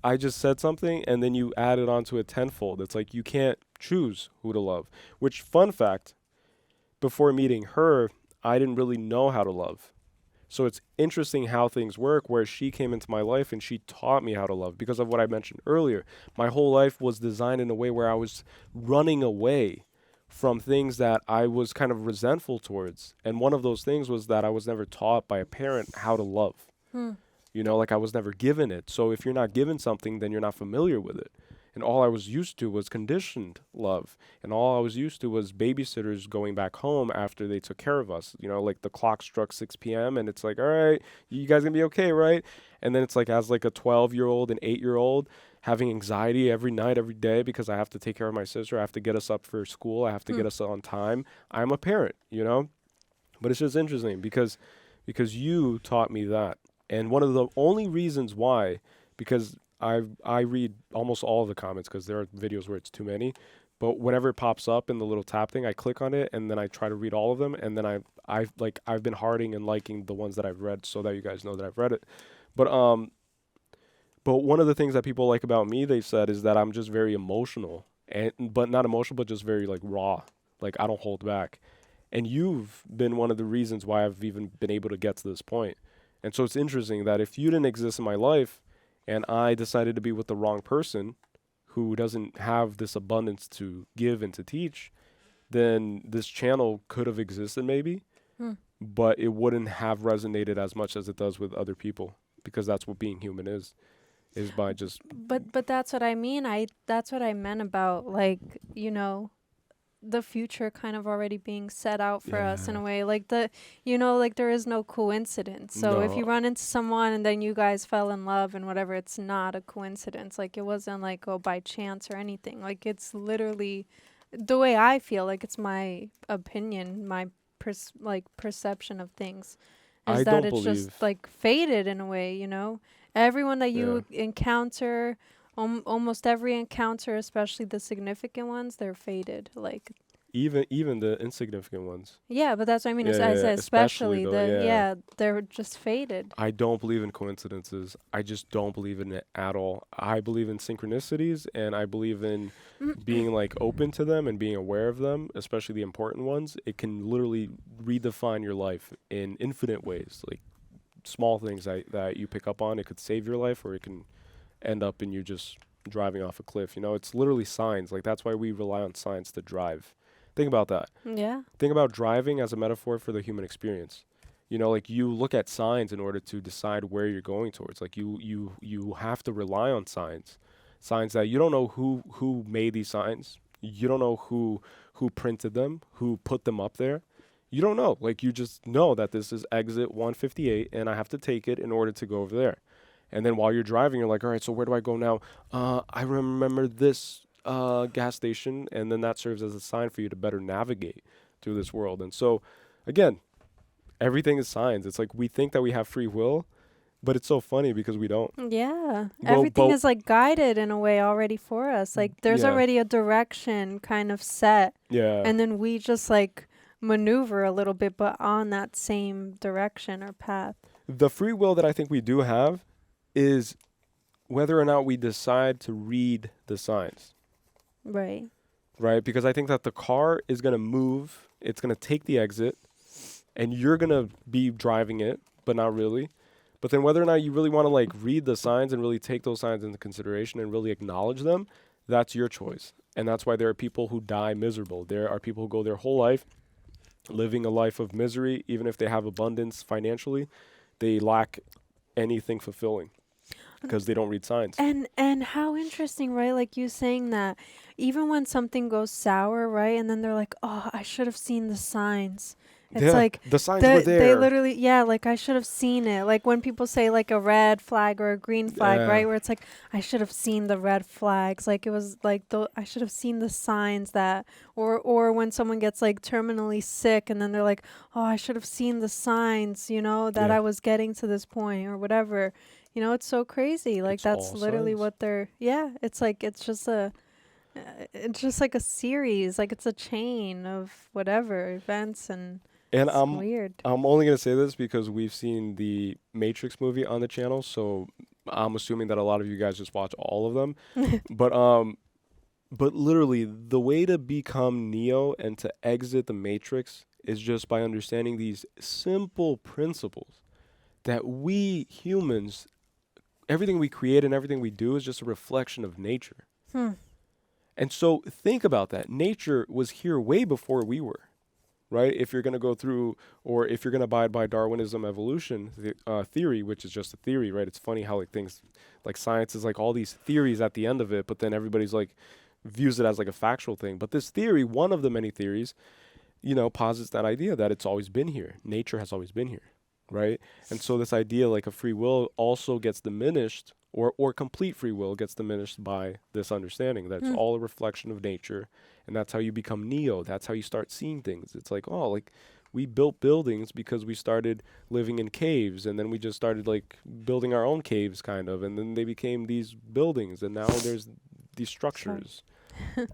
I just said something, and then you add it onto it tenfold. It's like you can't choose who to love. Which, fun fact, before meeting her, I didn't really know how to love. So it's interesting how things work, where she came into my life and she taught me how to love because of what I mentioned earlier. My whole life was designed in a way where I was running away from things that I was kind of resentful towards. And one of those things was that I was never taught by a parent how to love. Like I was never given it. So if you're not given something, then you're not familiar with it. And all I was used to was conditioned love. And all I was used to was babysitters going back home after they took care of us. Like the clock struck 6 p.m. and it's like, all right, you guys gonna be okay, right? And then it's like as like a 12-year-old and 8-year-old having anxiety every night, every day because I have to take care of my sister. I have to get us up for school. I have to get us on time. I'm a parent, But it's just interesting because you taught me that. And one of the only reasons why, because I read almost all of the comments because there are videos where it's too many, but whenever it pops up in the little tap thing, I click on it and then I try to read all of them, and then I've been hearting and liking the ones that I've read so that you guys know that I've read it. But one of the things that people like about me, they said, is that I'm just very emotional, but not emotional, but just very like raw. Like I don't hold back. And you've been one of the reasons why I've even been able to get to this point. And so it's interesting that if you didn't exist in my life and I decided to be with the wrong person who doesn't have this abundance to give and to teach, then this channel could have existed maybe, but it wouldn't have resonated as much as it does with other people, because that's what being human is by just... But that's what I mean. That's what I meant about, like, you know, the future kind of already being set out for us in a way, like like there is no coincidence. So if you run into someone and then you guys fell in love and whatever, it's not a coincidence. Like it wasn't like, oh, by chance or anything. Like it's literally the way I feel. Like it's my opinion, my perception of things is that it's just like fated in a way, you know. Everyone that you encounter, almost every encounter, especially the significant ones, they're fated. Like even the insignificant ones. Yeah, but that's what I mean. I said especially though, they're just fated. I don't believe in coincidences. I just don't believe in it at all. I believe in synchronicities, and I believe in being like open to them and being aware of them, especially the important ones. It can literally redefine your life in infinite ways. Like small things that you pick up on, it could save your life, or it can end up in you just driving off a cliff. You know, it's literally signs. Like that's why we rely on science to drive. Think about that. Yeah. Think about driving as a metaphor for the human experience. You know, like you look at signs in order to decide where you're going towards. Like you have to rely on signs that you don't know who made these signs. You don't know who printed them, who put them up there. You don't know. Like you just know that this is exit 158 and I have to take it in order to go over there. And then while you're driving, you're like, all right, so where do I go now? I remember this gas station, and then that serves as a sign for you to better navigate through this world. And so, again, everything is signs. It's like we think that we have free will, but it's so funny because we don't. Yeah. Everything is like guided in a way already for us. Like there's already a direction kind of set. Yeah. And then we just like maneuver a little bit, but on that same direction or path. The free will that I think we do have is whether or not we decide to read the signs. Right. Right? Because I think that the car is going to move. It's going to take the exit, and you're going to be driving it, but not really. But then whether or not you really want to like read the signs and really take those signs into consideration and really acknowledge them, that's your choice. And that's why there are people who die miserable. There are people who go their whole life living a life of misery. Even if they have abundance financially, they lack anything fulfilling because they don't read signs. And how interesting, right? Like you saying that even when something goes sour, right? And then they're like, oh, I should have seen the signs. It's like the signs were there. They literally, like I should have seen it. Like when people say like a red flag or a green flag, right? Where it's like, I should have seen the red flags. Like it was like, I should have seen the signs that, or when someone gets like terminally sick and then they're like, oh, I should have seen the signs, you know, that I was getting to this point or whatever. You know, it's so crazy. Like that's literally what they're, it's like, it's just like a series, like it's a chain of whatever events and it's weird. I'm only going to say this because we've seen the Matrix movie on the channel, so I'm assuming that a lot of you guys just watch all of them. But literally, the way to become Neo and to exit the Matrix is just by understanding these simple principles that we humans, everything we create and everything we do is just a reflection of nature. And so think about that. Nature was here way before we were. Right? If you're going to go through, or if you're going to abide by Darwinism evolution theory, which is just a theory, right? It's funny how like things, like science is like all these theories at the end of it, but then everybody's like views it as like a factual thing. But this theory, one of the many theories, you know, posits that idea that it's always been here. Nature has always been here, right? And so this idea like a free will also gets diminished, or complete free will gets diminished by this understanding that it's all a reflection of nature. And that's how you become Neo. That's how you start seeing things. It's like, oh, like We built buildings because we started living in caves, and then we just started like building our own caves kind of, and then they became these buildings, and now there's these structures.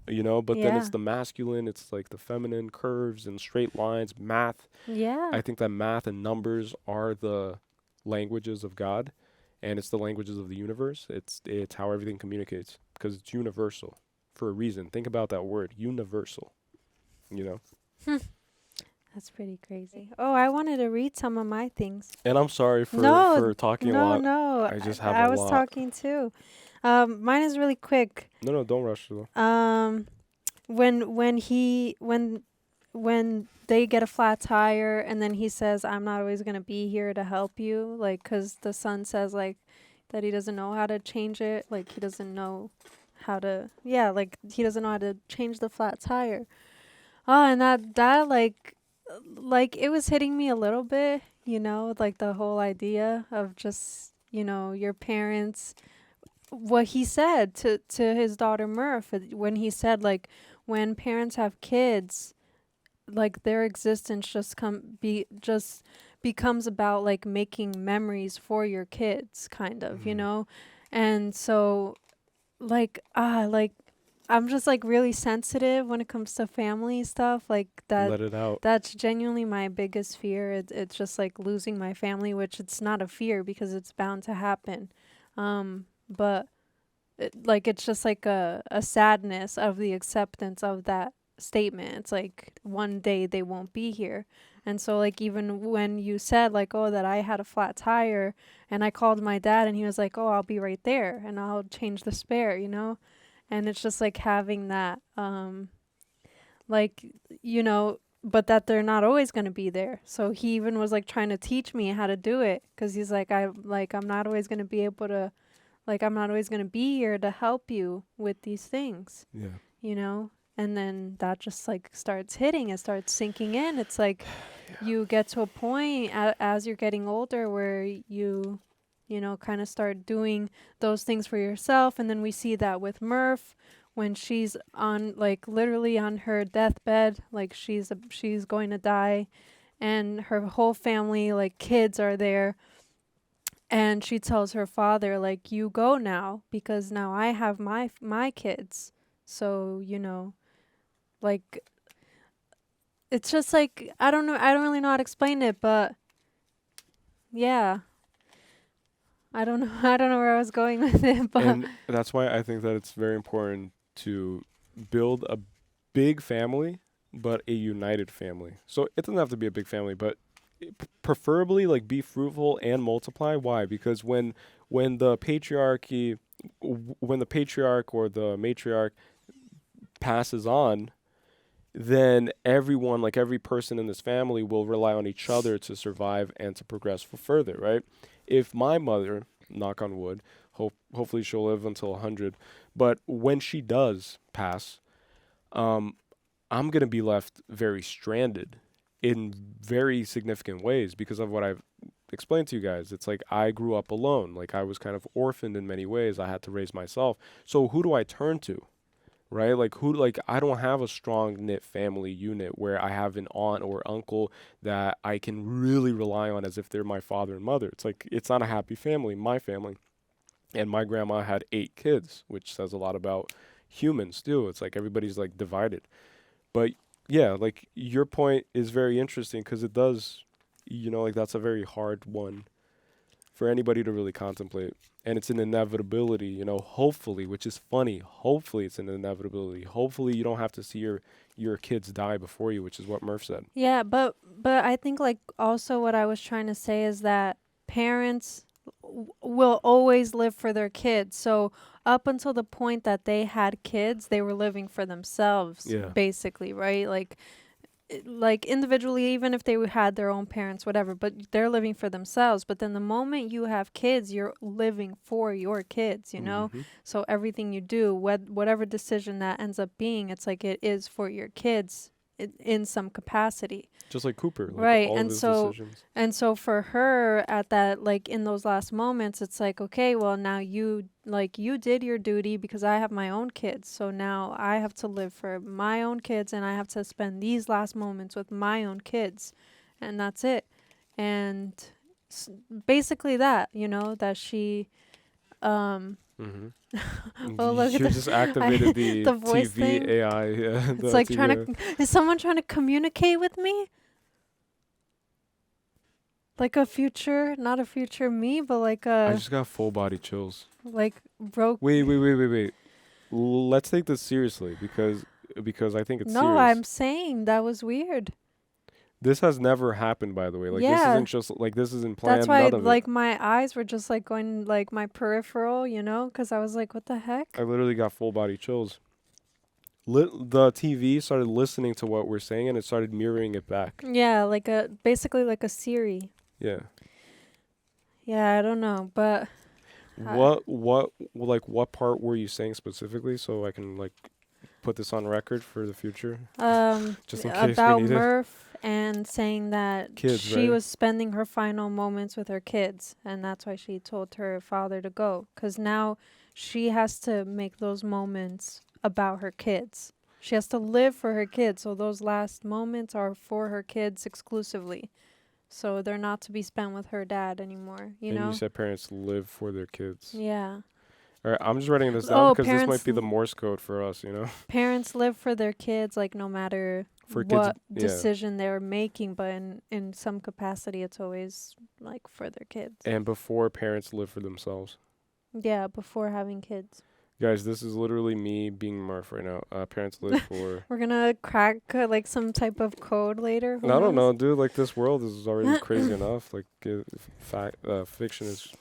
You know, but then it's the masculine, it's like the feminine, curves and straight lines, math. Yeah. I think that math and numbers are the languages of God, and it's the languages of the universe. It's how everything communicates, because it's universal for a reason. Think about that word, universal. You know? That's pretty crazy. Oh, I wanted to read some of my things. And I'm sorry for talking a lot. No, I just have I a was lot. talking too. Mine is really quick. No, don't rush though. When they get a flat tire and then he says, "I'm not always gonna be here to help you," like, 'cause the son says like that he doesn't know how to change it, like he doesn't know how to, like he doesn't know how to change the flat tire. Oh, and that like it was hitting me a little bit, you know, like the whole idea of just, you know, your parents. What he said to his daughter Murph, when he said like when parents have kids, like their existence just becomes about like making memories for your kids, kind of, you know. And so like I'm just like really sensitive when it comes to family stuff, like that. Let it out. That's genuinely my biggest fear. It's just like losing my family, which it's not a fear because it's bound to happen. But it's just like a sadness of the acceptance of that statement. It's like one day they won't be here. And so like even when you said like, oh, that I had a flat tire and I called my dad and he was like, oh, I'll be right there and I'll change the spare, you know? And it's just like having that, like, you know, but that they're not always going to be there. So he even was like trying to teach me how to do it, because he's like, I'm not always going to be able to, like, I'm not always going to be here to help you with these things. Yeah. You know? And then that just like starts hitting, it starts sinking in. It's like you get to a point as you're getting older where you know, kind of start doing those things for yourself. And then we see that with Murph when she's on, like, literally on her deathbed, like she's going to die, and her whole family, like kids, are there. And she tells her father, like, you go now because now I have my kids. So, you know, like, it's just like, I don't really know how to explain it, but yeah. I don't know where I was going with it, but and that's why I think that it's very important to build a big family, but a united family. So it doesn't have to be a big family, but preferably like be fruitful and multiply. Why? Because when the patriarch or the matriarch passes on, then everyone, like every person in this family, will rely on each other to survive and to progress further, right? If my mother, knock on wood, hopefully she'll live until 100, but when she does pass, I'm going to be left very stranded in very significant ways because of what I've explained to you guys. It's like I grew up alone. Like I was kind of orphaned in many ways. I had to raise myself. So who do I turn to? Right? Like I don't have a strong knit family unit where I have an aunt or uncle that I can really rely on as if they're my father and mother. It's like, it's not a happy family, my family. And my grandma had 8 kids, which says a lot about humans too. It's like everybody's like divided. But yeah, like your point is very interesting because it does, you know, like that's a very hard one for anybody to really contemplate. And it's an inevitability, you know, hopefully, which is funny. Hopefully it's an inevitability. Hopefully you don't have to see your kids die before you, which is what Murph said. Yeah, but I think like also what I was trying to say is that parents will always live for their kids. So up until the point that they had kids, they were living for themselves, basically, right? Like individually, even if they had their own parents, whatever, but they're living for themselves. But then the moment you have kids, you're living for your kids, you know? So everything you do, whatever decision that ends up being, it's like it is for your kids in some capacity. Just like Cooper, like right? all And of his so decisions. and so for her at that, like in those last moments, it's like, okay, well now you did your duty because I have my own kids, so now I have to live for my own kids, and I have to spend these last moments with my own kids, and that's it. And basically that, that she well, look You at just activated the voice TV thing. AI. Yeah, It's like is someone trying to communicate with me? Like a future, not a future me, but like I a just got full body chills. like broke. Wait. Let's take this seriously because I think it's No, serious. I'm saying that was weird. This has never happened, by the way. Like this Yeah. isn't just like this isn't planned. That's why None of like it. my eyes were just like going like my peripheral, because I was like, what the heck? I literally got full body chills. The TV started listening to what we're saying and it started mirroring it back. Yeah, like basically like a Siri. Yeah. Yeah, I don't know, but what part were you saying specifically so I can like put this on record for the future? Just in case about we need Murph and saying that Kids, she right? was spending her final moments with her kids, and that's why she told her father to go, because now she has to make those moments about her kids. She has to live for her kids, so those last moments are for her kids exclusively. So they're not to be spent with her dad anymore, you and know? you said parents live for their kids. Yeah. All right, I'm just writing this down because this parents might be the Morse code for us, Parents live for their kids, like no matter For kids, what yeah. decision they're making, but in some capacity, it's always like for their kids. And before parents live for themselves. Yeah, before having kids. Guys, this is literally me being Murph right now. Parents live for... We're gonna crack like some type of code later. Who I don't know, knows? dude. Like, this world is already crazy enough. Like, fiction is...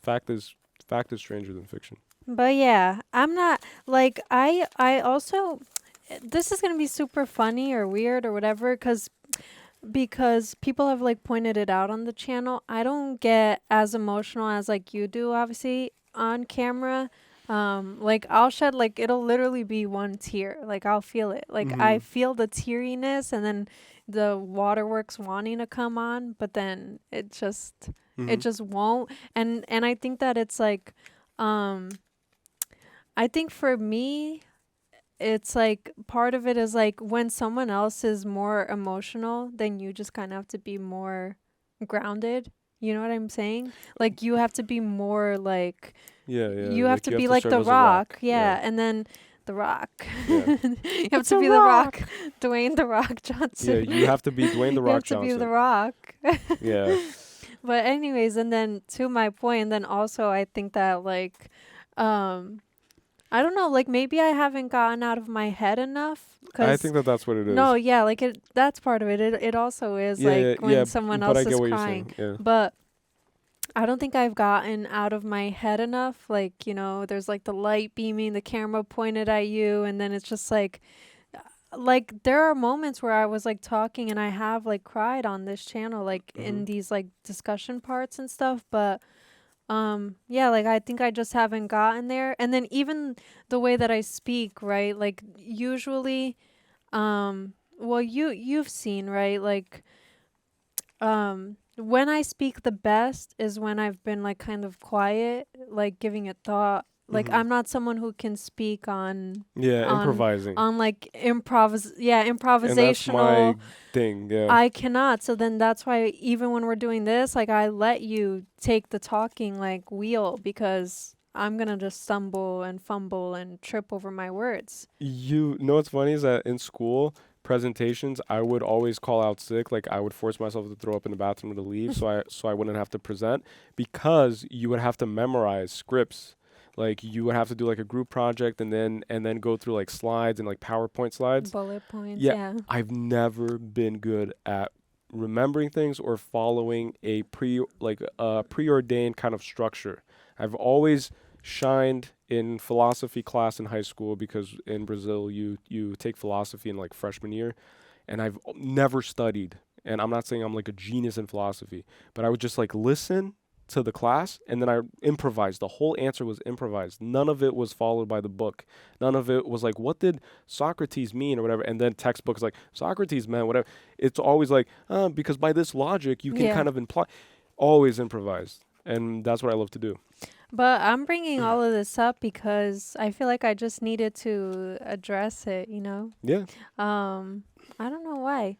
Fact is stranger than fiction. But yeah, I'm not like I also, this is gonna be super funny or weird or whatever, because people have like pointed it out on the channel. I don't get as emotional as like you do, obviously, on camera. Like I'll shed, like it'll literally be one tear. Like I'll feel it. Like I feel the teariness, and then the waterworks wanting to come on, but then it just won't. And I think that it's like, I think for me, it's like part of it is like when someone else is more emotional, then you just kind of have to be more grounded. You know what I'm saying? Like you have to be more like, Yeah. you have to be like the serve as a Rock. Yeah. Yeah. And then the Rock. Yeah. You have to be the Rock. Dwayne the Rock Johnson. Yeah, you have to be Dwayne the Rock You have to be the Johnson. Rock. Yeah. But anyways, and then to my point, and then also I think that like, I don't know, like maybe I haven't gotten out of my head enough. I think that's what it is. No, yeah, like that's part of it. It also is like when someone else is crying. Yeah. But I don't think I've gotten out of my head enough. Like, there's like the light beaming, the camera pointed at you, and then it's just like there are moments where I was like talking and I have like cried on this channel, like in these like discussion parts and stuff. But yeah, like I think I just haven't gotten there. And then even the way that I speak, right? Like usually, well, you've seen, right? Like, when I speak the best is when I've been like kind of quiet, like giving it thought. Like I'm not someone who can speak on improvising on like improvisational. And that's my thing. Yeah. I cannot. So then that's why even when we're doing this, like I let you take the talking like wheel, because I'm gonna just stumble and fumble and trip over my words. You know what's funny is that in school presentations, I would always call out sick. Like I would force myself to throw up in the bathroom to leave, so I wouldn't have to present, because you would have to memorize scripts. Like you would have to do like a group project and then go through like slides and like PowerPoint slides. Bullet points. Yeah. I've never been good at remembering things or following a preordained kind of structure. I've always shined in philosophy class in high school, because in Brazil you take philosophy in like freshman year, and I've never studied. And I'm not saying I'm like a genius in philosophy, but I would just like listen to the class, and then I improvised. The whole answer was improvised. None of it was followed by the book. None of it was like, what did Socrates mean or whatever? And then textbooks like, Socrates meant whatever. It's always like, because by this logic, you can kind of imply. Always improvised. And that's what I love to do. But I'm bringing all of this up because I feel like I just needed to address it, you know? Yeah. I don't know why.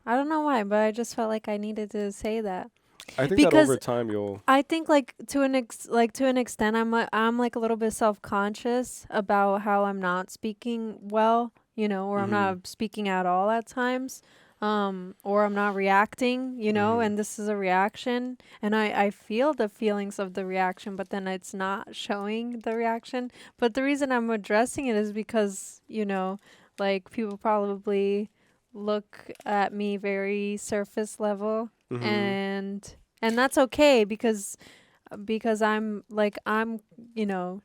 But I just felt like I needed to say that. I think that over time you'll. I think like to an extent, I'm like a little bit self-conscious about how I'm not speaking well, you know, or I'm not speaking at all at times, or I'm not reacting, you know, and this is a reaction, and I feel the feelings of the reaction, but then it's not showing the reaction. But the reason I'm addressing it is because, you know, like people probably look at me very surface level, and that's okay because I'm you know,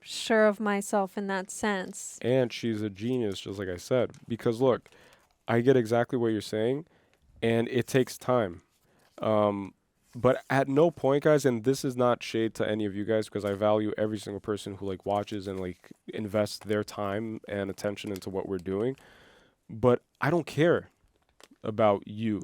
sure of myself in that sense. And she's a genius, just like I said, because look, I get exactly what you're saying, and it takes time. But at no point, guys, and this is not shade to any of you guys, because I value every single person who like watches and like invests their time and attention into what we're doing. But I don't care about you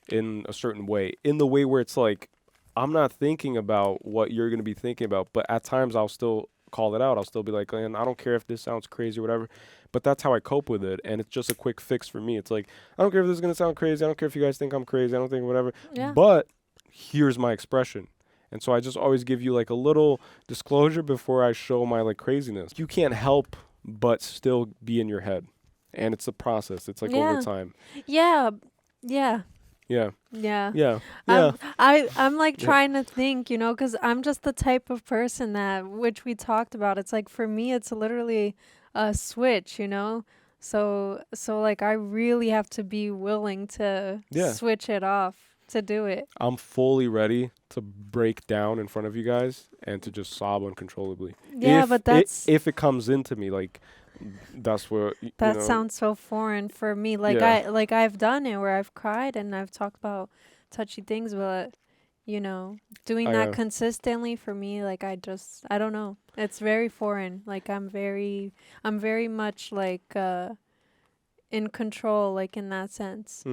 in a certain way, in the way where it's like, I'm not thinking about what you're going to be thinking about, but at times I'll still call it out. I'll still be like, man, I don't care if this sounds crazy or whatever, but that's how I cope with it. And it's just a quick fix for me. It's like, I don't care if this is going to sound crazy. I don't care if you guys think I'm crazy. I don't think whatever, but here's my expression. And so I just always give you like a little disclosure before I show my like craziness. You can't help but still be in your head. And it's a process. It's like over time. Yeah. I'm like trying to think, you know, because I'm just the type of person that, which we talked about. It's like for me, it's literally a switch, you know. So like I really have to be willing to switch it off to do it. I'm fully ready to break down in front of you guys and to just sob uncontrollably. Yeah, but that's if it comes into me, like. That's what that sounds so foreign for me. Like I've done it where I've cried and I've talked about touchy things, but you know, doing that consistently for me, like I don't know. It's very foreign. Like I'm very much like in control, like in that sense.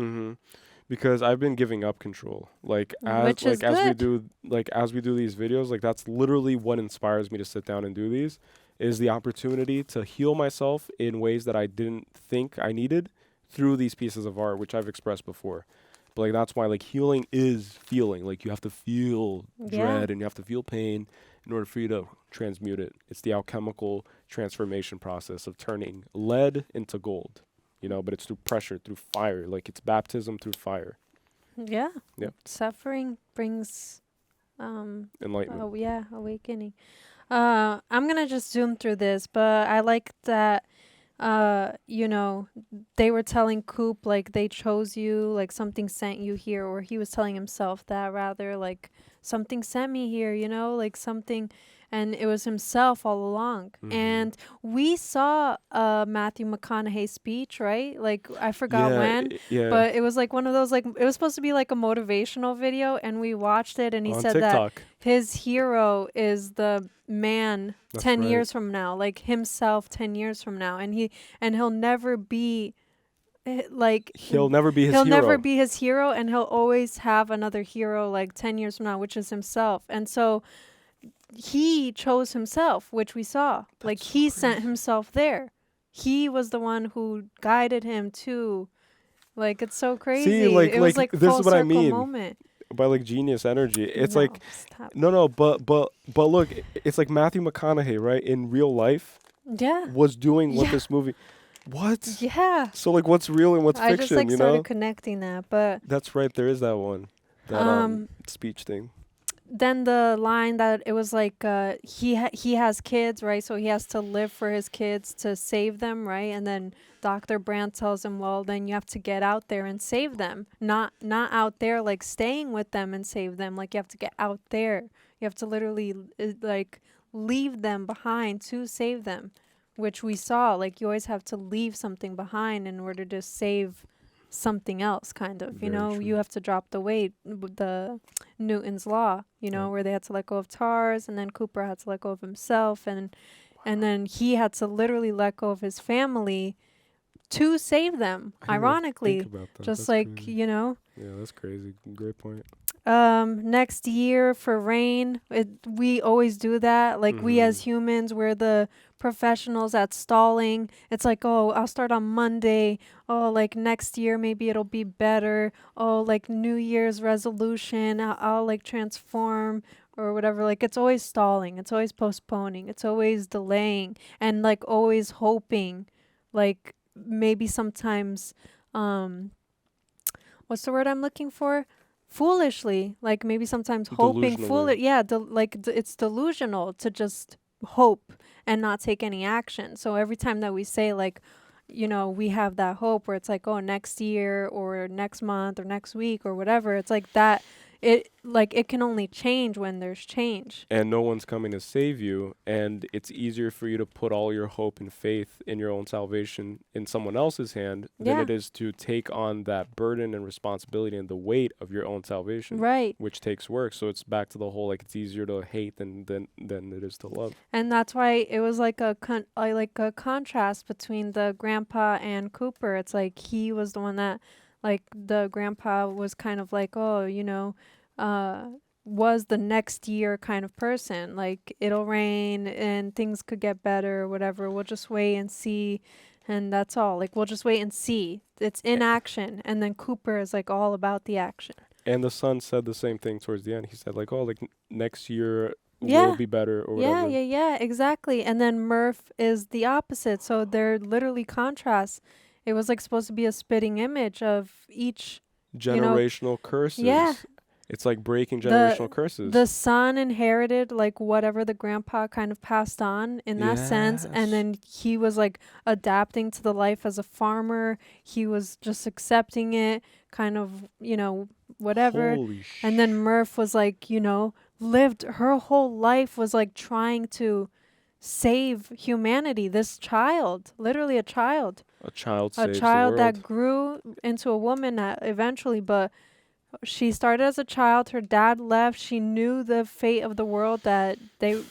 Because I've been giving up control. Like as we do these videos, like that's literally what inspires me to sit down and do these. Is the opportunity to heal myself in ways that I didn't think I needed through these pieces of art, which I've expressed before. But like that's why like healing is feeling. Like you have to feel dread and you have to feel pain in order for you to transmute it. It's the alchemical transformation process of turning lead into gold, you know, but it's through pressure, through fire. Like it's baptism through fire. Yeah. Suffering brings enlightenment. Awakening. I'm going to just zoom through this, but I like that, you know, they were telling Coop, like, they chose you, like, something sent you here, or he was telling himself that, rather, like, something sent me here, you know, like, something, and it was himself all along. And we saw Matthew McConaughey speech, right? Like, I forgot when, but it was, like, one of those, like, it was supposed to be, like, a motivational video, and we watched it, and he said TikTok. that his hero is the man 10 years from now, like himself 10 years from now, and he'll never be like he'll never be his hero, and he'll always have another hero like 10 years from now, which is himself. And so he chose himself, which we saw. Like he sent himself there. He was the one who guided him to, like, it's so crazy. See, like, it was like this full is what I mean moment. By like genius energy. It's like but look, it's like Matthew McConaughey, right, in real life was doing what this movie so like what's real and what's I fiction, just like you started know? connecting that, but that's right, there is that one, that speech thing. Then the line that it was like he has kids, right? So he has to live for his kids to save them, right? And then Dr. Brand tells him, well, then you have to get out there and save them. Not out there like staying with them and save them. Like you have to get out there. You have to literally like leave them behind to save them, which we saw. Like you always have to leave something behind in order to save something else, kind of. You Very know, true. you have to drop the weight, the Newton's law, you know, where they had to let go of TARS, and then Cooper had to let go of himself, and then he had to literally let go of his family to save them, I didn't even ironically. think about that. Just That's like, crazy. you know. Yeah, that's crazy. Great point. Next year for rain, we always do that. Like we as humans, we're the professionals at stalling. It's like, oh, I'll start on Monday. Oh, like next year maybe it'll be better. Oh, like New Year's resolution, I'll like transform or whatever. Like it's always stalling. It's always postponing. It's always delaying and like always hoping. Like maybe sometimes, what's the word I'm looking for? Foolishly, like maybe sometimes hoping it's delusional to just hope and not take any action. So every time that we say like, you know, we have that hope where it's like, oh, next year or next month or next week or whatever, it's like that it can only change when there's change. And no one's coming to save you, and it's easier for you to put all your hope and faith in your own salvation in someone else's hand than it is to take on that burden and responsibility and the weight of your own salvation, right? Which takes work. So it's back to the whole like it's easier to hate than it is to love. And that's why it was like a contrast between the grandpa and Cooper. It's like he was the one that, like, the grandpa was kind of like, oh, you know, was the next year kind of person. Like, it'll rain and things could get better or whatever. We'll just wait and see. And that's all. Like, we'll just wait and see. It's in action. And then Cooper is like all about the action. And the son said the same thing towards the end. He said like, oh, like next year will be better or whatever. Yeah, exactly. And then Murph is the opposite. So they're literally contrasts. It was like supposed to be a spitting image of each generational curses. Yeah. It's like breaking generational curses. The son inherited like whatever the grandpa kind of passed on in that sense. And then he was like adapting to the life as a farmer. He was just accepting it, kind of, you know, whatever. And then Murph was like, you know, lived her whole life was like trying to save humanity. This child, literally a child. A child saves child the world. that grew into a woman eventually, but she started as a child. Her dad left. She knew the fate of the world, that they,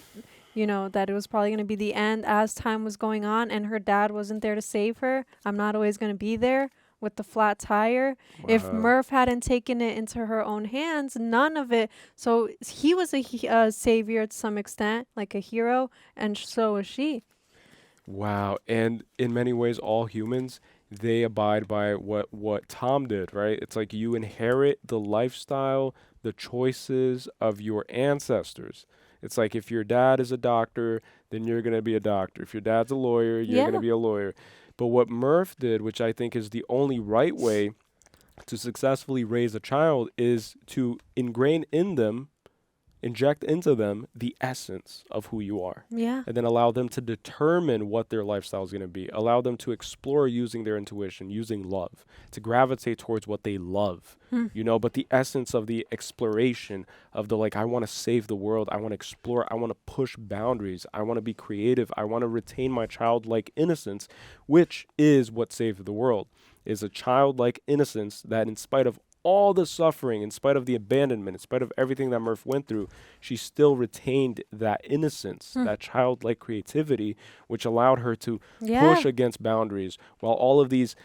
you know, that it was probably going to be the end as time was going on, and her dad wasn't there to save her. I'm not always going to be there with the flat tire. Wow. If Murph hadn't taken it into her own hands, none of it. So he was a savior to some extent, like a hero, and so was she. Wow. And in many ways, all humans, they abide by what Tom did, right? It's like you inherit the lifestyle, the choices of your ancestors. It's like if your dad is a doctor, then you're going to be a doctor. If your dad's a lawyer, you're going to be a lawyer. But what Murph did, which I think is the only right way to successfully raise a child, is to ingrain in them, inject into them the essence of who you are. Yeah. And then allow them to determine what their lifestyle is going to be. Allow them to explore using their intuition, using love, to gravitate towards what they love, you know, but the essence of the exploration of the, like, I want to save the world. I want to explore. I want to push boundaries. I want to be creative. I want to retain my childlike innocence, which is what saved the world, is a childlike innocence that in spite of all the suffering, in spite of the abandonment, in spite of everything that Murph went through, she still retained that innocence, that childlike creativity, which allowed her to push against boundaries, while all of these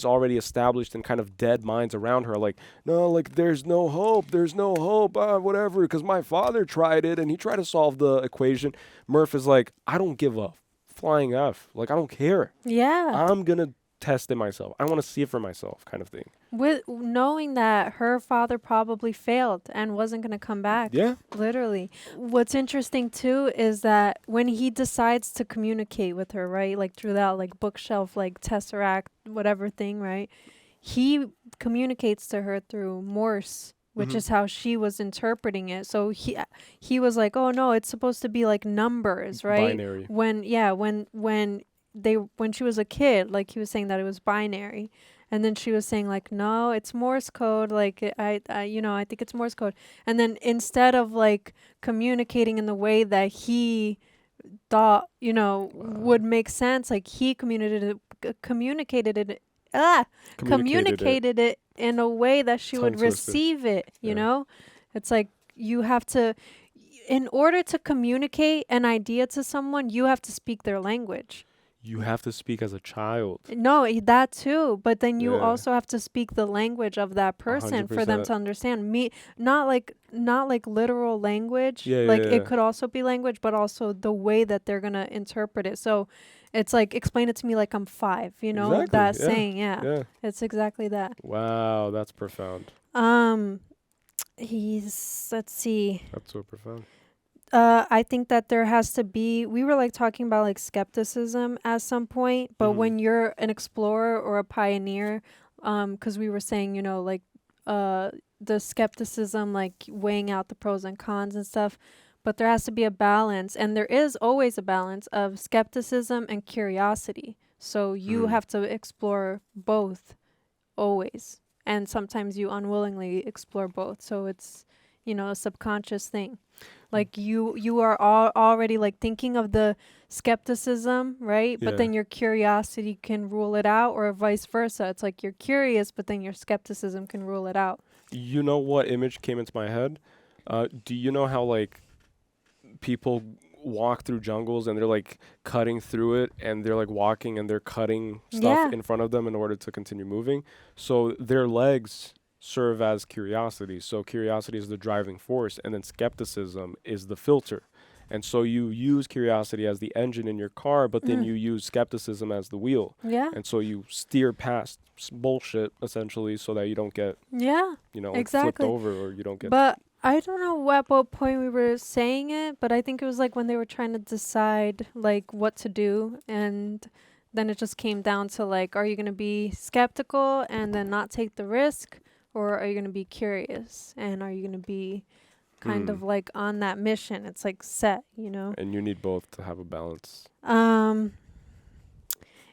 already established and kind of dead minds around her are like, no, like there's no hope, whatever, because my father tried it and he tried to solve the equation. Murph is like, I don't give a flying F. Like, I don't care. Yeah. I'm going to test it myself. I want to see it for myself, kind of thing. With knowing that her father probably failed and wasn't going to come back. Yeah. Literally. What's interesting too is that when he decides to communicate with her, right, like through that like bookshelf, like tesseract, whatever thing, right, he communicates to her through Morse, which is how she was interpreting it. So he was like, oh no, it's supposed to be like numbers, right? Binary. When she was a kid, like he was saying that it was binary. And then she was saying like, no, it's Morse code. Like I think it's Morse code. And then instead of like communicating in the way that he thought, would make sense, like he communicated it communicated it in a way that she would receive it, you know? It's like you have to, in order to communicate an idea to someone, you have to speak their language. You have to speak as a child. No, that too. But then you also have to speak the language of that person 100%. For them to understand. Not like literal language. It could also be language, but also the way that they're gonna interpret it. So it's like, explain it to me like I'm 5. You know, exactly. That saying. Yeah, it's exactly that. Wow, that's profound. Let's see. That's so profound. I think that there has to be, we were like talking about like skepticism at some point, but when you're an explorer or a pioneer, because we were saying, you know, like the skepticism, like weighing out the pros and cons and stuff, but there has to be a balance, and there is always a balance of skepticism and curiosity. So you have to explore both always, and sometimes you unwillingly explore both. So it's, you know, a subconscious thing. Like you are already like thinking of the skepticism, right? But then your curiosity can rule it out, or vice versa. It's like you're curious, but then your skepticism can rule it out. You know what image came into my head? Do you know how like people walk through jungles and they're like cutting through it, and they're like walking and they're cutting stuff in front of them in order to continue moving? So their legs serve as curiosity. So curiosity is the driving force, and then skepticism is the filter. And so you use curiosity as the engine in your car, but then you use skepticism as the wheel. Yeah. And so you steer past bullshit essentially, so that you don't get you know, like flipped over, or you don't get. But I don't know at what point we were saying it, but I think it was like when they were trying to decide like what to do, and then it just came down to like, are you going to be skeptical and then not take the risk? Or are you going to be curious? And are you going to be kind of like on that mission? It's like set, you know? And you need both to have a balance.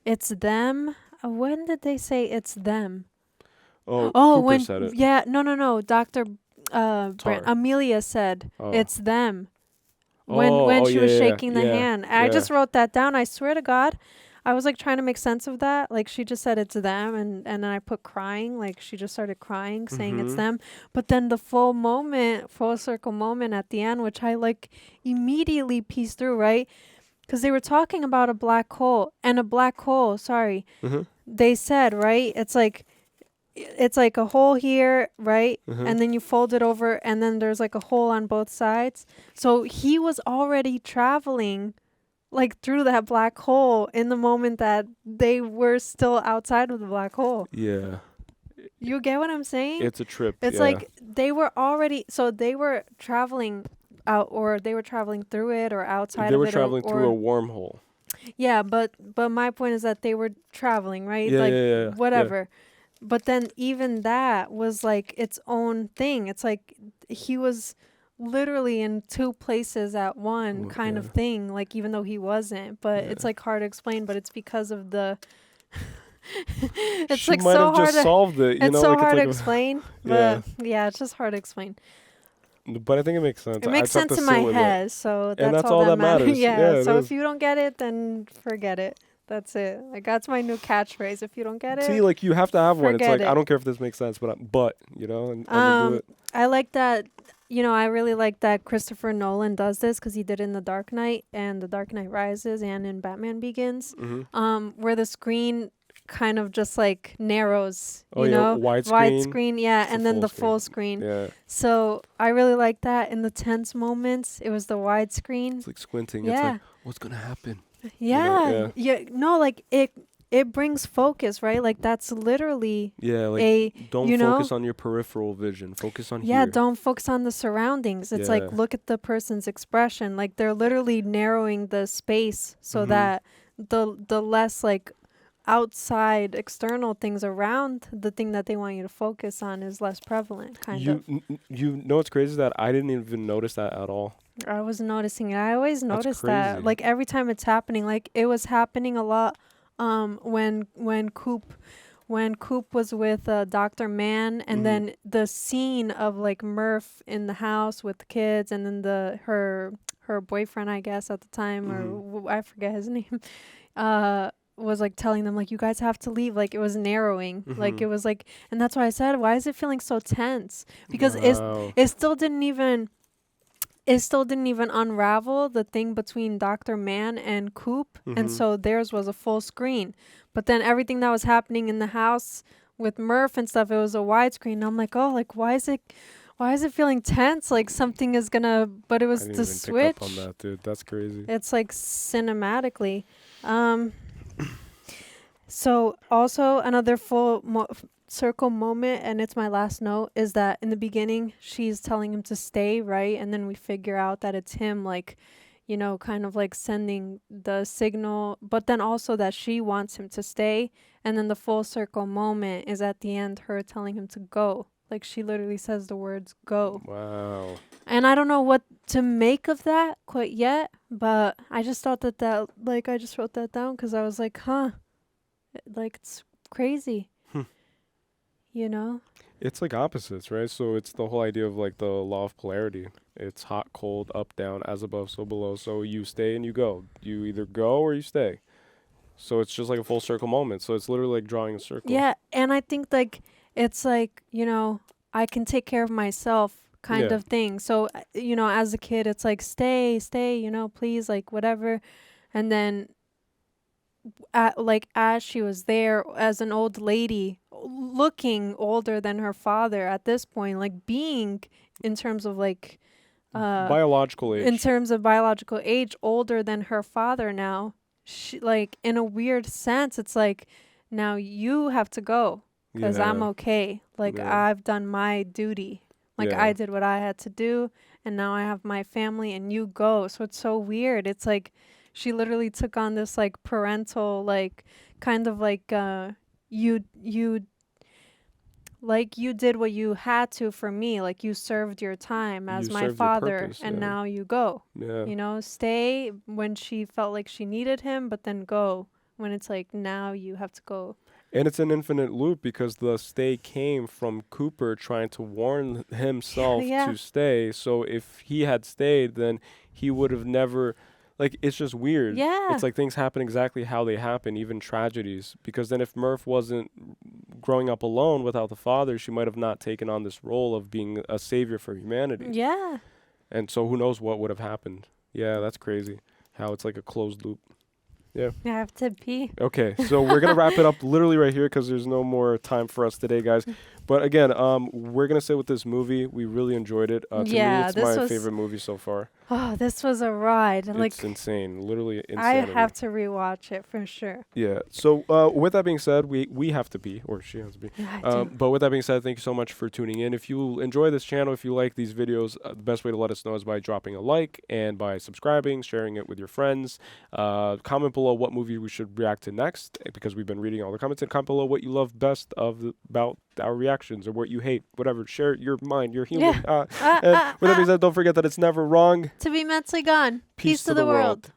It's them. When did they say it's them? Oh, Cooper when said it. Yeah, no. Dr. Brand, Amelia said it's them. When she was shaking the hand. I just wrote that down. I swear to God. I was like trying to make sense of that. Like she just said it's them, and then I put crying. Like she just started crying, saying it's them. But then the full circle moment at the end, which I like immediately pieced through, right? Because they were talking about a black hole, and a black hole, they said, right? It's like a hole here, right? And then you fold it over, and then there's like a hole on both sides. So he was already traveling like through that black hole in the moment that they were still outside of the black hole. Yeah. You get what I'm saying? It's a trip. It's like they were traveling out, or they were traveling through it, or outside of it. They were traveling through a wormhole. Yeah, but my point is that they were traveling, right? Yeah, whatever. Yeah. But then even that was like its own thing. It's like he was literally in 2 places at one kind of thing, like even though he wasn't, but it's like hard to explain, but it's because of the it's she like might so have hard just solved it, it's know, so like hard it's to explain. But it's just hard to explain. But I think it makes sense. It makes sense in my head, so that's all that matters. So if you don't get it, then forget it. That's it. Like that's my new catchphrase. If you don't get it, see, like you have to have one. It's like it. I don't care if this makes sense, but you know, and do it. I like that. You know, I really like that Christopher Nolan does this, because he did it in The Dark Knight and The Dark Knight Rises and in Batman Begins, where the screen kind of just like narrows, you know, widescreen, and then the full screen. Yeah. So I really like that. In the tense moments, it was the widescreen. It's like squinting. It's like, what's gonna happen? Yeah. No, like it brings focus, right? Like that's literally don't focus on your peripheral vision. Focus on here. Don't focus on the surroundings. It's like look at the person's expression. Like they're literally narrowing the space so that the less like outside external things around the thing that they want you to focus on is less prevalent, kind of. You know what's crazy is that I didn't even notice that at all. I was noticing it. I always notice that. Like every time it's happening, like it was happening a lot when Coop was with Dr. Mann, and then the scene of like Murph in the house with the kids, and then her boyfriend, I guess at the time, or I forget his name, was like telling them like, you guys have to leave. Like it was narrowing. Like it was like, and that's why I said, why is it feeling so tense? Because it still didn't even unravel the thing between Dr. Mann and Coop. And so theirs was a full screen. But then everything that was happening in the house with Murph and stuff, it was a widescreen. And I'm like, oh, like why is it feeling tense? Like something is gonna, but it was the switch. Pick up on that, dude. That's crazy. It's like cinematically. So also another full circle moment, and it's my last note, is that in the beginning she's telling him to stay, right? And then we figure out that it's him, like, you know, kind of like sending the signal, but then also that she wants him to stay. And then the full circle moment is at the end, her telling him to go. Like she literally says the words go. Wow. And I don't know what to make of that quite yet, but I just thought that like I just wrote that down because I was like, huh, like it's crazy. You know? It's like opposites, right? So it's the whole idea of like the law of polarity. It's hot, cold, up, down, as above, so below. So you stay and you go. You either go or you stay. So it's just like a full circle moment. So it's literally like drawing a circle. Yeah, and I think like it's like, you know, I can take care of myself kind of thing. So, you know, as a kid, it's like stay, you know, please, like whatever. And then as she was there as an old lady, looking older than her father at this point, like being in terms of like biological age, in terms of biological age, older than her father now. She, like in a weird sense, it's like now you have to go because I'm okay. Like I've done my duty. Like I did what I had to do, and now I have my family, and you go. So it's so weird. It's like she literally took on this like parental, like kind of like you like you did what you had to for me. Like you served your time as my father, purpose, and now you go. Yeah. You know, stay when she felt like she needed him, but then go when it's like now you have to go. And it's an infinite loop because the stay came from Cooper trying to warn himself to stay. So if he had stayed, then he would have never... Like, it's just weird. Yeah. It's like things happen exactly how they happen, even tragedies. Because then if Murph wasn't growing up alone without the father, she might have not taken on this role of being a savior for humanity. Yeah. And so who knows what would have happened. Yeah, that's crazy. How it's like a closed loop. Yeah. I have to pee. Okay, so we're going to wrap it up literally right here because there's no more time for us today, guys. But again, we're going to say with this movie, we really enjoyed it. To me, it's my favorite movie so far. Oh, this was a ride. It's insane. Literally insane. I have to rewatch it for sure. Yeah. So with that being said, we have to pee, or she has to pee. But with that being said, thank you so much for tuning in. If you enjoy this channel, if you like these videos, the best way to let us know is by dropping a like and by subscribing, sharing it with your friends. Comment below what movie we should react to next, because we've been reading all the comments, and comment below what you love best about our reactions or what you hate, whatever. Share your mind, your humor. And with that being said, don't forget that it's never wrong to be mentally gone. Peace to the world.